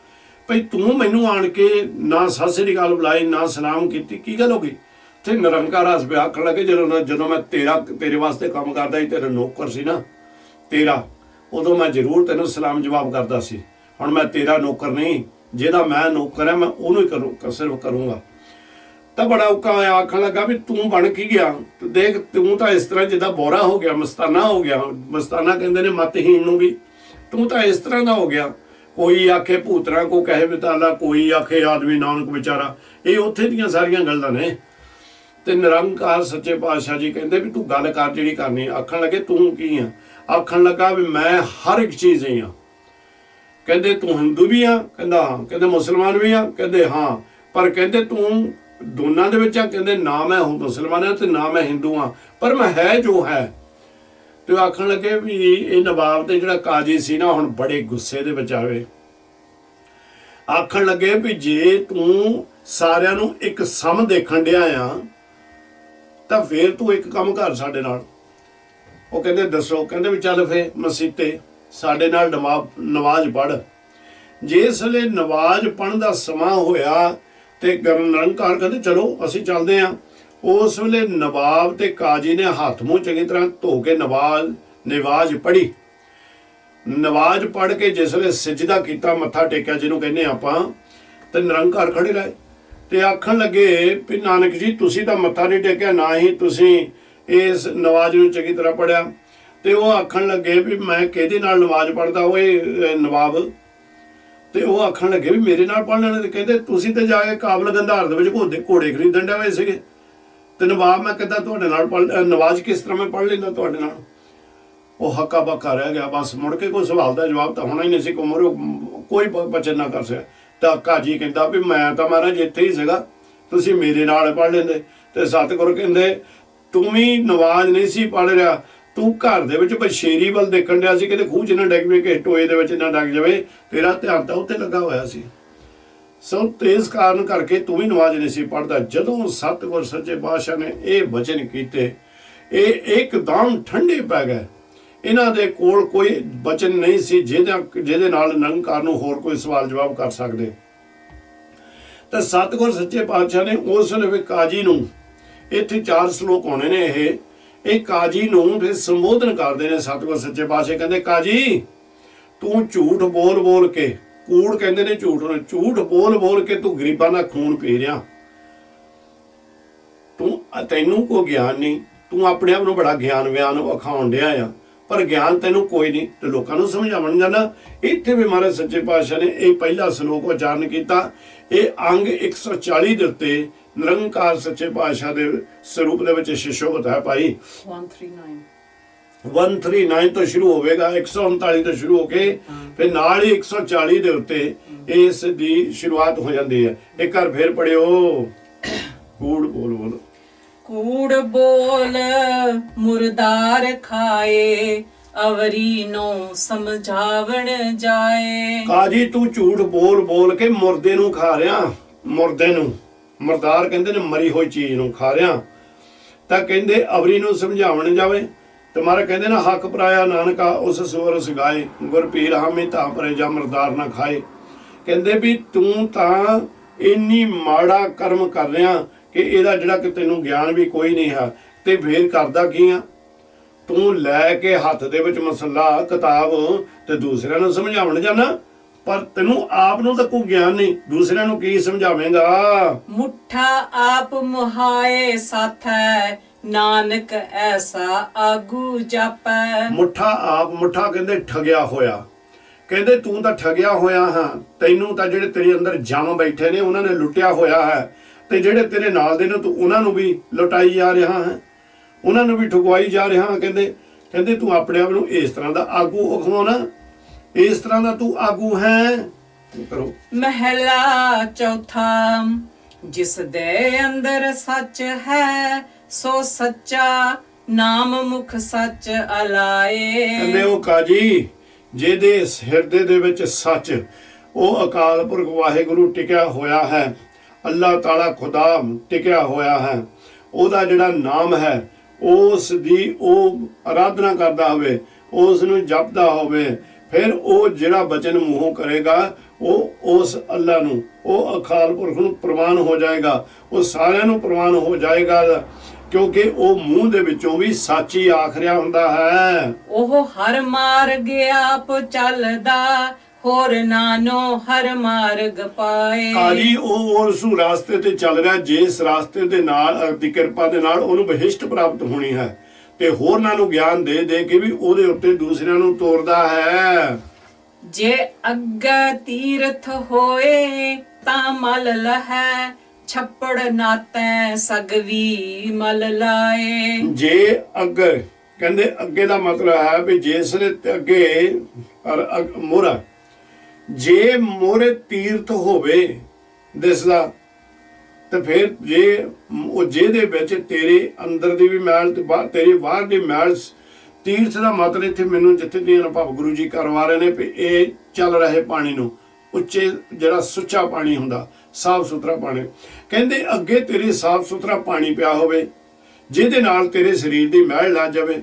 ਭਈ ਤੂੰ ਮੈਨੂੰ ਆਣ ਕੇ ਨਾ ਸਤਿ ਸ੍ਰੀ ਅਕਾਲ ਬੁਲਾਈ, ਨਾ ਸਲਾਮ ਕੀਤੀ, ਕੀ ਗੱਲ ਹੋ ਗਈ। ਤੇ ਨਿਰੰਕਾਰ ਹੱਸ ਪਿਆ। ਆਖਣ ਲੱਗੇ ਜਦੋਂ ਮੈਂ ਤੇਰੇ ਵਾਸਤੇ ਕੰਮ ਕਰਦਾ ਸੀ, ਤੇਰਾ ਨੌਕਰ ਸੀ ਨਾ ਤੇਰਾ, ਉਦੋਂ ਮੈਂ ਜ਼ਰੂਰ ਤੈਨੂੰ ਸਲਾਮ ਜਵਾਬ ਕਰਦਾ ਸੀ। ਹੁਣ ਮੈਂ ਤੇਰਾ ਨੌਕਰ ਨਹੀਂ, ਜਿਹਦਾ ਮੈਂ ਨੌਕਰ ਹੈ ਮੈਂ ਉਹਨੂੰ ਹੀ ਸਿਰਫ ਕਰੂੰਗਾ। ਤਾਂ ਬੜਾ ਔਖਾ ਹੋਇਆ। ਆਖਣ ਲੱਗਾ ਵੀ ਤੂੰ ਬਣ ਕੀ ਗਿਆ। ਦੇਖ ਤੂੰ ਤਾਂ ਇਸ ਤਰ੍ਹਾਂ ਜਿੱਦਾਂ ਬੋਰਾ ਹੋ ਗਿਆ, ਮਸਤਾਨਾ ਹੋ ਗਿਆ। ਮਸਤਾਨਾ ਕਹਿੰਦੇ ਨੇ ਮਤਹੀਣ ਨੂੰ ਵੀ। ਤੂੰ ਤਾਂ ਇਸ ਤਰ੍ਹਾਂ ਦਾ ਹੋ ਗਿਆ। ਕੋਈ ਆਖੇ ਭੂਤਰਾ, ਕੋ ਕਹੇ ਬਿਤਾਲਾ, ਕੋਈ ਆਖੇ ਆਦਮੀ ਨਾਨਕ ਵਿਚਾਰਾ। ਇਹ ਉੱਥੇ ਦੀਆਂ ਸਾਰੀਆਂ ਗੱਲਾਂ ਨੇ। ਤੇ ਨਿਰੰਕਾਰ ਸੱਚੇ ਪਾਤਸ਼ਾਹ ਜੀ ਕਹਿੰਦੇ ਵੀ ਤੂੰ ਗੱਲ ਕਰ ਜਿਹੜੀ ਕਰਨੀ। ਆਖਣ ਲੱਗੇ ਤੂੰ ਕੀ ਆ? ਆਖਣ ਲੱਗਾ ਵੀ ਮੈਂ ਹਰ ਇੱਕ ਚੀਜ਼ ਹੀ ਆ। ਕਹਿੰਦੇ ਤੂੰ ਹਿੰਦੂ ਵੀ ਆ? ਕਹਿੰਦਾ ਹਾਂ। ਕਹਿੰਦੇ ਮੁਸਲਮਾਨ ਵੀ ਆ? ਕਹਿੰਦੇ ਹਾਂ। ਪਰ ਕਹਿੰਦੇ ਤੂੰ ਦੋਨਾਂ ਦੇ ਵਿੱਚ ਆ? ਕਹਿੰਦੇ ਨਾ ਮੈਂ ਮੁਸਲਮਾਨ ਆ ਤੇ ਨਾ ਮੈਂ ਹਿੰਦੂ ਆ, ਪਰ ਮੈਂ ਹੈ ਜੋ ਹੈ। ਤੇ ਆਖਣ ਲੱਗੇ ਵੀ ਇਹ ਨਵਾਬ ਤੇ ਜਿਹੜਾ ਕਾਜੀ ਸੀ ਨਾ, ਹੁਣ ਬੜੇ ਗੁੱਸੇ ਦੇ ਵਿੱਚ ਆਵੇ। ਆਖਣ ਲੱਗੇ ਵੀ ਜੇ ਤੂੰ ਸਾਰਿਆਂ ਨੂੰ ਇੱਕ ਸਮ ਦੇਖਣ ਡਿਆ ਆ ਤਾਂ ਫੇਰ ਤੂੰ ਇੱਕ ਕੰਮ ਕਰ ਸਾਡੇ ਨਾਲ। ਉਹ ਕਹਿੰਦੇ ਦੱਸੋ? ਕਹਿੰਦੇ ਵੀ ਚੱਲ ਫੇਰ ਮਸੀਤੇ ਸਾਡੇ ਨਾਲ ਨਵਾਜ਼ ਪੜ੍ਹ। ਜਿਸ ਵੇਲੇ ਨਵਾਜ਼ ਪੜ੍ਹਨ ਦਾ ਸਮਾਂ ਹੋਇਆ ਤੇ ਨਿਰੰਕਾਰ ਕਹਿੰਦੇ ਚਲੋ ਅਸੀਂ ਚੱਲਦੇ ਹਾਂ। ਉਸ ਵੇਲੇ ਨਵਾਬ ਤੇ ਕਾਜੀ ਨੇ ਹੱਥ ਮੂੰਹ ਚੰਗੀ ਤਰ੍ਹਾਂ ਧੋ ਕੇ ਨਵਾਜ਼ ਪੜ੍ਹੀ। ਨਵਾਜ਼ ਪੜ੍ਹ ਕੇ ਜਿਸ ਵੇਲੇ ਸਿਜਦਾ ਕੀਤਾ, ਮੱਥਾ ਟੇਕਿਆ ਜਿਹਨੂੰ ਕਹਿੰਦੇ ਆਪਾਂ, ਤੇ ਨਿਰੰਕਾਰ ਖੜੇ ਰਹੇ ਤੇ ਆਖਣ ਲੱਗੇ ਵੀ ਨਾਨਕ ਜੀ ਤੁਸੀਂ ਤਾਂ ਮੱਥਾ ਨਹੀਂ ਟੇਕਿਆ, ਨਾ ਹੀ ਤੁਸੀਂ ਇਸ ਨਵਾਜ਼ ਨੂੰ ਚੰਗੀ ਤਰ੍ਹਾਂ ਪੜ੍ਹਿਆ। ਤੇ ਉਹ ਆਖਣ ਲੱਗੇ ਵੀ ਮੈਂ ਕਿਹਦੇ ਨਾਲ ਨਵਾਜ਼ ਪੜ੍ਹਦਾ ਹੋਏ ਨਵਾਬ? ਤੇ ਉਹ ਆਖਣ ਲੱਗੇ ਵੀ ਮੇਰੇ ਨਾਲ ਪੜ੍ਹ ਲੈਣੇ। ਤੇ ਕਹਿੰਦੇ ਤੁਸੀਂ ਤੇ ਜਾ ਕੇ ਕਾਬਲ ਗੰਧਾਰ ਦੇ ਵਿੱਚ ਘੋੜੇ ਖਰੀਦਣ ਡਿਆ ਹੋਏ ਸੀਗੇ, ਤੇ ਨਵਾਬ ਮੈਂ ਕਿੱਦਾਂ ਤੁਹਾਡੇ ਨਾਲ ਨਵਾਜ਼ ਕਿਸ ਤਰ੍ਹਾਂ ਮੈਂ ਪੜ੍ਹ ਲੈਂਦਾ ਤੁਹਾਡੇ ਨਾਲ? ਉਹ ਹੱਕਾ ਬੱਕਾ ਰਹਿ ਗਿਆ। ਬਸ ਮੁੜ ਕੇ ਕੋਈ ਸਵਾਲ ਦਾ ਜਵਾਬ ਤਾਂ ਹੋਣਾ ਹੀ ਨਹੀਂ ਸੀ, ਕੋਈ ਬਚਨ ਨਾ ਕਰ ਸਕਿਆ। ਤਾਂ ਕਾਜੀ ਕਹਿੰਦਾ ਵੀ ਮੈਂ ਤਾਂ ਮਹਾਰਾਜ ਇੱਥੇ ਹੀ ਸੀਗਾ, ਤੁਸੀਂ ਮੇਰੇ ਨਾਲ ਪੜ੍ਹ ਲੈਂਦੇ। ਤੇ ਸਤਿਗੁਰੂ ਕਹਿੰਦੇ ਤੂੰ ਵੀ ਨਵਾਜ਼ ਨਹੀਂ ਸੀ ਪੜ੍ਹ ਰਿਹਾ, ਤੂੰ ਘਰ ਦੇ ਵਿੱਚ ਬਸ਼ੇਰੀ ਵੱਲ ਦੇਖਣ ਡਿਆ ਸੀ, ਕਿਤੇ ਖੂਹ 'ਚ ਨਾ ਡਿੱਗ ਪਏ, ਕਿਸੇ ਟੋਏ ਦੇ ਵਿੱਚ ਨਾ ਡਿੱਗ ਜਾਵੇ, ਤੇਰਾ ਧਿਆਨ ਤਾਂ ਉੱਤੇ ਲੱਗਾ ਹੋਇਆ ਸੀ। ਸੋ ਇਸ ਕਾਰਨ ਕਰਕੇ ਤੂੰ ਵੀ ਨਵਾਜ਼ ਨਹੀਂ ਸੀ ਪੜ੍ਹਦਾ। ਜਦੋਂ ਸਤਿਗੁਰ ਸੱਚੇ ਪਾਤਸ਼ਾਹ ਨੇ ਇਹ ਵਚਨ ਕੀਤੇ, ਇਹ ਇੱਕਦਮ ਠੰਡੇ ਪੈ ਗਏ। ਇਹਨਾਂ ਦੇ ਕੋਲ ਕੋਈ ਵਚਨ ਨਹੀਂ ਸੀ ਜਿਹਦੇ ਨਾਲ ਨਿਰੰਕਾਰ ਨੂੰ ਹੋਰ ਕੋਈ ਸਵਾਲ ਜਵਾਬ ਕਰ ਸਕਦੇ। ਤਾਂ ਸਤਿਗੁਰ ਸੱਚੇ ਪਾਤਸ਼ਾਹ ਨੇ ਉਸ ਵੇਲੇ ਕਾਜੀ ਨੂੰ, ਇੱਥੇ 4 ਸ਼ਲੋਕ ਹੋਣੇ ਨੇ, ਇਹ ਕਾਜੀ ਨੂੰ ਫਿਰ ਸੰਬੋਧਨ ਕਰਦੇ ਨੇ ਸਤਿਗੁਰ ਸੱਚੇ ਪਾਤਸ਼ਾਹ। ਕਹਿੰਦੇ ਕਾਜੀ ਤੂੰ ਝੂਠ ਬੋਲ ਕੇ, ਕੂੜ ਕਹਿੰਦੇ ਨੇ ਝੂਠ ਨੂੰ, ਝੂਠ ਬੋਲ ਕੇ ਤੂੰ ਗਰੀਬਾਂ ਦਾ ਖੂਨ ਪੀ ਰਿਹਾ। ਤੈਨੂੰ ਕੋਈ ਗਿਆਨ ਨਹੀਂ, ਤੂੰ ਆਪਣੇ ਆਪ ਨੂੰ ਬੜਾ ਗਿਆਨ ਵਿਖਾਉਣ ਡਿਆ ਆ, ਪਰ ਗਿਆਨ ਤੈਨੂੰ ਕੋਈ ਨਹੀਂ ਤੇ ਲੋਕਾਂ ਨੂੰ ਸਮਝਾਉਣ ਜਾਣਾ। ਇੱਥੇ ਵੀ ਮਹਾਰਾਜ ਸੱਚੇ ਪਾਤਸ਼ਾਹ ਨੇ ਇਹ ਪਹਿਲਾ ਸ਼ਲੋਕ ਉਚਾਰਨ ਕੀਤਾ। ਇਹ ਅੰਗ 140 ਦੇ ਉੱਤੇ ਨਿਰੰਕਾਰ ਸੱਚੇ ਪਾਤਸ਼ਾਹ ਦੇ ਸਰੂਪ ਦੇ ਵਿੱਚ ਸ਼ਿਸ਼ੋਭਤ ਹੈ ਭਾਈ। 139 ਤੋਂ ਸ਼ੁਰੂ ਹੋਵੇਗਾ, 139 ਤੋਂ ਸ਼ੁਰੂ ਹੋ ਕੇ ਫਿਰ ਨਾਲ ਹੀ 140 ਦੇ ਉੱਤੇ ਇਸ ਦੀ ਸ਼ੁਰੂਆਤ ਹੋ ਜਾਂਦੀ ਹੈ। ਇੱਕ ਵਾਰ ਫਿਰ ਪੜਿਓ। ਕੂੜ ਬੋਲ ਕੂੜ ਬੋਲ ਮੁਰਦਾਰ ਖਾਏ, ਅਵਰੀ ਨੂੰ ਸਮਝਾਵਣ ਜਾਏ। ਕਾਜੀ ਤੂੰ ਝੂਠ ਬੋਲ ਕੇ ਮੁਰਦੇ ਨੂੰ ਖਾ ਰਿਹਾ, ਮੁਰਦੇ ਨੂੰ, ਮੁਰਦਾਰ ਕਹਿੰਦੇ ਨੇ ਮਰੀ ਹੋਈ ਚੀਜ਼ ਨੂੰ ਖਾ ਰਿਹਾ। ਤਾਂ ਕਹਿੰਦੇ ਅਵਰੀ ਨੂੰ ਸਮਝਾਵਣ ਜਾਵੇ। ਤੇ ਮਾਰਾ ਕਹਿੰਦੇ ਨਾ ਹੱਕ ਪਰਾਇਆ ਨਾਨਕਾ ਉਸ ਸੁਰਸ ਗਾਏ, ਗੁਰ ਪੀਰ ਹਾਮੀ ਤਾਂ ਪਰੇ ਜਾ ਮੁਰਦਾਰ ਨਾ ਖਾਏ। ਕਹਿੰਦੇ ਵੀ ਤੂੰ ਤਾਂ ਇੰਨੀ ਮਾੜਾ ਕਰਮ ਕਰ ਰਿਹਾ ਕਿ ਇਹਦਾ ਜਿਹੜਾ ਕਿ ਤੈਨੂੰ ਗਿਆਨ ਵੀ ਕੋਈ ਨਹੀਂ ਹੈ, ਤੇ ਫੇਰ ਕਰਦਾ ਕੀ ਆ? ਤੂੰ ਲੈ ਕੇ ਹੱਥ ਦੇ ਵਿੱਚ ਮਸਲਾ ਕਿਤਾਬ ਤੇ ਦੂਸਰਿਆਂ ਨੂੰ ਸਮਝਾਉਣ ਜਾਣਾ, ਪਰ ਤੈਨੂੰ ਆਪ ਨੂੰ ਤਾਂ ਕੋਈ ਗਿਆਨ ਨਹੀਂ, ਦੂਸਰਿਆਂ ਨੂੰ ਕੀ ਸਮਝਾਵੇਂਗਾ? ਮੁੱਠਾ ਆਪ ਮੁਹਾਏ ਸਾਥੈ, ਨਾਨਕ ਐਸਾ ਆਗੂ ਜਾਪੈ। ਮੁੱਠਾ ਕਹਿੰਦੇ ਠਗਿਆ ਹੋਇਆ। ਕਹਿੰਦੇ ਤੂੰ ਤਾਂ ਠਗਿਆ ਹੋਇਆ ਹਾਂ, ਤੈਨੂੰ ਤਾਂ ਜਿਹੜੇ ਤੇਰੇ ਅੰਦਰ ਜੰਮ ਬੈਠੇ ਨੇ ਉਹਨਾਂ ਨੇ ਲੁੱਟਿਆ ਹੋਇਆ ਹੈ, ਤੇ ਜਿਹੜੇ ਤੇਰੇ ਨਾਲ ਦੇ ਨੇ ਤੂੰ ਉਹਨਾਂ ਨੂੰ ਵੀ ਲੁਟਾਈ ਜਾ ਰਿਹਾ ਹੈ, ਉਹਨਾਂ ਨੂੰ ਵੀ ਠਗਵਾਈ ਜਾ ਰਿਹਾ। ਕਹਿੰਦੇ ਤੂੰ ਆਪਣੇ ਆਪ ਨੂੰ ਇਸ ਤਰ੍ਹਾਂ ਦਾ ਆਗੂ ਅਖਵਾਉਣਾ, ਇਸ ਤਰ੍ਹਾਂ ਦਾ ਤੂੰ ਆਗੂ ਹੈ। ਕਰੋ ਮਹਿਲਾ ਚੌਥਾ। ਜਿਸ ਦੇ ਅੰਦਰ ਸੱਚ ਹੈ ਸੋ ਸੱਚਾ, ਨਾਮ ਮੁਖ ਸੱਚ ਅਲਾਏ। ਕਹਿੰਦੇ ਉਹ ਕਾਜੀ ਜਿਹਦੇ ਹਿਰਦੇ ਦੇ ਵਿੱਚ ਸੱਚ, ਉਹ ਅਕਾਲ ਪੁਰਖ ਵਾਹਿਗੁਰੂ ਟਿਕਿਆ ਹੋਇਆ ਹੈ, ਅੱਲਾਹ ਤਾਲਾ ਖੁਦਾ ਟਿਕਿਆ ਹੋਇਆ ਹੈ, ਉਹਦਾ ਜਿਹੜਾ ਨਾਮ ਹੈ ਉਸ ਦੀ ਉਹ ਆਰਾਧਨਾ ਕਰਦਾ ਹੋਵੇ, ਉਸ ਨੂੰ ਜਪਦਾ ਹੋਵੇ, ਫਿਰ ਉਹ ਜਿਹੜਾ ਬਚਨ ਮੂੰਹੋਂ ਕਰੇਗਾ ਉਹ ਉਸ ਅੱਲਾ ਨੂੰ, ਉਹ ਅਕਾਲ ਪੁਰਖ ਨੂੰ ਪ੍ਰਵਾਨ ਹੋ ਜਾਏਗਾ, ਉਹ ਸਾਰਿਆਂ ਨੂੰ ਪ੍ਰਵਾਨ ਹੋ ਜਾਏਗਾ, ਕਿਉਂਕਿ ਉਹ ਮੂੰਹ ਦੇ ਵਿੱਚੋਂ ਵੀ ਸੱਚ ਹੀ ਆਖ ਰਿਹਾ ਹੁੰਦਾ ਹੈ। ਉਹ ਹਰ ਮਾਰਗ ਆਪ ਚੱਲਦਾ, ਹੋਰ ਨਾਨੋ ਹਰ ਮਾਰਗ ਪਾਏ। ਕਾਜੀ ਉਹ ਉਸ ਰਾਸਤੇ ਤੇ ਚੱਲ ਰਿਹਾ ਜਿਸ ਰਾਸਤੇ ਦੇ ਨਾਲ ਦੀ ਕਿਰਪਾ ਦੇ ਨਾਲ ਉਹਨੂੰ ਬਹਿਸ਼ਤ ਪ੍ਰਾਪਤ ਹੋਣੀ ਹੈ, ਤੇ ਹੋਰਨਾਂ ਨੂੰ ਗਿਆਨ ਦੇ ਕੇ ਵੀ ਉਹਦੇ ਉੱਤੇ ਦੂਸਰਿਆਂ ਨੂੰ ਤੋਰਦਾ ਹੈ। ਜੇ ਅੱਗੇ ਤੀਰਥ ਹੋਏ ਤਾਂ ਮਲ ਲਹੈ, ਛੱਪੜ ਨਾਤੈ ਸਗਵੀ ਮਲ ਲਾਏ। ਜੇ ਅੱਗੇ ਕਹਿੰਦੇ ਅੱਗੇ ਦਾ ਮਤਲਬ ਹੈ ਵੀ ਜਿਸ ਨੇ ਅੱਗੇ ਮੋਹਰਾ, ਜੇ ਮੋਹਰੇ ਤੀਰਥ ਹੋਵੇ ਦਿਸਦਾ ਤੇ ਫਿਰ ਜੇ ਉਹ ਜਿਹਦੇ ਵਿੱਚ ਤੇਰੇ ਅੰਦਰ ਦੀ ਵੀ ਮੈਲ ਤੇ ਤੇਰੇ ਬਾਹਰ ਦੀ ਮੈਲ, ਤੀਰਥ ਦਾ ਮਤਲਬ ਇੱਥੇ ਮੈਨੂੰ ਜਿੱਥੇ ਦੀ ਅਨੁਭਵ ਗੁਰੂ ਜੀ ਕਰਵਾ ਰਹੇ ਨੇ ਵੀ ਇਹ ਚੱਲ ਰਹੇ ਪਾਣੀ ਨੂੰ, ਉੱਚੇ ਜਿਹੜਾ ਸੁੱਚਾ ਪਾਣੀ ਹੁੰਦਾ, ਸਾਫ ਸੁਥਰਾ ਪਾਣੀ। ਕਹਿੰਦੇ ਅੱਗੇ ਤੇਰੇ ਸਾਫ ਸੁਥਰਾ ਪਾਣੀ ਪਿਆ ਹੋਵੇ ਜਿਹਦੇ ਨਾਲ ਤੇਰੇ ਸਰੀਰ ਦੀ ਮੈਲ ਲਾ ਜਾਵੇ,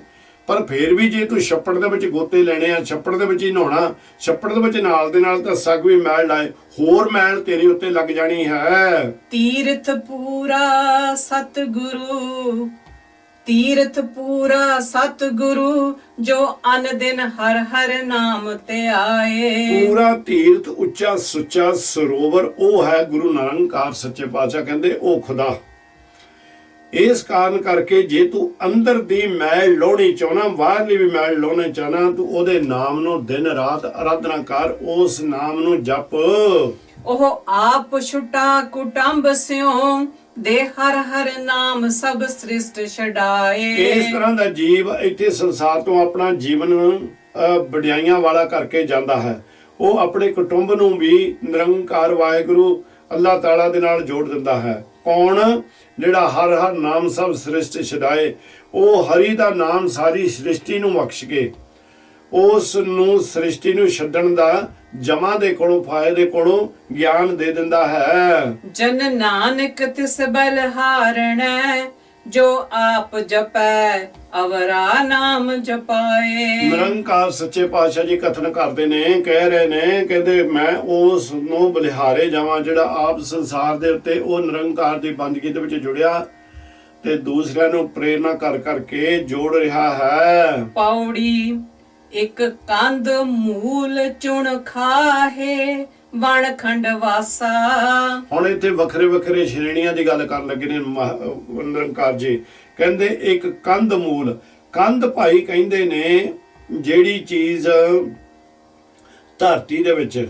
ਪਰ ਫਿਰ ਵੀ ਜੇ ਤੂੰ ਛੱਪੜ ਦੇ ਵਿੱਚ ਗੋਤੇ ਲੈਣੇ ਆ, ਛੱਪੜ ਦੇ ਵਿੱਚ ਹੀ ਨਹਾਉਣਾ, ਛੱਪੜ ਦੇ ਵਿੱਚ ਨਾਲ ਦੇ ਨਾਲ ਤਾਂ ਸਗ ਵੀ ਮੈਲ ਲਾਏ, ਹੋਰ ਮੈਲ ਤੇਰੇ ਉੱਤੇ ਲੱਗ ਜਾਣੀ ਹੈ। ਤੀਰਥ ਪੂਰਾ ਸਤਿਗੁਰੂ, ਤੀਰਥ ਪੂਰਾ ਸਤਿਗੁਰੂ, ਜੋ ਅਨ ਦਿਨ ਹਰ ਹਰ ਨਾਮ ਤੇ ਆਏ। ਪੂਰਾ ਤੀਰਥ ਉੱਚਾ ਸੁੱਚਾ ਸਰੋਵਰ ਉਹ ਹੈ ਗੁਰੂ ਨਿਰੰਕਾਰ ਸੱਚੇ ਪਾਤਸ਼ਾਹ ਕਹਿੰਦੇ ਉਹ ਖੁਦਾ। ਇਸ ਕਾਰਨ ਕਰਕੇ ਜੇ ਤੂੰ ਅੰਦਰ ਦੀ ਮੈਲ ਲਾਉਣੀ ਚਾਹਣਾ, ਬਾਹਰਲੀ ਵੀ ਮੈਲ ਲਾਉਣੀ ਚਾਹਣਾ, ਤੂੰ ਉਹਦੇ ਨਾਮ ਨੂੰ ਦਿਨ ਰਾਤ ਆਰਾਧਨਾ ਕਰ, ਉਸ ਨਾਮ ਨੂੰ ਜਪ। ਉਹ ਆਪ ਛੁਟਾ ਕੁਟੰਬ ਸਿਓ, ਦੇ ਹਰ ਹਰ ਨਾਮ ਸਭ ਸ੍ਰਿਸ਼ਟ ਛਡਾਏ। ਇਸ ਤਰ੍ਹਾਂ ਦਾ ਜੀਵ ਇੱਥੇ ਸੰਸਾਰ ਤੋਂ ਆਪਣਾ ਜੀਵਨ ਵਡਿਆਈਆਂ ਵਾਲਾ ਕਰਕੇ ਜਾਂਦਾ ਹੈ। ਉਹ ਆਪਣੇ ਕੁਟੁੰਬ ਨੂੰ ਵੀ ਨਿਰੰਕਾਰ ਵਾਹਿਗੁਰੂ ਅੱਲਾਹ ਤਾਲਾ ਦੇ ਨਾਲ ਜੋੜ ਦਿੰਦਾ ਹੈ। ਕੌਣ? ਜਿਹੜਾ ਹਰ ਹਰ ਨਾਮ ਸਭ ਸ੍ਰਿਸ਼ਟ ਛਡਾਏ। ਉਹ ਹਰੀ ਦਾ ਨਾਮ ਸਾਰੀ ਸ੍ਰਿਸ਼ਟੀ ਨੂੰ ਬਖਸ਼ ਕੇ ਉਸ ਨੂੰ ਸ੍ਰਿਸ਼ਟੀ ਨੂੰ ਛੱਡਣ ਦਾ ਜਮਾ ਦੇ ਕੋਲੋਂ ਫਾਇਦੇ ਕੋਲੋਂ ਗਿਆਨ ਦੇ ਦਿੰਦਾ ਹੈ। ਜਨ ਨਾਨਕ ਤਿਸ ਬਲ ਹਾਰਣੈ, ਜੋ ਆਪ ਜਪੈ ਅਵਰਾ ਨਾਮ ਜਪਾਏ। ਨਿਰੰਕਾਰ ਸੱਚੇ ਪਾਤਸ਼ਾਹ ਜੀ ਕਥਨ ਕਰਦੇ ਨੇ, ਕਹਿ ਰਹੇ ਨੇ, ਕਹਿੰਦੇ ਮੈਂ ਉਸ ਨੂੰ ਬਲਿਹਾਰੇ ਜਾਵਾਂ ਜਿਹੜਾ ਆਪ ਸੰਸਾਰ ਦੇ ਉੱਤੇ ਉਹ ਨਿਰੰਕਾਰ ਦੀ ਬੰਦਗੀ ਦੇ ਵਿੱਚ ਜੁੜਿਆ ਤੇ ਦੂਸਰਿਆਂ ਨੂੰ ਪ੍ਰੇਰਨਾ ਕਰ ਕਰਕੇ ਜੋੜ ਰਿਹਾ ਹੈ। ਪੌੜੀ ਇੱਕ ਕੰਧ ਮੂਲ ਚੁਣ ਖਾਹੇ, ਵਣ ਖੰਡ ਵਾਸਾ। ਹੁਣ ਇੱਥੇ ਵੱਖਰੇ ਵੱਖਰੇ ਸ਼੍ਰੇਣੀਆਂ ਦੀ ਗੱਲ ਕਰਨ ਲੱਗੇ ਨੇ ਨਿਰੰਕਾਰ ਜੀ। ਕਹਿੰਦੇ ਇੱਕ ਕੰਧ ਮੂਲ, ਕੰਧ ਭਾਈ ਕਹਿੰਦੇ ਨੇ ਜਿਹੜੀ ਚੀਜ਼ ਧਰਤੀ ਦੇ ਵਿੱਚ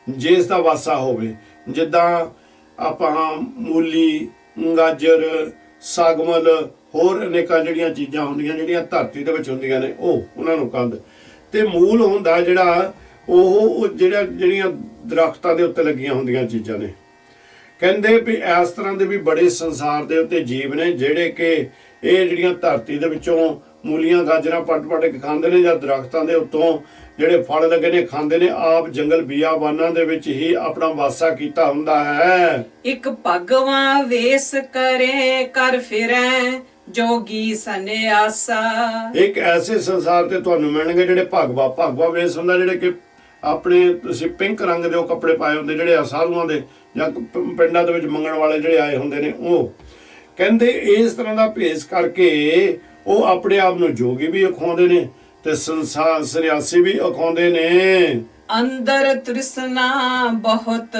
ਜਿਸ ਦਾ ਵਾਸਾ ਹੋਵੇ, ਜਿੱਦਾਂ ਆਪਾਂ ਮੂਲੀ, ਗਾਜਰ, ਸਾਗਮਲ, ਹੋਰ ਅਨੇਕਾਂ ਜਿਹੜੀਆਂ ਚੀਜ਼ਾਂ ਹੁੰਦੀਆਂ ਜਿਹੜੀਆਂ ਧਰਤੀ ਦੇ ਵਿੱਚ ਹੁੰਦੀਆਂ ਨੇ, ਉਹ ਉਹਨਾਂ ਨੂੰ ਕੰਧ। ਤੇ ਮੂਲ ਹੁੰਦਾ ਜਿਹੜਾ ਉਹ ਜਿਹੜੀਆਂ ਦਰਖਤਾਂ ਦੇ ਉੱਤੇ ਲੱਗੀਆਂ ਹੁੰਦੀਆਂ ਚੀਜ਼ਾਂ ਨੇ। ਕਹਿੰਦੇ ਵੀ ਇਸ ਤਰ੍ਹਾਂ ਦੇ ਵੀ ਬੜੇ ਸੰਸਾਰ ਦੇ ਉੱਤੇ ਜੀਵ ਨੇ ਜਿਹੜੇ ਕਿ ਇਹ ਜਿਹੜੀਆਂ ਧਰਤੀ ਦੇ ਵਿੱਚੋਂ ਮੂਲੀਆਂ ਗਾਜਰਾਂ ਪੱਟ ਕੇ ਖਾਂਦੇ ਨੇ, ਜਾਂ ਦਰਖਤਾਂ ਦੇ ਉੱਤੋਂ ਜਿਹੜੇ ਫਲ ਲੱਗੇ ਨੇ ਖਾਂਦੇ ਨੇ। ਆਪ ਜੰਗਲ ਬਿਆਬਾਨਾਂ ਦੇ ਵਿੱਚ ਹੀ ਆਪਣਾ ਵਾਸਾ ਕੀਤਾ ਹੁੰਦਾ ਹੈ। ਇੱਕ ਭਗਵਾਂ ਵੇਸ ਕਰੇ ਕਰ ਫਿਰੈ, ਜੋਗੀ ਸੰਨਿਆਸਾ। ਇੱਕ ਐਸੇ ਸੰਸਾਰ ਤੇ ਤੁਹਾਨੂੰ ਮਿਲਣਗੇ ਜਿਹੜੇ ਭਗਵਾ ਵੇਸ ਹੁੰਦਾ, ਜਿਹੜੇ ਕਿ ਆਪਣੇ ਤੁਸੀਂ ਪਿੰਕ ਰੰਗ ਦੇ ਉਹ ਕੱਪੜੇ ਪਾਏ ਹੁੰਦੇ, ਜਿਹੜੇ ਸਾਧੂਆਂ ਦੇ ਜਾਂ ਪਿੰਡਾਂ ਦੇ ਵਿੱਚ ਮੰਗਣ ਵਾਲੇ ਜਿਹੜੇ ਆਏ ਹੁੰਦੇ ਨੇ। ਉਹ ਕਹਿੰਦੇ ਇਸ ਤਰ੍ਹਾਂ ਦਾ ਭੇਸ ਕਰਕੇ ਉਹ ਆਪਣੇ ਆਪ ਨੂੰ ਜੋਗੀ ਵੀ ਅਖਾਉਂਦੇ ਨੇ ਤੇ ਸੰਸਾਰ ਸੰਨਿਆਸੀ ਵੀ ਅਖਾਉਂਦੇ ਨੇ। ਅੰਦਰ ਤ੍ਰਿਸ਼ਨਾ ਬਹੁਤ,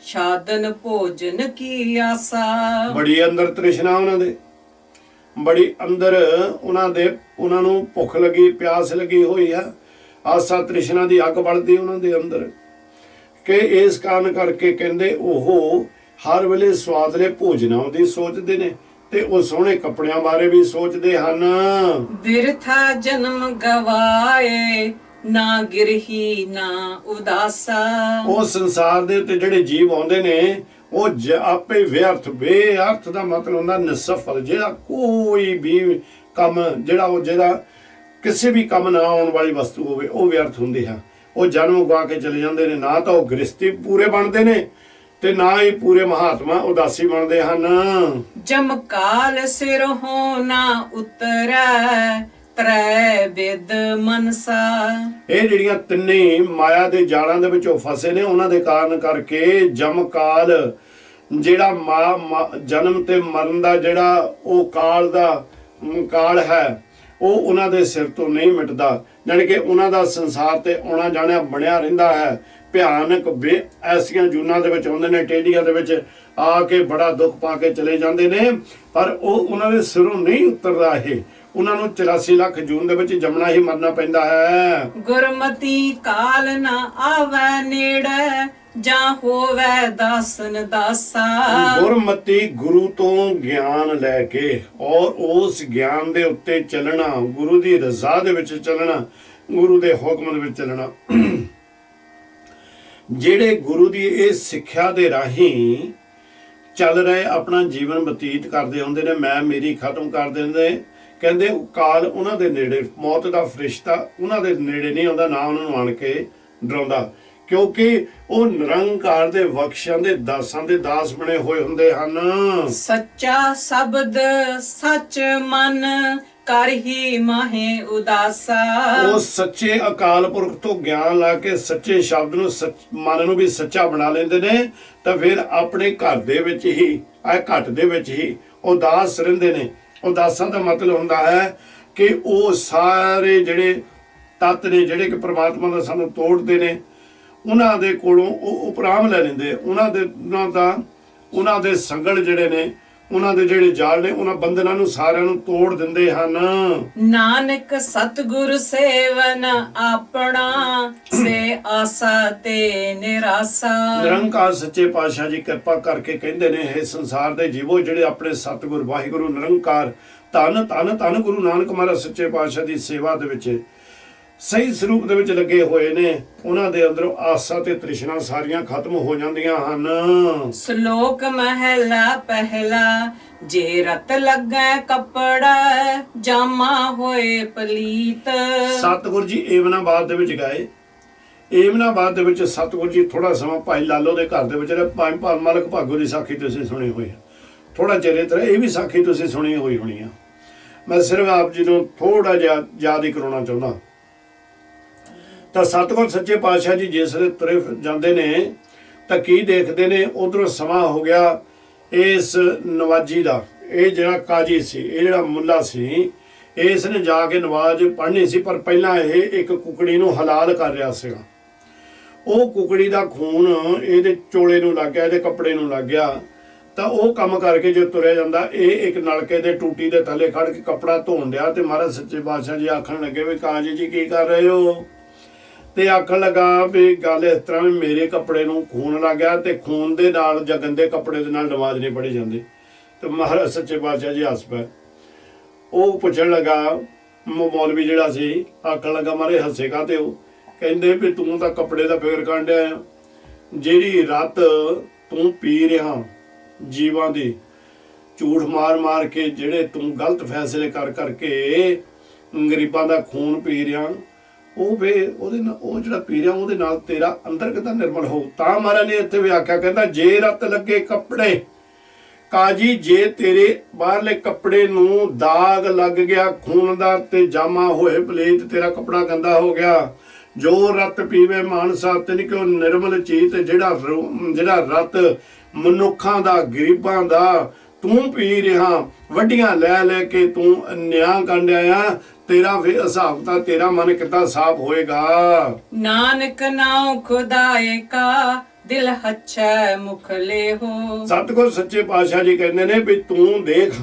ਸਾਧਨ ਭੋਜਨ ਕੀ ਆਸਾ। ਬੜੀ ਅੰਦਰ ਤ੍ਰਿਸ਼ਨਾ ਉਹਨਾਂ ਦੇ, ਬੜੀ ਅੰਦਰ ਉਹਨਾਂ ਨੂੰ ਭੁੱਖ ਲੱਗੀ, ਪਿਆਸ ਲੱਗੀ ਹੋਈ ਹੈ। ਆਸਾ ਤ੍ਰਿਸ਼ਨਾ ਦੀ ਅੱਗ ਬਲਦੀ ਉਹਨਾਂ ਦੇ ਅੰਦਰ ਕਿ ਇਸ ਕਾਰਨ ਕਰਕੇ ਕਹਿੰਦੇ ਉਹ ਹਰ ਵੇਲੇ ਸਵਾਦਲੇ ਭੋਜਨਾਂ ਦੀ ਸੋਚਦੇ ਨੇ ਤੇ ਉਹ ਸੋਹਣੇ ਕੱਪੜਿਆਂ ਬਾਰੇ ਵੀ ਸੋਚਦੇ ਹਨ। ਬਿਰਥਾ ਜਨਮ ਗਵਾਏ, ਨਾ ਗਿਰਹੀ ਨਾ ਉਦਾਸਾ। ਉਹ ਸੰਸਾਰ ਦੇ ਉੱਤੇ ਜਿਹੜੇ ਜੀਵ ਆਉਂਦੇ ਨੇ ਉਹ ਆਪੇ ਵਿਅਰਥ, ਬੇਅਰਥ ਦਾ ਮਤਲਬ ਹੁੰਦਾ ਨਿਸਫਲ। ਜਿਹੜਾ ਕੋਈ ਵੀ ਕੰਮ ਜਿਹਦਾ ਕਿਸੇ ਵੀ ਕੰਮ ਨਾ ਆਉਣ ਵਾਲੀ ਵਸਤੂ ਹੋਵੇ ਉਹ ਵਿਅਰਥ ਹੁੰਦੀ ਹੈ। ਉਹ ਜਨਮ ਗਵਾ ਕੇ ਚਲੇ ਜਾਂਦੇ ਨੇ। ਨਾ ਤਾਂ ਉਹ ਗ੍ਰਸਤੀ ਪੂਰੇ ਬਣਦੇ ਨੇ ਤੇ ਨਾ ਹੀ ਪੂਰੇ ਮਹਾਤਮਾ ਉਦਾਸੀ ਬਣਦੇ ਹਨ। ਜਮਕਾਲ ਸਿਰ ਹੋ ਨਾ ਉਤਰੈ, ਤ੍ਰੈ ਵਿਦ ਮਨਸਾ। ਇਹ ਜਿਹੜੀਆਂ ਤਿੰਨੇ ਮਾਇਆ ਦੇ ਜਾਲਾਂ ਦੇ ਵਿੱਚੋਂ ਫਸੇ ਨੇ, ਉਹਨਾਂ ਦੇ ਕਾਰਨ ਕਰਕੇ ਜਮਕਾਲ ਜਿਹੜਾ ਜਨਮ ਤੇ ਮਰਨ ਦਾ ਜਿਹੜਾ ਉਹ ਕਾਲ ਹੈ, ਉਹ ਉਹਨਾਂ ਦੇ ਸਿਰ ਤੋਂ ਨਹੀਂ ਮਿਟਦਾ। ਜਾਣੀ ਕਿ ਉਹਨਾਂ ਦਾ ਸੰਸਾਰ ਤੇ ਆਉਣਾ ਜਾਣਾ ਬਣਿਆ ਰਹਿੰਦਾ ਹੈ। ਭਿਆਨਕ ਐਸੀਆਂ ਜੂਨਾਂ ਦੇ ਵਿੱਚ ਆਉਂਦੇ ਨੇ, ਟੇਡੀਆਂ ਦੇ ਵਿੱਚ ਆ ਕੇ ਬੜਾ ਦੁੱਖ ਪਾ ਕੇ ਚਲੇ ਜਾਂਦੇ ਨੇ, ਪਰ ਉਹ ਉਹਨਾਂ ਦੇ ਸਿਰੋਂ ਨਹੀਂ ਉਤਰਦਾ। ਇਹ ਉਹਨਾਂ ਨੂੰ 84 ਲੱਖ ਜੂਨ ਦੇ ਵਿੱਚ ਜੰਮਣਾ ਹੀ ਮਰਨਾ ਪੈਂਦਾ ਹੈ। ਗੁਰਮਤੀ ਕਾਲ ਨਾ ਆਵੈ ਨੇੜੇ, ਜਾਂ ਹੋਵੇ ਦਾਸਨ ਦਾਸਾ। ਗੁਰਮਤੀ ਗੁਰੂ ਤੋਂ ਗਿਆਨ ਲੈ ਕੇ ਔਰ ਉਸ ਗਿਆਨ ਦੇ ਉੱਤੇ ਚੱਲਣਾ, ਗੁਰੂ ਦੀ ਰਜ਼ਾ ਦੇ ਵਿੱਚ ਚੱਲਣਾ, ਗੁਰੂ ਦੇ ਹੁਕਮ ਦੇ ਵਿੱਚ ਚੱਲਣਾ। ਜਿਹੜੇ ਗੁਰੂ ਦੀ ਇਹ ਸਿੱਖਿਆ ਦੇ ਰਾਹੀਂ ਚੱਲ ਰਹੇ ਆਪਣਾ ਜੀਵਨ ਬਤੀਤ ਕਰਦੇ ਹੁੰਦੇ ਨੇ, ਮੈਂ ਮੇਰੀ ਖਤਮ ਕਰ ਦਿੰਦੇ, ਕਹਿੰਦੇ ਕਾਲ ਉਹਨਾਂ ਦੇ ਨੇੜੇ, ਮੌਤ ਦਾ ਫਰਿਸ਼ਤਾ ਉਹਨਾਂ ਦੇ ਨੇੜੇ ਨਹੀਂ ਆਉਂਦਾ, ਨਾ ਉਹਨਾਂ ਨੂੰ ਆਣ ਕੇ ਡਰਾਉਂਦਾ, ਕਿਉਂਕਿ ਉਹ ਨਿਰੰਕਾਰ ਦੇ ਬਖਸ਼ਾਂ ਦੇ ਦਾਸਾਂ ਦੇ ਦਾਸ ਬਣੇ ਹੋਏ ਹੁੰਦੇ ਹਨ। ਸੱਚਾ ਸ਼ਬਦ ਸੱਚ ਮਨ ਕਰ ਹੀ ਮਾਹੇ ਉਦਾਸਾ। ਉਹ ਸੱਚੇ ਅਕਾਲ ਪੁਰਖ ਤੋਂ ਗਿਆਨ ਲਾ ਕੇ ਸੱਚੇ ਸ਼ਬਦ ਨੂੰ ਮਨ ਨੂੰ ਵੀ ਸੱਚਾ ਬਣਾ ਲੈਂਦੇ ਨੇ, ਤਾਂ ਫਿਰ ਆਪਣੇ ਘਰ ਦੇ ਵਿੱਚ ਹੀ, ਘਟ ਦੇ ਵਿੱਚ ਹੀ ਉਦਾਸ ਰਹਿੰਦੇ ਨੇ। ਉਦਾਸਾਂ ਦਾ ਮਤਲਬ ਹੁੰਦਾ ਹੈ ਕਿ ਉਹ ਸਾਰੇ ਜਿਹੜੇ ਤੱਤ ਨੇ ਜਿਹੜੇ ਕਿ ਪ੍ਰਮਾਤਮਾ ਦਾ ਸਾਨੂੰ ਤੋੜਦੇ ਨੇ, ਉਹਨਾਂ ਦੇ ਕੋਲੋਂ ਉਹ ਉਪਰਾਮ ਲੈ ਲੈਂਦੇ, ਉਹਨਾਂ ਦੇ ਸੰਗਲ ਜਿਹੜੇ ਨੇ, ਉਹਨਾਂ ਦੇ ਜਿਹੜੇ ਜਾਲ ਨੇ, ਉਹਨਾਂ ਬੰਧਨਾਂ ਨੂੰ ਸਾਰਿਆਂ ਨੂੰ ਤੋੜ ਦਿੰਦੇ ਹਨ। ਨਾਨਕ ਸਤਿਗੁਰ ਸੇਵਨ ਆਪਣਾ ਸੇ ਆਸਾ ਤੇ ਨਿਰਾਸਾ। ਨਿਰੰਕਾਰ ਸੱਚੇ ਪਾਤਸ਼ਾਹ ਜੀ ਕਿਰਪਾ ਕਰਕੇ ਕਹਿੰਦੇ ਨੇ, ਇਹ ਸੰਸਾਰ ਦੇ ਜੀਵੋ ਜਿਹੜੇ ਆਪਣੇ ਸਤਿਗੁਰ ਵਾਹਿਗੁਰੂ ਨਿਰੰਕਾਰ ਧੰਨ ਧੰਨ ਧੰਨ ਗੁਰੂ ਨਾਨਕ ਮਹਾਰਾਜ ਸੱਚੇ ਪਾਤਸ਼ਾਹ ਦੀ ਸੇਵਾ ਦੇ ਵਿੱਚ ਸਹੀ ਸਰੂਪ ਦੇ ਵਿੱਚ ਲੱਗੇ ਹੋਏ ਨੇ, ਉਹਨਾਂ ਦੇ ਅੰਦਰੋਂ ਆਸਾ ਤੇ ਤ੍ਰਿਸ਼ਨਾ ਸਾਰੀਆਂ ਖਤਮ ਹੋ ਜਾਂਦੀਆਂ ਹਨ। ਸ਼ਲੋਕ ਮਹਿਲਾ ਪਹਿਲਾ। ਜੇ ਰਤ ਲੱਗੈ ਕੱਪੜਾ ਜਾਮਾ ਹੋਏ ਪਲੀਤ। ਸਤਿਗੁਰ ਜੀ ਏਮਨਾਬਾਦ ਦੇ ਵਿੱਚ ਗਏ। ਏਮਨਾਬਾਦ ਦੇ ਵਿੱਚ ਸਤਿਗੁਰ ਜੀ ਥੋੜਾ ਸਮਾਂ ਭਾਈ ਲਾਲੋ ਦੇ ਘਰ ਦੇ ਵਿੱਚ ਰਹੇ। ਭਾਈ ਮਲਕ ਭਾਗੋ ਦੀ ਸਾਖੀ ਤੁਸੀਂ ਸੁਣੀ ਹੋਈ ਹੈ, ਥੋੜਾ ਚਿਰ ਤਰ੍ਹਾਂ ਇਹ ਵੀ ਸਾਖੀ ਤੁਸੀਂ ਸੁਣੀ ਹੋਈ ਹੋਣੀ ਆ। ਮੈਂ ਸਿਰਫ ਆਪ ਜੀ ਨੂੰ ਥੋੜਾ ਜਿਹਾ ਯਾਦ ਹੀ ਕਰਾਉਣਾ ਚਾਹੁੰਦਾ। ਤਾਂ ਸਤਿਗੁਰ ਸੱਚੇ ਪਾਤਸ਼ਾਹ ਜੀ ਜਿਸ ਵੇਲੇ ਤੁਰੇ ਜਾਂਦੇ ਨੇ ਤਾਂ ਕੀ ਦੇਖਦੇ ਨੇ, ਉਧਰੋਂ ਸਮਾਂ ਹੋ ਗਿਆ ਇਸ ਨਵਾਜੀ ਦਾ। ਇਹ ਜਿਹੜਾ ਕਾਜੀ ਸੀ, ਇਹ ਜਿਹੜਾ ਮੁੱਲਾ ਸੀ, ਇਸ ਨੇ ਜਾ ਕੇ ਨਵਾਜ਼ ਪੜ੍ਹਨੀ ਸੀ, ਪਰ ਪਹਿਲਾਂ ਇਹ ਇੱਕ ਕੁਕੜੀ ਨੂੰ ਹਲਾਲ ਕਰ ਰਿਹਾ ਸੀਗਾ। ਉਹ ਕੁਕੜੀ ਦਾ ਖੂਨ ਇਹਦੇ ਚੋਲੇ ਨੂੰ ਲੱਗ ਗਿਆ, ਇਹਦੇ ਕੱਪੜੇ ਨੂੰ ਲੱਗ ਗਿਆ। ਤਾਂ ਉਹ ਕੰਮ ਕਰਕੇ ਜੋ ਤੁਰਿਆ ਜਾਂਦਾ, ਇਹ ਇੱਕ ਨਲਕੇ ਦੇ ਟੂਟੀ ਦੇ ਥੱਲੇ ਖੜ ਕੇ ਕੱਪੜਾ ਧੋਣ ਡਿਆ। ਤੇ ਮਹਾਰਾਜ ਸੱਚੇ ਪਾਤਸ਼ਾਹ ਜੀ ਆਖਣ ਲੱਗੇ ਵੀ ਕਾਜੀ ਜੀ ਕੀ ਕਰ ਰਹੇ ਹੋ? ਤੇ ਆਖਣ ਲੱਗਾ ਵੀ ਗੱਲ ਇਸ ਤਰ੍ਹਾਂ ਵੀ ਮੇਰੇ ਕੱਪੜੇ ਨੂੰ ਖੂਨ ਲੱਗ ਗਿਆ, ਤੇ ਖੂਨ ਦੇ ਨਾਲ ਜਾਂ ਗੰਦੇ ਕੱਪੜੇ ਦੇ ਨਾਲ ਨਮਾਜ਼ ਨਹੀਂ ਪੜ੍ਹੀ ਜਾਂਦੀ। ਤੇ ਮਹਾਰਾਜ ਸੱਚੇ ਪਾਤਸ਼ਾਹ ਜੀ ਹੱਸ ਪਏ। ਉਹ ਪੁੱਛਣ ਲੱਗਾ, ਮੌਲਵੀ ਜਿਹੜਾ ਸੀ, ਆਖਣ ਲੱਗਾ ਮਾਰੇ ਹੱਸੇ ਕਾਹਤੇ ਹੋ? ਕਹਿੰਦੇ ਵੀ ਤੂੰ ਤਾਂ ਕੱਪੜੇ ਦਾ ਫਿਕਰ ਕਰਨ ਡਿਆ, ਜਿਹੜੀ ਰਾਤ ਤੂੰ ਪੀ ਰਿਹਾ ਜੀਵਾਂ ਦੀ, ਝੂਠ ਮਾਰ ਮਾਰ ਕੇ ਜਿਹੜੇ ਤੂੰ ਗਲਤ ਫੈਸਲੇ ਕਰ ਕਰਕੇ ਗਰੀਬਾਂ ਦਾ ਖੂਨ ਪੀ ਰਿਹਾ, ਉਹ ਵੇ ਉਹਦੇ ਨਾਲ, ਉਹ ਜਿਹੜਾ ਪੀ ਰਿਹਾ ਉਹਦੇ ਨਾਲ ਤੇਰਾ ਅੰਦਰ ਕਿੱਦਾਂ ਨਿਰਮਲ ਹੋ? ਤਾਂ ਮਹਾਰਾਜ ਨੇ ਇੱਥੇ ਵੀ ਆਖਿਆ, ਕਹਿੰਦਾ ਜੇ ਰੱਤ ਲੱਗੇ ਕੱਪੜੇ ਕਾਜੀ, ਜੇ ਤੇਰੇ ਬਾਹਰਲੇ ਕੱਪੜੇ ਨੂੰ ਦਾਗ ਲੱਗ ਗਿਆ ਖੂਨ ਦਾ ਤੇ ਜਾਮਾ ਹੋਏ ਪਲੇਤ, ਤੇਰਾ ਕੱਪੜਾ ਗੰਦਾ ਹੋ ਗਿਆ। ਜੋ ਰਤ ਪੀਵੇ ਮਾਨਸਾ ਤਿਨ ਕਿਉ ਨਿਰਮਲ ਚੀਤ। ਜਿਹੜਾ ਰਤ ਮਨੁੱਖਾਂ ਦਾ, ਗਰੀਬਾਂ ਦਾ ਤੂੰ ਪੀ ਰਿਹਾ, ਵੱਡੀਆਂ ਲੈ ਲੈ ਕੇ ਤੂੰ ਅਨਿਆਂ ਕੰਡਿਆ, ਤੇਰਾ ਵੀ ਹਿਸਾਬ ਤਾਂ ਤੇਰਾ ਮਨ ਕਿੱਦਾਂ ਸਾਫ਼ ਹੋਏਗਾ। ਨਾਨਕ ਨਾਉ ਖੁਦਾਏ ਕਾ ਦਿਲ ਹੱਛੈ ਮੁਖ ਲੇਹੋ। ਸਤਿਗੁਰ ਸੱਚੇ ਪਾਤਸ਼ਾਹ ਜੀ ਕਹਿੰਦੇ ਨੇ ਵੀ ਤੂੰ ਦੇਖ,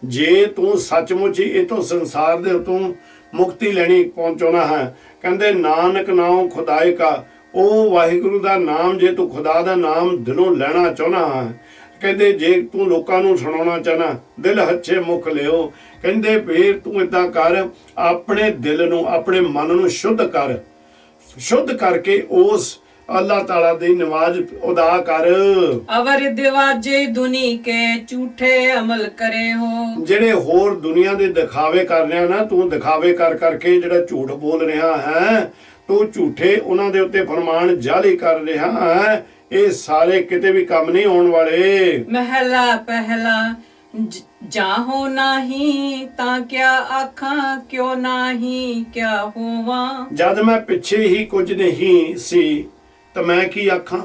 ਜੇ ਤੂੰ ਸੱਚਮੁੱਚ ਹੀ ਇਥੋਂ ਸੰਸਾਰ ਦੇ ਉਤੋਂ ਮੁਕਤੀ ਲੈਣੀ ਪਹੁੰਚਾਉਣਾ ਹੈ, ਕਹਿੰਦੇ ਨਾਨਕ ਨਾਉ ਖੁਦਾਏ ਕਾ, ਉਹ ਵਾਹਿਗੁਰੂ ਦਾ ਨਾਮ ਜੇ ਤੂੰ ਖੁਦਾ ਦਾ ਨਾਮ ਦਿਲੋਂ ਲੈਣਾ ਚਾਹੁੰਦਾ ਹੈ, ਕਹਿੰਦੇ ਜੇ ਤੂੰ ਲੋਕਾਂ ਨੂੰ ਸੁਣਾਉਣਾ ਚਾਹਨਾ, ਦਿਲ ਹੱਛੇ ਮੁਖ ਲਿਓ। ਕਹਿੰਦੇ ਫੇਰ ਤੂੰ ਏਦਾਂ ਕਰ, ਆਪਣੇ ਦਿਲ ਨੂੰ, ਆਪਣੇ ਮਨ ਨੂੰ ਸ਼ੁੱਧ ਕਰ, ਸ਼ੁੱਧ ਕਰਕੇ ਉਸ ਅੱਲਾਹ ਤਾਲਾ ਦੀ ਨਮਾਜ਼ ਅਦਾ ਕਰ। ਅਵਰ ਦਿਵਾਜੇ ਦੁਨੀ ਕੇ ਝੂਠੇ ਅਮਲ ਕਰੇ ਹੋ। ਜਿਹੜੇ ਹੋਰ ਦੁਨੀਆ ਦੇ ਦਿਖਾਵੇ ਕਰ ਰਿਹਾ ਨਾ, ਤੂੰ ਦਿਖਾਵੇ ਕਰ ਕਰਕੇ ਜਿਹੜਾ ਝੂਠ ਬੋਲ ਰਿਹਾ ਹੈ, ਤੂੰ ਝੂਠੇ ਉਹਨਾਂ ਦੇ ਉੱਤੇ ਫਰਮਾਨ ਜਾਲੀ ਕਰ ਰਿਹਾ ਹੈ, ਇਹ ਸਾਰੇ ਕਿਤੇ ਵੀ ਕੰਮ ਨਹੀਂ ਆਉਣ ਵਾਲੇ। ਮਹਿਲਾ ਪਹਿਲਾ। ਜਾਹੋ ਨਹੀਂ ਤਾਂ ਕਿਆ ਆਖਾਂ, ਕਿਉ ਨਹੀਂ ਕਿਆ ਹੋਵਾਂ। ਜਦ ਮੈਂ ਪਿੱਛੇ ਹੀ ਕੁਝ ਨਹੀਂ ਸੀ ਤਾਂ ਮੈਂ ਕੀ ਆਖਾਂ।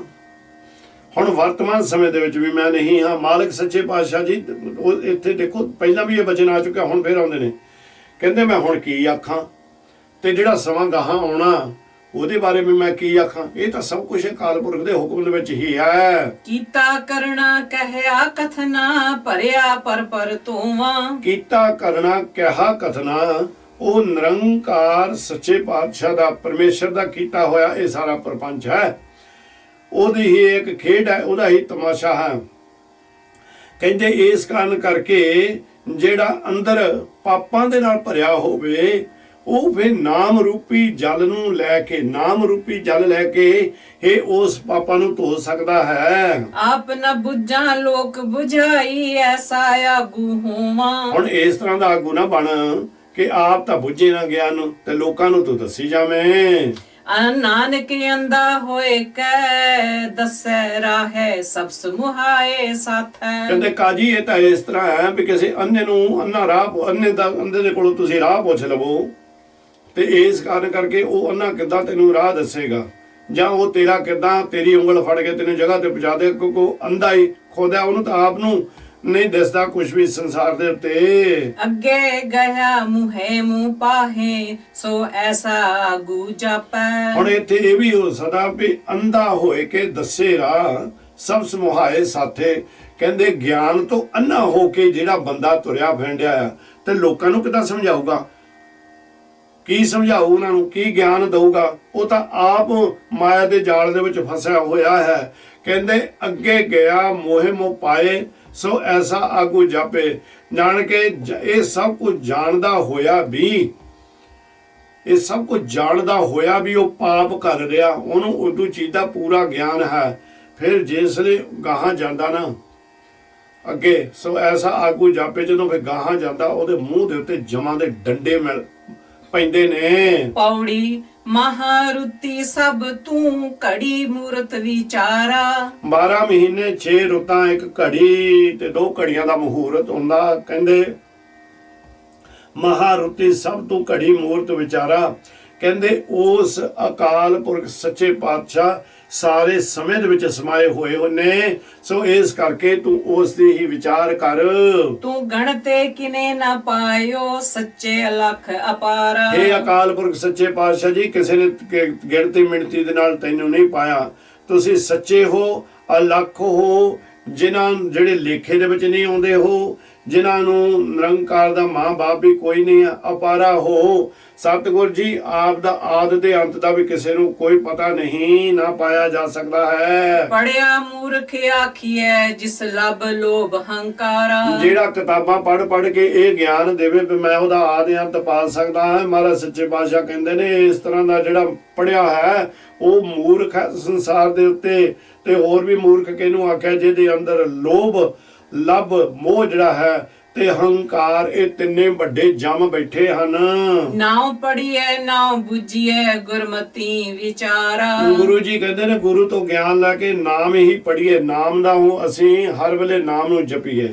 ਹੁਣ ਵਰਤਮਾਨ ਸਮੇਂ ਦੇ ਵਿੱਚ ਵੀ ਮੈਂ ਨਹੀਂ ਹਾਂ। ਮਾਲਕ ਸੱਚੇ ਪਾਤਸ਼ਾਹ ਜੀ ਉਹ ਇੱਥੇ ਦੇਖੋ, ਪਹਿਲਾਂ ਵੀ ਇਹ ਬਚਨ ਆ ਚੁੱਕਿਆ, ਹੁਣ ਫੇਰ ਆਉਂਦੇ ਨੇ, ਕਹਿੰਦੇ ਮੈਂ ਹੁਣ ਕੀ ਆਖਾਂ, ਤੇ ਜਿਹੜਾ ਸਮਾਂ ਗਾਹਾਂ ਆਉਣਾ ਉਹਦੇ ਬਾਰੇ ਵੀ ਮੈਂ ਕੀ ਆਖਾਂ। ਇਹ ਤਾਂ ਸਭ ਕੁਝ ਅਕਾਲ ਪੁਰਖ ਦੇ ਹੁਕਮ ਦੇ ਵਿੱਚ ਹੀ ਹੈ। ਕੀਤਾ ਕਰਨਾ ਕਹਿਆ ਕਥਨਾ, ਭਰਿਆ ਪਰ ਤੂੰਵਾਂ। ਕੀਤਾ ਕਰਨਾ ਕਿਹਾ ਕਥਨਾ, ਉਹ ਨਿਰੰਕਾਰ ਸੱਚੇ ਪਾਤਸ਼ਾਹ ਦਾ, ਪਰਮੇਸ਼ਰ ਦਾ ਕੀਤਾ ਹੋਇਆ ਇਹ ਸਾਰਾ ਪ੍ਰਪੰਚ ਹੈ। ਉਹਦੀ ਹੀ ਇੱਕ ਖੇਡ ਹੈ, ਉਹਦਾ ਹੀ ਤਮਾਸ਼ਾ ਹੈ। ਕਹਿੰਦੇ ਇਸ ਕਾਰਨ ਕਰਕੇ ਜਿਹੜਾ ਅੰਦਰ ਪਾਪਾਂ ਦੇ ਨਾਲ ਭਰਿਆ ਹੋਵੇ ਉਹ ਫਿਰ ਨਾਮ ਰੂਪੀ ਜਲ ਨੂੰ ਲੈ ਕੇ, ਨਾਮ ਰੂਪੀ ਜਲ ਲੈ ਕੇ ਇਹ ਉਸ ਪਾਪਾਂ ਨੂੰ ਧੋ ਸਕਦਾ ਹੈ। ਆਪ ਨ ਬੁੱਝਾਂ ਲੋਕ ਬੁਝਾਈ ਐਸਾ ਆਗੂ ਹੋਵਾਂ। ਹੁਣ ਇਸ ਤਰ੍ਹਾਂ ਦਾ ਆਗੂ ਨਾ ਬਣ ਕਿ ਆਪ ਤਾਂ ਬੁੱਝੇ ਨਾ ਗਿਆਨ ਤੇ ਲੋਕਾਂ ਨੂੰ ਤੂੰ ਦੱਸੀ ਜਾਵੇਂ। ਨਾਨਕ ਅੰਦਾ ਹੋਏ ਕੈ ਦੱਸੈ ਰਾਹੈ ਸਭ ਸਮੁਹਾਏ ਸਾਥੈ। ਕਹਿੰਦੇ ਕਾਜੀ ਇਹ ਤਾਂ ਇਸ ਤਰ੍ਹਾਂ ਹੈ ਵੀ ਕਿਸੇ ਅੰਨੇ ਨੂੰ ਅੰਨਾ ਰਾਹ, ਅੰਨੇ ਦੇ ਕੋਲੋਂ ਤੁਸੀਂ ਰਾਹ ਪੁੱਛ ਲਵੋ ਤੇ ਇਸ ਕਾਰਨ ਕਰਕੇ ਉਹ ਅੰਨਾ ਕਿੱਦਾਂ ਤੈਨੂੰ ਰਾਹ ਦੱਸੇਗਾ, ਜਾਂ ਉਹ ਤੇਰਾ ਕਿੱਦਾਂ ਤੇਰੀ ਉਂਗਲ ਫੜ ਕੇ ਤੈਨੂੰ ਜਗ੍ਹਾ ਤੇ ਪਹੁੰਚਾ ਦੇ, ਕਿਉਂਕਿ ਅੰਧਾ ਹੀ ਖੁਦ ਹੈ, ਉਹਨੂੰ ਤਾਂ ਆਪ ਨੂੰ ਨਹੀਂ ਦਿਸਦਾ ਕੁਛ ਵੀ ਸੰਸਾਰ ਦੇ ਉੱਤੇ। ਅੱਗੇ ਗਿਆ ਮੁਹੇ ਮੂੰਹ ਪਾਹੇ ਸੋ ਐਸਾ ਆਗੂ ਜਾਪੈ। ਹੁਣ ਇੱਥੇ ਇਹ ਵੀ ਹੋ ਸਕਦਾ ਵੀ ਅੰਧਾ ਹੋਏ ਕੇ ਦੱਸੇ ਰਾਹ ਸਭ ਸਮੁਹਾਏ ਸਾਥੇ। ਕਹਿੰਦੇ ਗਿਆਨ ਤੋਂ ਅੰਨਾ ਹੋ ਕੇ ਜਿਹੜਾ ਬੰਦਾ ਤੁਰਿਆ ਫਿਰਦਿਆ ਆ ਤੇ ਲੋਕਾਂ ਨੂੰ ਕਿੱਦਾਂ ਸਮਝਾਊਗਾ, ਕੀ ਸਮਝਾਊ ਉਹਨਾਂ ਨੂੰ, ਕੀ ਗਿਆਨ ਦਊਗਾ? ਉਹ ਤਾਂ ਆਪ ਮਾਇਆ ਦੇ ਜਾਲ ਦੇ ਵਿੱਚ ਫਸਿਆ ਹੋਇਆ ਹੈ। ਕਹਿੰਦੇ ਅੱਗੇ ਗਿਆ ਮੋਹ ਮੋਹ ਪਾਏ ਸੋ ਐਸਾ ਆਗੂ ਜਾਪੇ। ਜਾਣ ਕੇ ਇਹ ਸਭ ਕੁਝ ਜਾਣਦਾ ਹੋਇਆ ਵੀ, ਇਹ ਸਭ ਕੁਝ ਜਾਣਦਾ ਹੋਇਆ ਵੀ ਉਹ ਪਾਪ ਕਰ ਰਿਹਾ, ਉਹਨੂੰ ਉਦੋਂ ਚੀਜ਼ ਦਾ ਪੂਰਾ ਗਿਆਨ ਹੈ। ਫਿਰ ਜਿਸਲੇ ਗਾਹਾਂ ਜਾਂਦਾ ਨਾ ਅੱਗੇ, ਸੋ ਐਸਾ ਆਗੂ ਜਾਪੇ, ਜਦੋਂ ਫਿਰ ਗਾਹਾਂ ਜਾਂਦਾ ਉਹਦੇ ਮੂੰਹ ਦੇ ਉੱਤੇ ਜਮਾਂ ਦੇ ਡੰਡੇ ਮਿਲ ਪੈਂਦੇ ਨੇ। ਪੌੜੀ ਮਹਾਰੁਤੀ ਸਭ ਤੂੰ ਘੜੀ ਮੂਰਤ ਵਿਚਾਰਾ। 12 ਮਹੀਨੇ 6 ਰੁੱਤਾਂ ਇੱਕ ਘੜੀ ਤੇ 2 ਘੜੀਆਂ ਦਾ ਮਹੂਰਤ ਹੁੰਦਾ। ਕਹਿੰਦੇ ਮਹਾਰੁਤੀ ਸਭ ਤੂੰ ਘੜੀ ਮੂਰਤ ਵਿਚਾਰਾ। ਕਹਿੰਦੇ ਉਸ ਅਕਾਲ ਪੁਰਖ ਸੱਚੇ ਪਾਤਸ਼ਾਹ ਸਾਰੇ ਸਮੇਂ ਦੇ ਵਿੱਚ ਸਮਾਏ ਹੋਏ ਨੇ, ਸੋ ਇਸ ਕਰਕੇ ਤੂੰ ਉਸ ਦੀ ਹੀ ਵਿਚਾਰ ਕਰ। ਤੂੰ ਗਣਤੇ ਕਿਨੇ ਨਾ ਪਾਇਓ ਸੱਚੇ ਅਲਖ ਅਪਾਰਾ। ਇਹ ਅਕਾਲ ਪੁਰਖ ਸੱਚੇ ਪਾਤਸ਼ਾਹ ਜੀ ਕਿਸੇ ਨੇ ਗਿਣਤੀ ਮਿਣਤੀ ਦੇ ਨਾਲ ਤੈਨੂੰ ਨਹੀਂ ਪਾਇਆ। ਤੁਸੀਂ ਸੱਚੇ ਹੋ, ਅਲਖ ਹੋ, ਜਿਹੜੇ ਲੇਖੇ ਦੇ ਵਿੱਚ ਨਹੀਂ ਆਉਂਦੇ ਹੋ, ਜਿਨ੍ਹਾਂ ਨੂੰ ਨਿਰੰਕਾਰ ਦਾ ਮਾਂ ਬਾਪ ਵੀ ਕੋਈ ਨਹੀਂ ਹੈ, ਅਪਾਰਾ ਹੋ। ਸਤਿਗੁਰ ਜੀ ਆਪ ਦਾ ਆਦਿ ਤੇ ਅੰਤ ਦਾ ਵੀ ਕਿਸੇ ਨੂੰ ਕੋਈ ਪਤਾ ਨਹੀਂ, ਨਾ ਪਾਇਆ ਜਾ ਸਕਦਾ ਹੈ। ਪੜਿਆ ਮੂਰਖ ਆਖੀਐ ਜਿਸ ਲੱਭ ਲੋਭ ਹੰਕਾਰਾ। ਜਿਹੜਾ ਕਿਤਾਬਾਂ ਪੜ੍ਹ ਕੇ ਇਹ ਗਿਆਨ ਦੇਵੇ ਵੀ ਮੈਂ ਉਹਦਾ ਆਦਿ ਅੰਤ ਪਾ ਸਕਦਾ ਹਾਂ, ਮਹਾਰਾਜ ਸੱਚੇ ਪਾਤਸ਼ਾਹ ਕਹਿੰਦੇ ਨੇ ਇਸ ਤਰ੍ਹਾਂ ਦਾ ਜਿਹੜਾ ਪੜਿਆ ਹੈ ਉਹ ਮੂਰਖ ਹੈ ਸੰਸਾਰ ਦੇ ਉੱਤੇ। ਤੇ ਹੋਰ ਵੀ ਮੂਰਖ ਕਿਹਨੂੰ ਆਖਿਆ? ਜਿਹਦੇ ਅੰਦਰ ਲੋਭ, ਲੱਭ, ਮੋਹ ਜਿਹੜਾ ਹੈ ਤੇ ਹੰਕਾਰ, ਇਹ ਤਿੰਨੇ ਵੱਡੇ ਜੰਮ ਬੈਠੇ ਹਨ। ਨਾਉ ਪੜੀਐ ਨਾਉ ਬੁੱਝੀਐ ਗੁਰਮਤੀ ਵਿਚਾਰਾ। ਗੁਰੂ ਜੀ ਕਹਿੰਦੇ ਨੇ ਗੁਰੂ ਤੋਂ ਗਿਆਨ ਲੈ ਕੇ ਨਾਮ ਹੀ ਪੜੀਏ, ਨਾਮ ਦਾ ਅਸੀਂ ਹਰ ਵੇਲੇ ਨਾਮ ਨੂੰ ਜਪੀਏ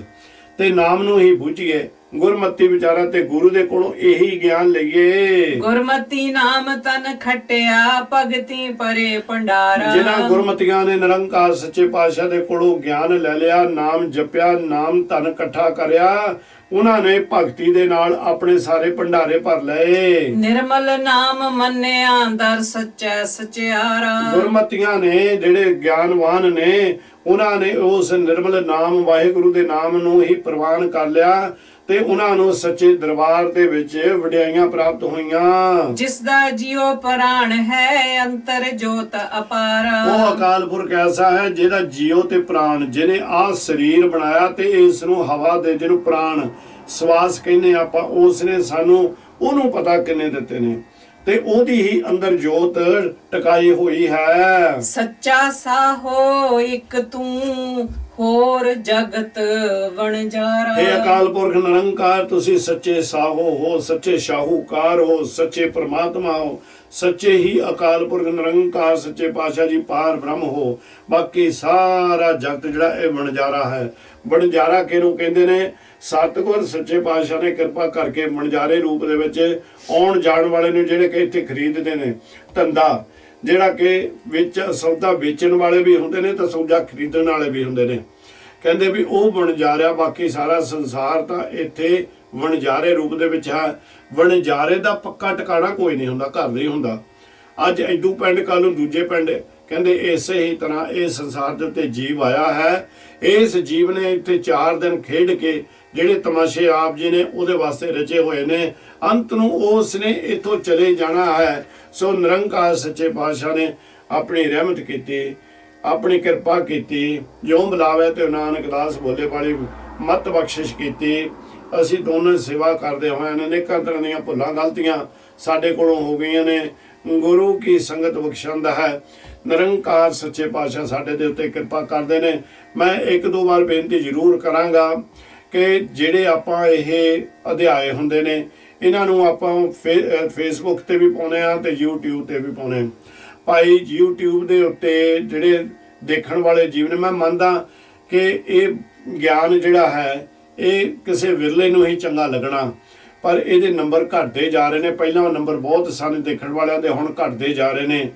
ਤੇ ਨਾਮ ਨੂੰ ਹੀ ਬੁੱਝੀਏ। ਗੁਰਮਤੀ ਵਿਚਾਰਾ ਤੇ ਗੁਰੂ ਦੇ ਕੋਲੋਂ ਇਹੀ ਗਿਆਨ ਲਈਏ। ਗੁਰਮਤੀ ਨਾਮ ਤਨ ਖਟਿਆ ਭਗਤੀ ਪਰੇ ਭੰਡਾਰਾ। ਜਿਨ੍ਹਾਂ ਗੁਰਮਤੀਆਂ ਨੇ ਨਿਰੰਕਾਰ ਸੱਚੇ ਪਾਤਸ਼ਾਹ ਦੇ ਕੋਲੋਂ ਗਿਆਨ ਲੈ ਲਿਆ, ਨਾਮ ਜਪਿਆ, ਨਾਮ ਧਨ ਇਕੱਠਾ ਕਰਿਆ, ਉਹਨਾਂ ਨੇ ਭਗਤੀ ਦੇ ਨਾਲ ਆਪਣੇ ਸਾਰੇ ਭੰਡਾਰੇ ਭਰ ਲਏ। ਨਿਰਮਲ ਨਾਮ ਮੰਨਿਆ ਦਰ ਸੱਚੈ ਸਚਿਆਰਾ। ਗੁਰਮਤੀਆਂ ਨੇ ਜਿਹੜੇ ਗਿਆਨਵਾਨ ਨੇ ਉਹਨਾਂ ਨੇ ਉਸ ਨਿਰਮਲ ਨਾਮ ਵਾਹਿਗੁਰੂ ਦੇ ਨਾਮ ਨੂੰ ਹੀ ਪ੍ਰਵਾਨ ਕਰ ਲਿਆ ਤੇ ਉਹਨਾਂ ਨੂੰ ਸੱਚੇ ਦਰਬਾਰ ਦੇ ਵਿੱਚ ਵਡਿਆਈਆਂ ਪ੍ਰਾਪਤ ਹੋਈਆਂ। ਜਿਸ ਦਾ ਜੀਉ ਪ੍ਰਾਣ ਹੈ ਅੰਤਰ ਜੋਤ ਅਪਾਰਾ। ਉਹ ਅਕਾਲ ਪੁਰਖ ਐਸਾ ਹੈ ਜਿਹਦਾ ਜੀਉ ਤੇ ਪ੍ਰਾਣ, ਜਿਹਨੇ ਆਹ ਸਰੀਰ ਬਣਾਇਆ ਤੇ ਇਸ ਨੂੰ ਹਵਾ ਦੇ, ਜਿਹਨੂੰ ਪ੍ਰਾਣ ਸਵਾਸ ਕਹਿੰਦੇ ਆਪਾਂ, ਉਸ ਨੇ ਸਾਨੂੰ ਉਹਨੂੰ ਪਤਾ ਕਿੰਨੇ ਦਿੱਤੇ ਨੇ ਤੇ ਉਹਦੀ ਹੀ ਅੰਦਰ ਜੋਤ ਟਿਕਾਈ ਹੋਈ ਹੈ। ਸੱਚਾ ਸਾਹੋ ਇੱਕ ਤੂੰ ਹੋਰ ਜਗਤ ਵਣਜਾਰਾ। ਇਹ ਅਕਾਲ ਪੁਰਖ ਨਿਰੰਕਾਰ ਤੁਸੀਂ ਸੱਚੇ ਸਾਹੋ ਹੋ, ਸੱਚੇ ਸ਼ਾਹੂਕਾਰ ਹੋ, ਸੱਚੇ ਪ੍ਰਮਾਤਮਾ ਹੋ, ਸੱਚੇ ਹੀ ਅਕਾਲ ਪੁਰਖ ਨਿਰੰਕਾਰ ਸੱਚੇ ਪਾਤਸ਼ਾਹ ਜੀ ਪਾਰ ਬ੍ਰਹਮ ਹੋ। ਬਾਕੀ ਸਾਰਾ ਜਗਤ ਜਿਹੜਾ ਇਹ ਵਣਜਾਰਾ ਹੈ। ਵਣਜਾਰਾ ਕਿਹਨੂੰ ਕਹਿੰਦੇ ਨੇ? ਸਤਿਗੁਰ ਸੱਚੇ ਪਾਤਸ਼ਾਹ ਨੇ ਕਿਰਪਾ ਕਰਕੇ ਵਣਜਾਰੇ ਰੂਪ ਦੇ ਵਿੱਚ ਆਉਣ ਜਾਣ ਵਾਲੇ ਨੂੰ, ਜਿਹੜੇ ਕਿ ਇੱਥੇ ਖਰੀਦਦੇ ਨੇ, ਧੰਦਾ ਜਿਹੜਾ ਕਿ ਵਿੱਚ ਸੌਦਾ ਵੇਚਣ ਵਾਲੇ ਵੀ ਹੁੰਦੇ ਨੇ ਤੇ ਸੌਦਾ ਖਰੀਦਣ ਵਾਲੇ ਵੀ ਹੁੰਦੇ ਨੇ, ਕਹਿੰਦੇ ਵੀ ਉਹ ਵਣਜਾਰਾ। ਬਾਕੀ ਸਾਰਾ ਸੰਸਾਰ ਤਾਂ ਇੱਥੇ ਵਣਜਾਰੇ ਰੂਪ ਦੇ ਵਿੱਚ ਹੈ। ਵਣਜਾਰੇ ਦਾ ਪੱਕਾ ਟਿਕਾਣਾ ਕੋਈ ਨਹੀਂ ਹੁੰਦਾ, ਘਰ ਨਹੀਂ ਹੁੰਦਾ। ਅੱਜ ਐਡੂ ਪਿੰਡ, ਕੱਲ ਨੂੰ ਦੂਜੇ ਪਿੰਡ। ਕਹਿੰਦੇ ਇਸੇ ਹੀ ਤਰ੍ਹਾਂ ਇਹ ਸੰਸਾਰ ਦੇ ਉੱਤੇ ਜੀਵ ਆਇਆ ਹੈ। ਇਸ ਜੀਵ ਨੇ ਇੱਥੇ 4 ਦਿਨ ਖੇਡ ਕੇ ਜਿਹੜੇ ਤਮਾਸ਼ੇ ਆਪ ਜੀ ਨੇ ਉਹਦੇ ਵਾਸਤੇ ਰਚੇ ਹੋਏ ਨੇ, ਅੰਤ ਨੂੰ ਉਸ ਨੇ ਇੱਥੋਂ ਚਲੇ ਜਾਣਾ ਹੈ। ਸੋ ਨਿਰੰਕਾਰ ਸੱਚੇ ਪਾਤਸ਼ਾਹ ਨੇ ਆਪਣੀ ਰਹਿਮਤ ਕੀਤੀ। ਆਪਣੀ ਕਿਰਪਾ ਕੀਤੀ, ਜਿਉਂ ਬੁਲਾਵੇ ਤੇ ਨਾਨਕ ਦਾਸ ਬੋਲੇ ਵਾਲੀ ਮਤ ਬਖਸ਼ਿਸ਼ ਕੀਤੀ। ਅਸੀਂ ਦੋਨੋਂ ਸੇਵਾ ਕਰਦੇ ਹੋਏ ਨੇ, ਅਨੇਕਾਂ ਤਰ੍ਹਾਂ ਦੀਆਂ ਭੁੱਲਾਂ ਗਲਤੀਆਂ ਸਾਡੇ ਕੋਲੋਂ ਹੋ ਗਈਆਂ ਨੇ। ਗੁਰੂ ਕੀ ਸੰਗਤ ਬਖਸ਼ੰਦ ਹੈ। ਨਿਰੰਕਾਰ ਸੱਚੇ ਪਾਤਸ਼ਾਹ ਸਾਡੇ ਦੇ ਉੱਤੇ ਕਿਰਪਾ ਕਰਦੇ ਨੇ। ਮੈਂ ਇੱਕ ਦੋ ਵਾਰ ਬੇਨਤੀ ਜ਼ਰੂਰ ਕਰਾਂਗਾ ਕਿ ਜਿਹੜੇ ਆਪਾਂ ਇਹ ਅਧਿਆਏ ਹੁੰਦੇ ਨੇ, ਇਹਨਾਂ ਨੂੰ ਆਪਾਂ ਫੇਸਬੁੱਕ ਤੇ ਵੀ ਪਾਉਂਦੇ ਆ ਤੇ YouTube ਤੇ ਵੀ ਪਾਉਂਦੇ। ਭਾਈ YouTube ਦੇ ਉੱਤੇ ਜਿਹੜੇ ਦੇਖਣ ਵਾਲੇ ਜੀਵ ਨੇ, ਮੈਂ ਮੰਨਦਾ ਕਿ ਇਹ ਗਿਆਨ ਜਿਹੜਾ ਹੈ ਇਹ ਕਿਸੇ ਵਿਰਲੇ ਨੂੰ ਹੀ ਚੰਗਾ ਲੱਗਣਾ, ਪਰ ਇਹਦੇ ਨੰਬਰ ਘਟਦੇ ਜਾ ਰਹੇ ਨੇ। ਪਹਿਲਾਂ ਨੰਬਰ ਬਹੁਤ ਸਨ ਦੇਖਣ ਵਾਲਿਆਂ ਦੇ, ਹੁਣ ਘਟਦੇ ਜਾ ਰਹੇ ਨੇ।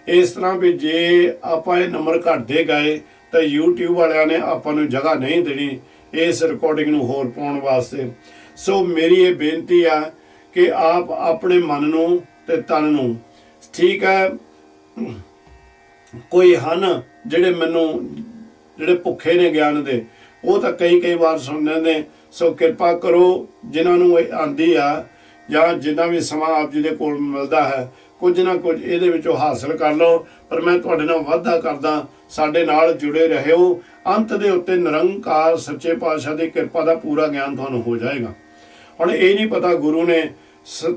ਇਸ ਤਰ੍ਹਾਂ ਵੀ ਜੇ ਆਪਾਂ ਇਹ ਨੰਬਰ ਘਟਦੇ ਗਏ ਤਾਂ YouTube ਵਾਲਿਆਂ ਨੇ ਆਪਾਂ ਨੂੰ ਜਗ੍ਹਾ ਨਹੀਂ ਦੇਣੀ ਇਸ ਰਿਕਾਰਡਿੰਗ ਨੂੰ ਹੋਰ ਪਾਉਣ ਵਾਸਤੇ। ਸੋ ਮੇਰੀ ਇਹ ਬੇਨਤੀ ਆ ਕਿ ਆਪ ਆਪਣੇ ਮਨ ਨੂੰ ਤੇ ਤਨ ਨੂੰ, ਠੀਕ ਹੈ, ਕੋਈ ਹਨ ਜਿਹੜੇ ਭੁੱਖੇ ਨੇ ਗਿਆਨ ਦੇ, ਉਹ ਤਾਂ ਕਈ ਵਾਰ ਸੁਣਦੇ ਨੇ। ਸੋ ਕਿਰਪਾ ਕਰੋ, ਜਿਨ੍ਹਾਂ ਨੂੰ ਇਹ ਆਂਦੀ ਆ ਜਾਂ ਜਿੰਨਾ ਵੀ ਸਮਾਂ ਆਪ ਜੀ ਦੇ ਕੋਲ ਮਿਲਦਾ ਹੈ, ਕੁਝ ਨਾ ਕੁਝ ਇਹਦੇ ਵਿੱਚੋਂ ਹਾਸਲ ਕਰ ਲਓ। ਪਰ ਮੈਂ ਤੁਹਾਡੇ ਨਾਲ ਵਾਅਦਾ ਕਰਦਾ, ਸਾਡੇ ਨਾਲ ਜੁੜੇ ਰਹਿਓ। ਅੰਤ ਦੇ ਉੱਤੇ ਨਿਰੰਕਾਰ ਸੱਚੇ ਪਾਤਸ਼ਾਹ ਦੀ ਕਿਰਪਾ ਦਾ ਪੂਰਾ ਗਿਆਨ ਤੁਹਾਨੂੰ ਹੋ ਜਾਏਗਾ। ਹੁਣ ਇਹ ਨਹੀਂ ਪਤਾ ਗੁਰੂ ਨੇ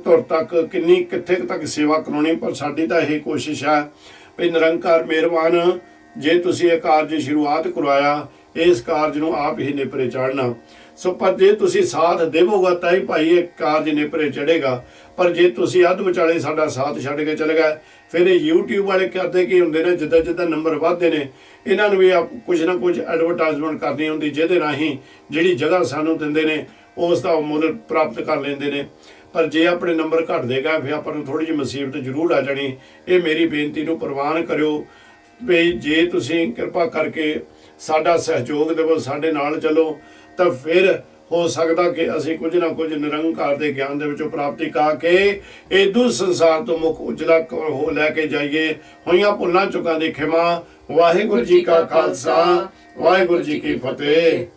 ਧੁਰ ਤੱਕ ਕਿੱਥੇ ਤੱਕ ਸੇਵਾ ਕਰਾਉਣੀ, ਪਰ ਸਾਡੀ ਤਾਂ ਇਹ ਕੋਸ਼ਿਸ਼ ਹੈ ਵੀ ਨਿਰੰਕਾਰ ਮਿਹਰਬਾਨ, ਜੇ ਤੁਸੀਂ ਇਹ ਕਾਰਜ ਸ਼ੁਰੂਆਤ ਕਰਵਾਇਆ, ਇਸ ਕਾਰਜ ਨੂੰ ਆਪ ਹੀ ਨੇਪਰੇ ਚਾੜਨਾ। ਸੋ ਪਰ ਜੇ ਤੁਸੀਂ ਸਾਥ ਦੇਵੋਗਾ ਤਾਂ ਹੀ ਭਾਈ ਇਹ ਕਾਰਜ ਨੇਪਰੇ ਚੜੇਗਾ। ਪਰ ਜੇ ਤੁਸੀਂ ਅੱਧ ਵਿਚਾਲੇ ਸਾਡਾ ਸਾਥ ਛੱਡ ਕੇ ਚਲੇ ਗਏ, ਫਿਰ ਇਹ YouTube ਵਾਲੇ ਕਰਦੇ ਕੀ ਹੁੰਦੇ ਨੇ, ਜਿੱਦਾਂ ਨੰਬਰ ਵੱਧਦੇ ਨੇ, ਇਹਨਾਂ ਨੂੰ ਵੀ ਕੁਝ ਨਾ ਕੁਝ ਐਡਵਰਟਾਈਜ਼ਮੈਂਟ ਕਰਨੀ ਹੁੰਦੀ, ਜਿਹਦੇ ਰਾਹੀਂ ਜਿਹੜੀ ਜਗ੍ਹਾ ਸਾਨੂੰ ਦਿੰਦੇ ਨੇ ਉਸ ਦਾ ਮੁੱਲ ਪ੍ਰਾਪਤ ਕਰ ਲੈਂਦੇ ਨੇ। ਪਰ ਜੇ ਆਪਣੇ ਨੰਬਰ ਘਟਦੇ ਗਏ ਫਿਰ ਆਪਾਂ ਨੂੰ ਥੋੜ੍ਹੀ ਜਿਹੀ ਮੁਸੀਬਤ ਜ਼ਰੂਰ ਆ ਜਾਣੀ। ਇਹ ਮੇਰੀ ਬੇਨਤੀ ਨੂੰ ਪ੍ਰਵਾਨ ਕਰਿਓ ਵੀ ਜੇ ਤੁਸੀਂ ਕਿਰਪਾ ਕਰਕੇ ਸਾਡਾ ਸਹਿਯੋਗ ਦੇਵੋ, ਸਾਡੇ ਨਾਲ ਚੱਲੋ, ਤਾਂ ਫਿਰ ਹੋ ਸਕਦਾ ਕਿ ਅਸੀਂ ਕੁਝ ਨਾ ਕੁਝ ਨਿਰੰਕਾਰ ਦੇ ਗਿਆਨ ਦੇ ਵਿੱਚੋਂ ਪ੍ਰਾਪਤੀ ਕਾ ਕੇ ਇਦੂ ਸੰਸਾਰ ਤੋਂ ਮੁਖ ਉਜਲਾ ਹੋ ਲੈ ਕੇ ਜਾਈਏ। ਹੋਈਆਂ ਭੁੱਲਾਂ ਚੁੱਕਾਂ ਦੀ ਖਿਮਾ। ਵਾਹਿਗੁਰੂ ਜੀ ਕਾ ਖਾਲਸਾ, ਵਾਹਿਗੁਰੂ ਜੀ ਕੀ ਫਤਿਹ।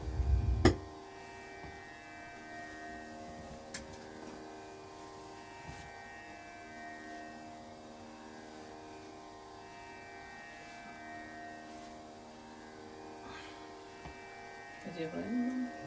Gdzie byłem?